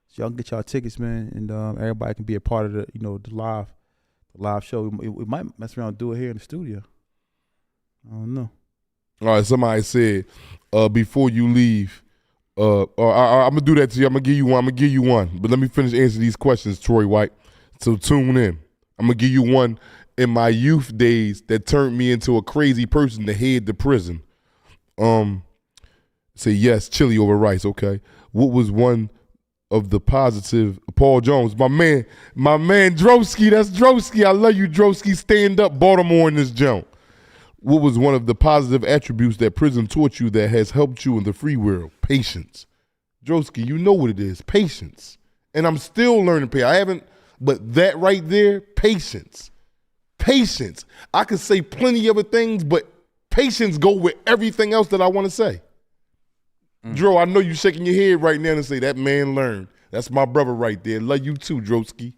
So y'all can get y'all tickets, man, and everybody can be a part of the live show. We might mess around and do it here in the studio. I don't know. All right, somebody said before you leave, I'm gonna do that to you. I'm gonna give you one. But let me finish answering these questions, Troy White. So tune in. I'm gonna give you one. In my youth days, that turned me into a crazy person to head to prison. Say yes, chili over rice. Okay. What was one of the positive? Paul Jones, my man Drosky. That's Drosky. I love you, Drosky. Stand up, Baltimore in this jump. What was one of the positive attributes that prison taught you that has helped you in the free world? Patience. Drosky, you know what it is. Patience. And I'm still learning patience. I haven't, but that right there, patience. Patience. I could say plenty of other things, but patience go with everything else that I want to say. Dro, I know you shaking your head right now and say, that man learned. That's my brother right there. Love you too, Drosky.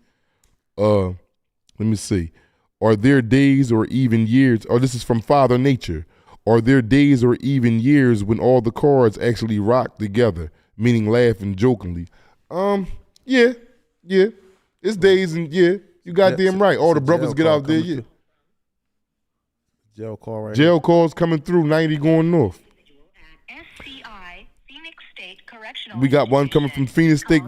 Let me see. Are there days or even years, or this is from Father Nature, are there days or even years when all the cards actually rock together, meaning laughing jokingly? Yeah. It's days and you goddamn right. All the brothers get out there, yeah. Jail call right Jail calls coming through, 90 going north. SCI, Phoenix State Correctional. We got one coming from Phoenix State.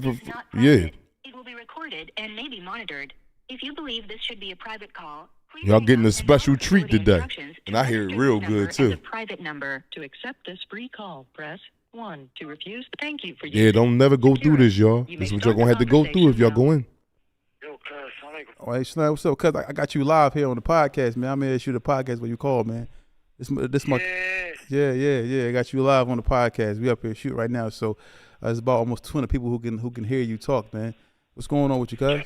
Yeah. It will be recorded and may be monitored. If you believe this should be a private call, please Y'all hang getting up a and special follow treat facility today. instructions to And I hear it register real this good, number too. as a private number. To accept this free call, press 1. To refuse, thank you for Yeah, don't never go through this, y'all. You This is may what y'all start gonna have to go through if y'all go in. Yo, cuz, salaam alaikum. Oh, hey, Snap, what's up? Cuz I got you live here on the podcast, man. I'm here to shoot a podcast when you call, man. This month. Yeah. I got you live on the podcast. We up here shooting right now. So it's about almost 200 people who can hear you talk, man. What's going on with you, cuz?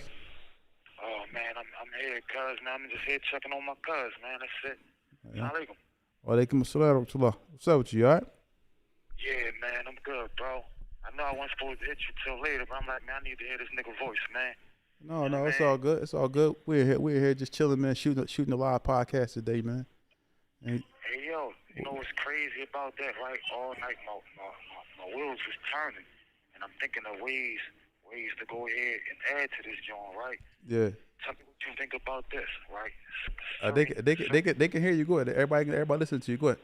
Oh, man, I'm here, cuz, man. I'm just here checking on my cuz, man. That's it. Yeah. Salaam alaikum. Walaikum assalam. What's up with you, all right? Yeah, man, I'm good, bro. I know I wasn't supposed to hit you till later, but I'm like, man, I need to hear this nigga voice, man. No, it's all good. It's all good. We're here just chilling, man, shooting a live podcast today, man. And Hey, yo, you know what's crazy about that, right? All night, my wheels was turning, and I'm thinking of ways to go ahead and add to this joint, right? yeah. Tell me what you think about this, right? They can hear you. Go ahead. Everybody listen to you. Go ahead.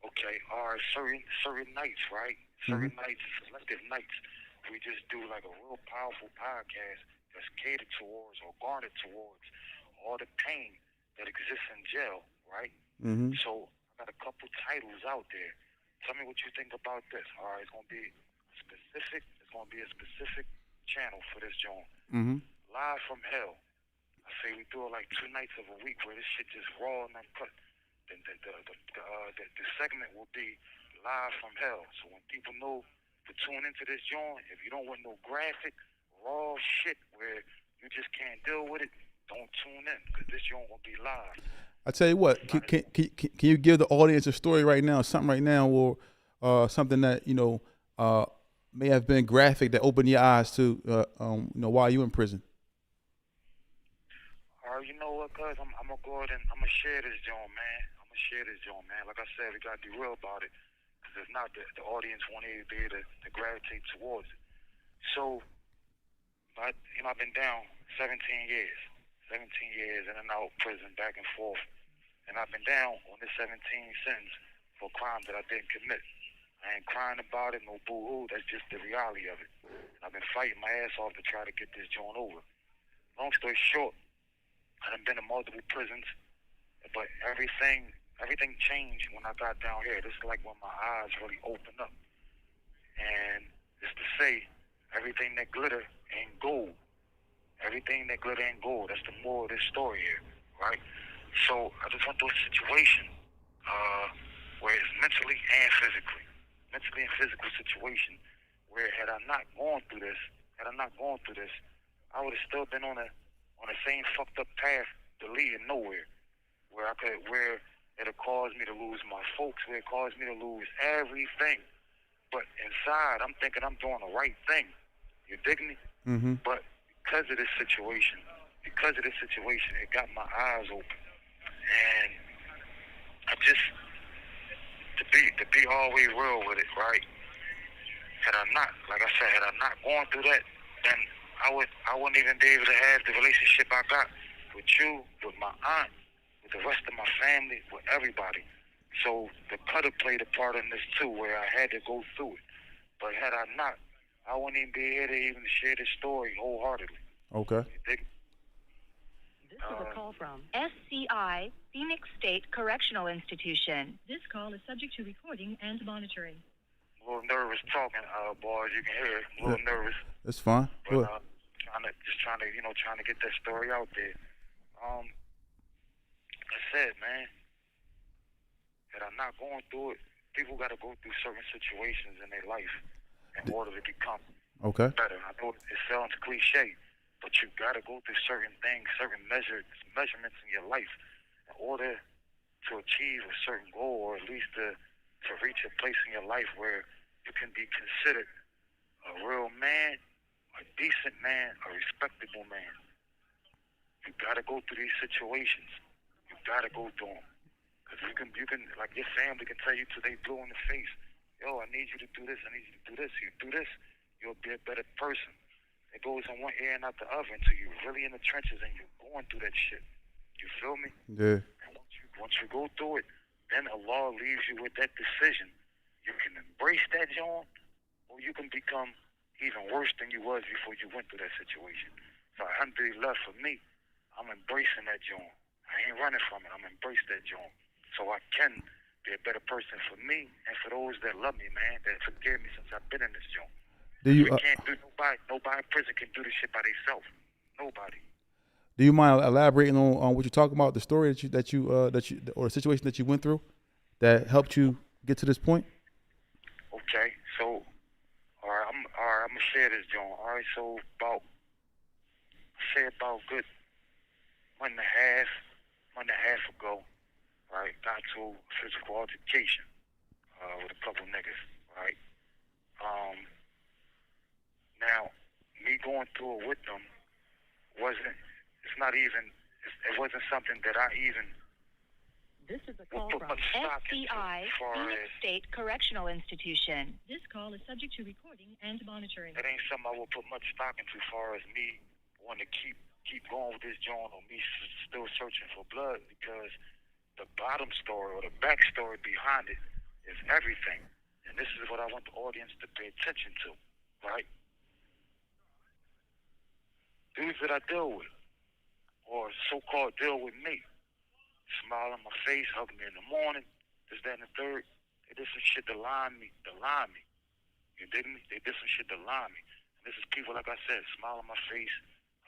Okay, all right, certain nights, right? Certain nights, selective nights, we just do like a real powerful podcast that's catered towards or garnered towards all the pain that exists in jail, right? Mm-hmm. So I got a couple titles out there. Tell me what you think about this. All right, it's gonna be a specific channel for this joint. Mm-hmm. Live from Hell. I say we do it like 2 nights of a week where this shit just raw and uncut. Then the segment will be Live from Hell. So when people know to tune into this joint, if you don't want no graphic, raw shit where you just can't deal with it, don't tune in, because this joint will be live. I tell you what, can you give the audience a story right now, something right now, or something that may have been graphic that opened your eyes to while you in prison? You know what, cuz I'm gonna go ahead and I'm gonna share this joint, man. Like I said, we gotta be real about it, because if not, the audience won't even be able to gravitate towards it. So, I've been down 17 years in and out of prison, back and forth. and I've been down on this 17 sentence for crimes that I didn't commit. I ain't crying about it, no boo-hoo. That's just the reality of it. I've been fighting my ass off to try to get this joint over. Long story short, I done been in multiple prisons, but everything changed when I got down here. This is like when my eyes really opened up. And it's to say, everything that glitter ain't gold. Everything that glitter ain't gold. That's the moral of this story here, right? So I just went through a situation where it's mentally and physically situation where had I not gone through this, I would have still been on the same fucked up path to leading nowhere, where it'll cause me to lose my folks, where it caused me to lose everything. But inside, I'm thinking I'm doing the right thing. You dig me? Mm-hmm. But because of this situation, it got my eyes open, and I just to be all the way real with it, right? Had I not, like I said, gone through that, then I wouldn't even be able to have the relationship I got with you, with my aunt, with the rest of my family, with everybody. So the cutter played a part in this too, where I had to go through it. But had I not, I wouldn't even be here to even share this story wholeheartedly. Okay. You dig? This is a call from SCI, Phoenix State Correctional Institution. This call is subject to recording and monitoring. A little nervous talking, boys. You can hear it. A little nervous. That's fine. But trying to get that story out there. That's it, man. That I'm not going through it. People got to go through certain situations in their life in order to become better. I know it sounds cliche, but you got to go through certain things, certain measurements in your life in order to achieve a certain goal, or at least to reach a place in your life where you can be considered a real man, a decent man, a respectable man. You got to go through these situations. You got to go through them. Because you can, like your family can tell you till they blue in the face, yo, I need you to do this, I need you to do this. You do this, you'll be a better person. It goes in one ear and out the other until you're really in the trenches and you're going through that shit. You feel me? Yeah. And once you go through it, then Allah leaves you with that decision. You can embrace that joint, or you can become even worse than you was before you went through that situation. So alhamdulillah, for me, I'm embracing that joint. I ain't running from it. I'm embracing that joint. So I can be a better person for me and for those that love me, man, that took care of me since I've been in this joint. We can't do nobody in prison can do this shit by themselves. Nobody. Do you mind elaborating on what you're talking about, the story that you or the situation that you went through that helped you get to this point? Okay, so all right, I'm gonna share this, John. All right, so about good month and a half ago, right, got to a physical altercation with a couple niggas, right. Now me going through it with them it wasn't something that I even. This is a call from SCI, Phoenix State Correctional Institution. This call is subject to recording and monitoring. It ain't something I will put much stock into as far as me wanting to keep going with this joint, or me still searching for blood, because the bottom story or the backstory behind it is everything. And this is what I want the audience to pay attention to, right? Dudes that I deal with, or so-called deal with me, smile on my face, hug me in the morning, this, that, and the third. They did some shit to lie me. You dig me? They did some shit to lie me. And this is people, like I said, smile on my face,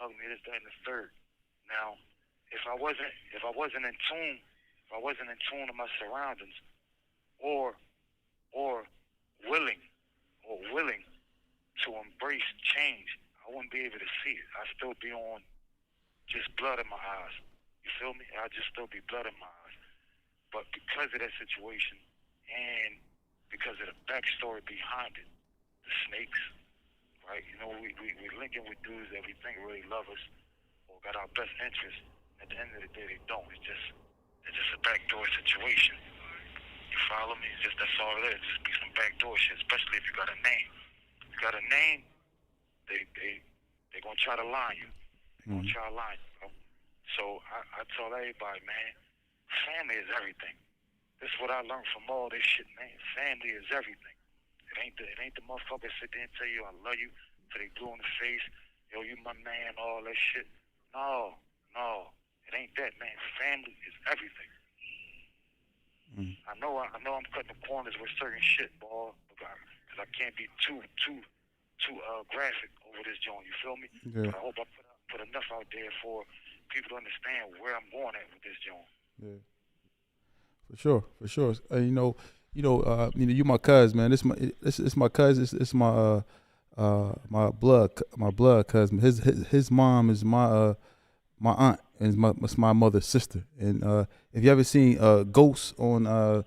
hug me, this, that, and the third. Now, if I wasn't in tune to my surroundings, or willing to embrace change, I wouldn't be able to see it. I'd still be on just blood in my eyes. You feel me? I'd just still be blood in my eyes. But because of that situation, and because of the backstory behind it, the snakes, right? You know, we linking with dudes that we think really love us or got our best interest. At the end of the day, they don't. It's just a backdoor situation. You follow me? That's all it is. Just be some backdoor shit, especially if you got a name. If you got a name, they gonna try to lie you. They gonna try to lie you, bro. So I tell everybody, man, family is everything. This is what I learned from all this shit, man. Family is everything. It ain't the motherfuckers sit there and tell you I love you till they blue in the face. Yo, you my man, all that shit. No. It ain't that, man. Family is everything. I know I'm cutting the corners with certain shit, boy, because I can't be too graphic over this joint. You feel me? Yeah. But I hope I put enough out there for people to understand where I'm going at with this joint. Yeah. For sure. You my cuz, man. This my cuz. It's my my blood cousin. His mom is my aunt, and it's my mother's sister. And if you ever seen Ghost on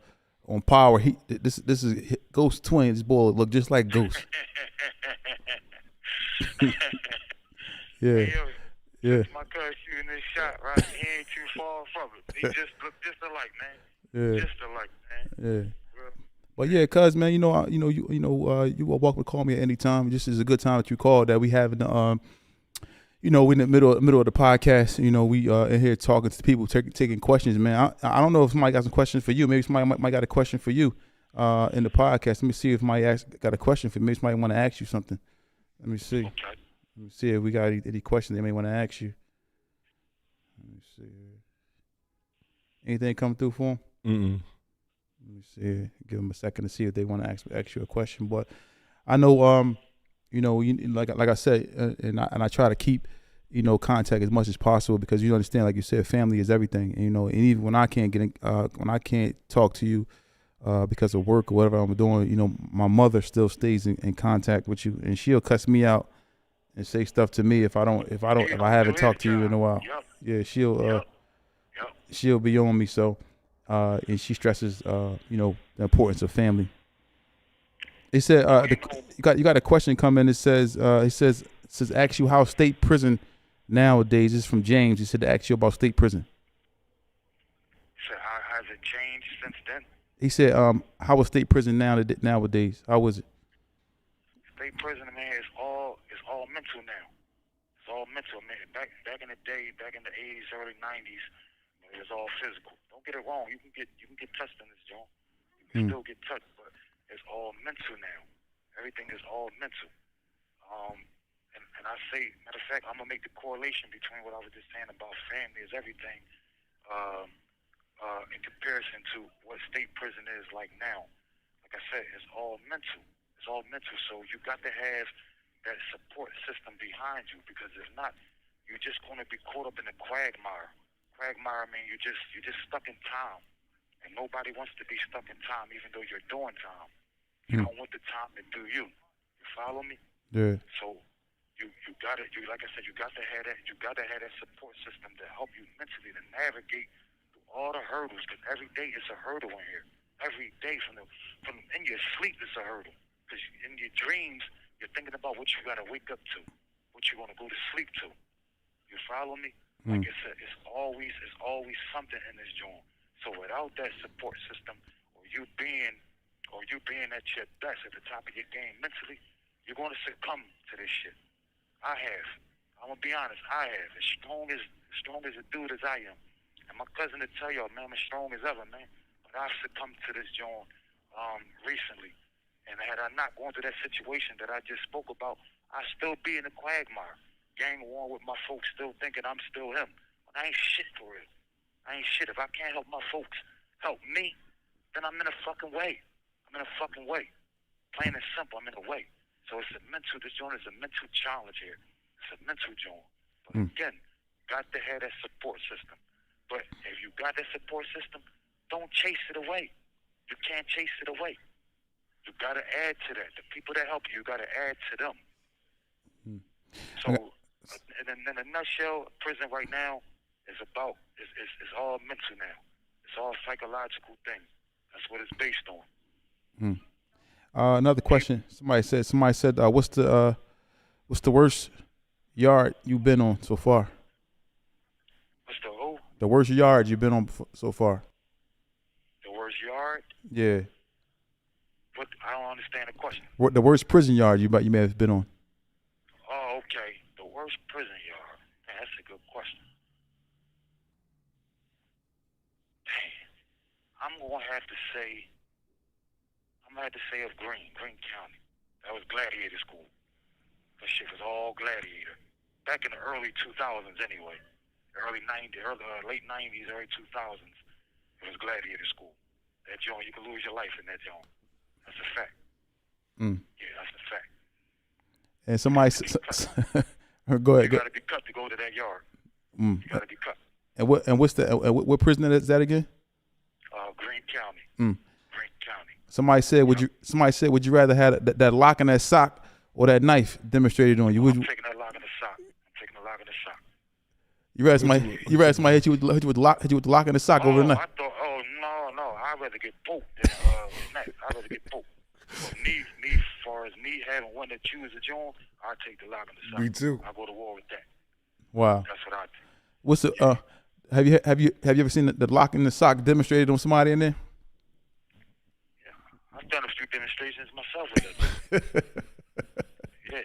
Power, this is Ghost twin. This boy look just like Ghost. Yeah. Hey, yo, Yeah. that's my cuz shooting this shot, right? He ain't too far from it. He just look just alike, man. Yeah. Just alike, man. Yeah. Real. But yeah, cuz man, you are welcome to call me at any time. This is a good time that you called. That we having the we in the middle of the podcast. We in here talking to people, taking questions, man. I don't know if somebody got some questions for you. Maybe somebody might got a question for you in the podcast. Let me see if somebody got a question for me. Maybe somebody want to ask you something. Let me see. Okay. Let me see if we got any questions they may want to ask you. Let me see. Anything come through for them? Mm-mm. Let me see. Give them a second to see if they want to ask you a question. But I know, like I said, and I try to keep, contact as much as possible because you understand, like you said, family is everything. And even when I can't when I can't talk to you because of work or whatever I'm doing, my mother still stays in contact with you, and she'll cuss me out and say stuff to me if I haven't talked to you in a while. Yep. Yeah, Yep. she'll be on me. So, and she stresses, the importance of family. He said, you got a question coming. It says, ask you how state prison nowadays. This is from James. He said to ask you about state prison. So how has it changed since then? He said, how is state prison nowadays? How was it? State prison, man, is all mental now. It's all mental, man. Back in the day, back in the 80s, early 90s, it was all physical. Don't get it wrong. You can get touched in this joint. You can still get touched, but it's all mental now. Everything is all mental. And I say, matter of fact, I'm gonna make the correlation between what I was just saying about family is everything, in comparison to what state prison is like now. Like I said, it's all mental. It's all mental. So you got to have that support system behind you, because if not, you're just gonna be caught up in the quagmire. Quagmire, I mean, you're just stuck in time, and nobody wants to be stuck in time, even though you're doing time. You don't want the time to do you. You follow me? Yeah. So you got it. You, like I said, you got to have that. You got to have that support system to help you mentally to navigate through all the hurdles. Because every day it's a hurdle in here. Every day from in your sleep it's a hurdle. Because in your dreams you're thinking about what you got to wake up to, what you're gonna go to sleep to. You follow me? Like it's always something in this joint. So without that support system, or you being at your best, at the top of your game mentally, you're going to succumb to this shit. I have. I'm gonna be honest. I have. As strong as a dude as I am, and my cousin to tell y'all, man, I'm as strong as ever, man. But I've succumbed to this joint recently. And had I not gone through that situation that I just spoke about, I'd still be in the quagmire, gang war with my folks, still thinking I'm still him. But I ain't shit for real. I ain't shit. If I can't help my folks help me, then I'm in a fucking way. I'm in a fucking way. Plain and simple, I'm in a way. So it's this joint is a mental challenge here. It's a mental joint. But again, got to have that support system. But if you got that support system, don't chase it away. You can't chase it away. You got to add to that. The people that help you got to add to them. So, in a nutshell, prison right now is all mental now. It's all psychological thing. That's what it's based on. Another question. Somebody said, what's the worst yard you've been on so far? What's the who? The worst yard you've been on so far? The worst yard? Yeah. What? I don't understand the question. The worst prison yard you may have been on? Oh, okay. The worst prison yard. Man, that's a good question. gonna have to say of Greene County. That was Gladiator School. That shit was all Gladiator. Back in the early 2000s, anyway. Late 90s, early 2000s. It was Gladiator School. That joint, you can lose your life in that joint. That's a fact. Yeah, that's a fact. And somebody, go ahead. You gotta be cut to go to that yard. You gotta be cut. And what prison is that again? Greene County. Greene County. Somebody said, would you rather have that lock in that sock or that knife demonstrated on you? I'm taking that lock in the sock. You rather somebody hit you with the lock in the sock over the knife? No. I'd rather get poked than knife. I'd rather get poked. Me, far as me having one that choose a joint, I'd take the lock in the sock. Me too. I'll go to war with that. Wow. That's what I think. What's the have you ever seen the lock in the sock demonstrated on somebody in there? Yeah, I've done a few demonstrations myself with that. Yeah.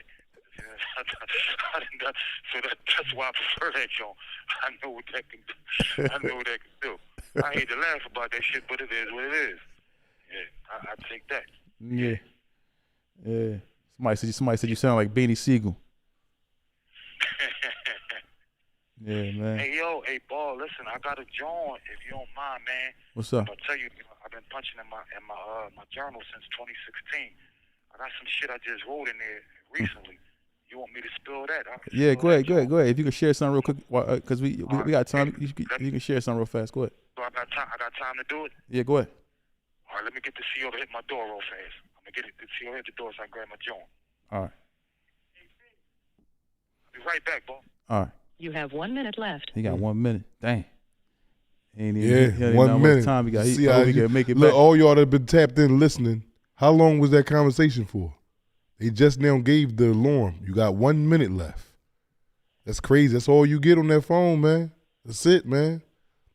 So that's why I prefer that joint. I know what that can do. I hate to laugh about that shit, but it is what it is. Yeah, I take that. Yeah. Somebody said you sound like Beanie Siegel. Yeah, man. Hey, Ball, listen, I got a joint, if you don't mind, man. What's up? I'll tell you, I've been punching in my journal since 2016. I got some shit I just wrote in there recently. You want me to spill that? Yeah, go ahead. If you can share something real quick, because we got time. You can share something real fast. Go ahead. So I got time to do it? Yeah, go ahead. All right, let me get the CO to hit my door real fast. I'm going to get the CO to hit the door so I can grab my joint. All right. I'll be right back, Ball. All right. You have 1 minute left. He got 1 minute. Dang. He ain't Yeah, 1 minute. Time he got. See how he can make it look, back. all y'all that have been tapped in listening, how long was that conversation for? They just now gave the alarm. You got 1 minute left. That's crazy. That's all you get on that phone, man. That's it, man.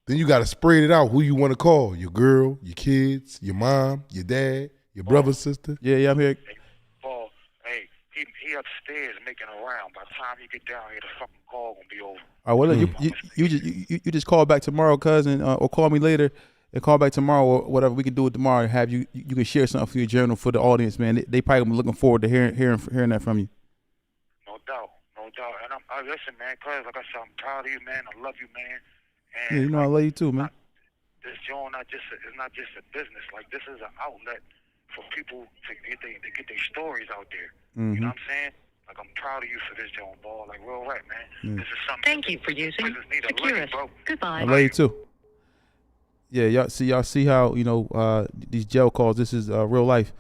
Then you got to spread it out. Who you want to call? Your girl, your kids, your mom, your dad, your brother, sister. Yeah, I'm here. Hey, Ball, hey, he upstairs making a round. By the time he get down here, the fucking call gonna be over. All right, well, look, you just call back tomorrow, cousin, or call me later and call back tomorrow or whatever. We can do it tomorrow and have you can share something for your journal for the audience, man. They probably gonna be looking forward to hearing that from you. No doubt. And I listen, man, cuz like I said, I'm proud of you, man. I love you, man. And Yeah, you know I love you too, man. This joint it's not just a business. Like, this is an outlet for people to get their stories out there. You know what I'm saying? Like, I'm proud of you for this joint, Ball. Like, real right, man. This is something. Thank you for using Securus. Goodbye. I love you too. Yeah, y'all see how, these jail calls, this is real life,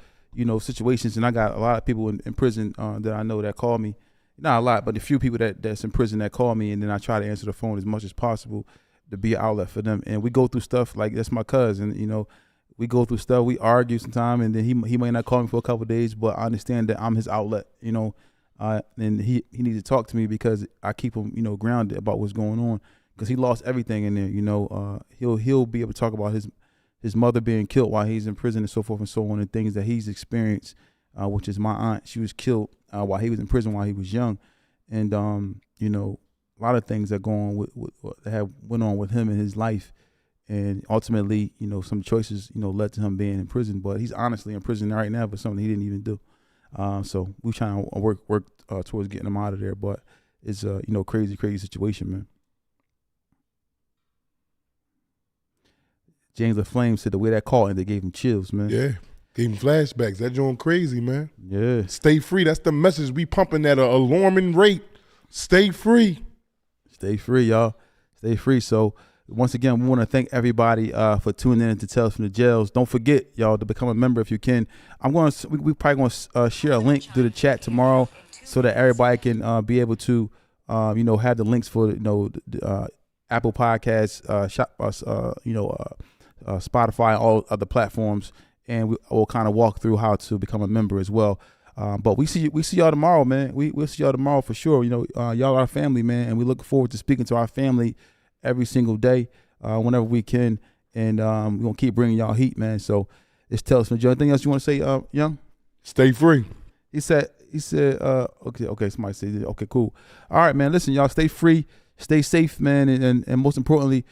situations. And I got a lot of people in prison that I know that call me. Not a lot, but a few people that's in prison that call me, and then I try to answer the phone as much as possible to be an outlet for them. And we go through stuff like, that's my cousin, we go through stuff, we argue sometimes, and then he might not call me for a couple of days, but I understand that I'm his outlet, and he needs to talk to me because I keep him, grounded about what's going on, because he lost everything in there. He'll be able to talk about his mother being killed while he's in prison and so forth and so on, and things that he's experienced, which is my aunt. She was killed while he was in prison while he was young, and a lot of things that go on that have went on with him in his life, and ultimately, some choices, led to him being in prison. But he's honestly in prison right now for something he didn't even do. So we're trying to work towards getting him out of there. But it's a crazy situation, man. James LaFlame said the way that call ended gave him chills, man. Yeah, gave him flashbacks. That joint crazy, man. Yeah. Stay free. That's the message we pumping at an alarming rate. Stay free. Stay free, y'all. Stay free. So once again, we want to thank everybody for tuning in to Tales from the Jails. Don't forget, y'all, to become a member if you can. We probably going to share a link through the chat tomorrow so that everybody can be able to, have the links for the Apple Podcasts, Spotify, all other platforms, and we'll kind of walk through how to become a member as well. But we see y'all tomorrow, man. We'll see y'all tomorrow for sure. Y'all are our family, man, and we look forward to speaking to our family every single day, whenever we can. And we're gonna keep bringing y'all heat, man. So it's Tales from the Jail. Anything else you want to say, Young? Stay free. He said. Okay. Somebody said, okay, cool. All right, man. Listen, y'all, stay free, stay safe, man, and most importantly,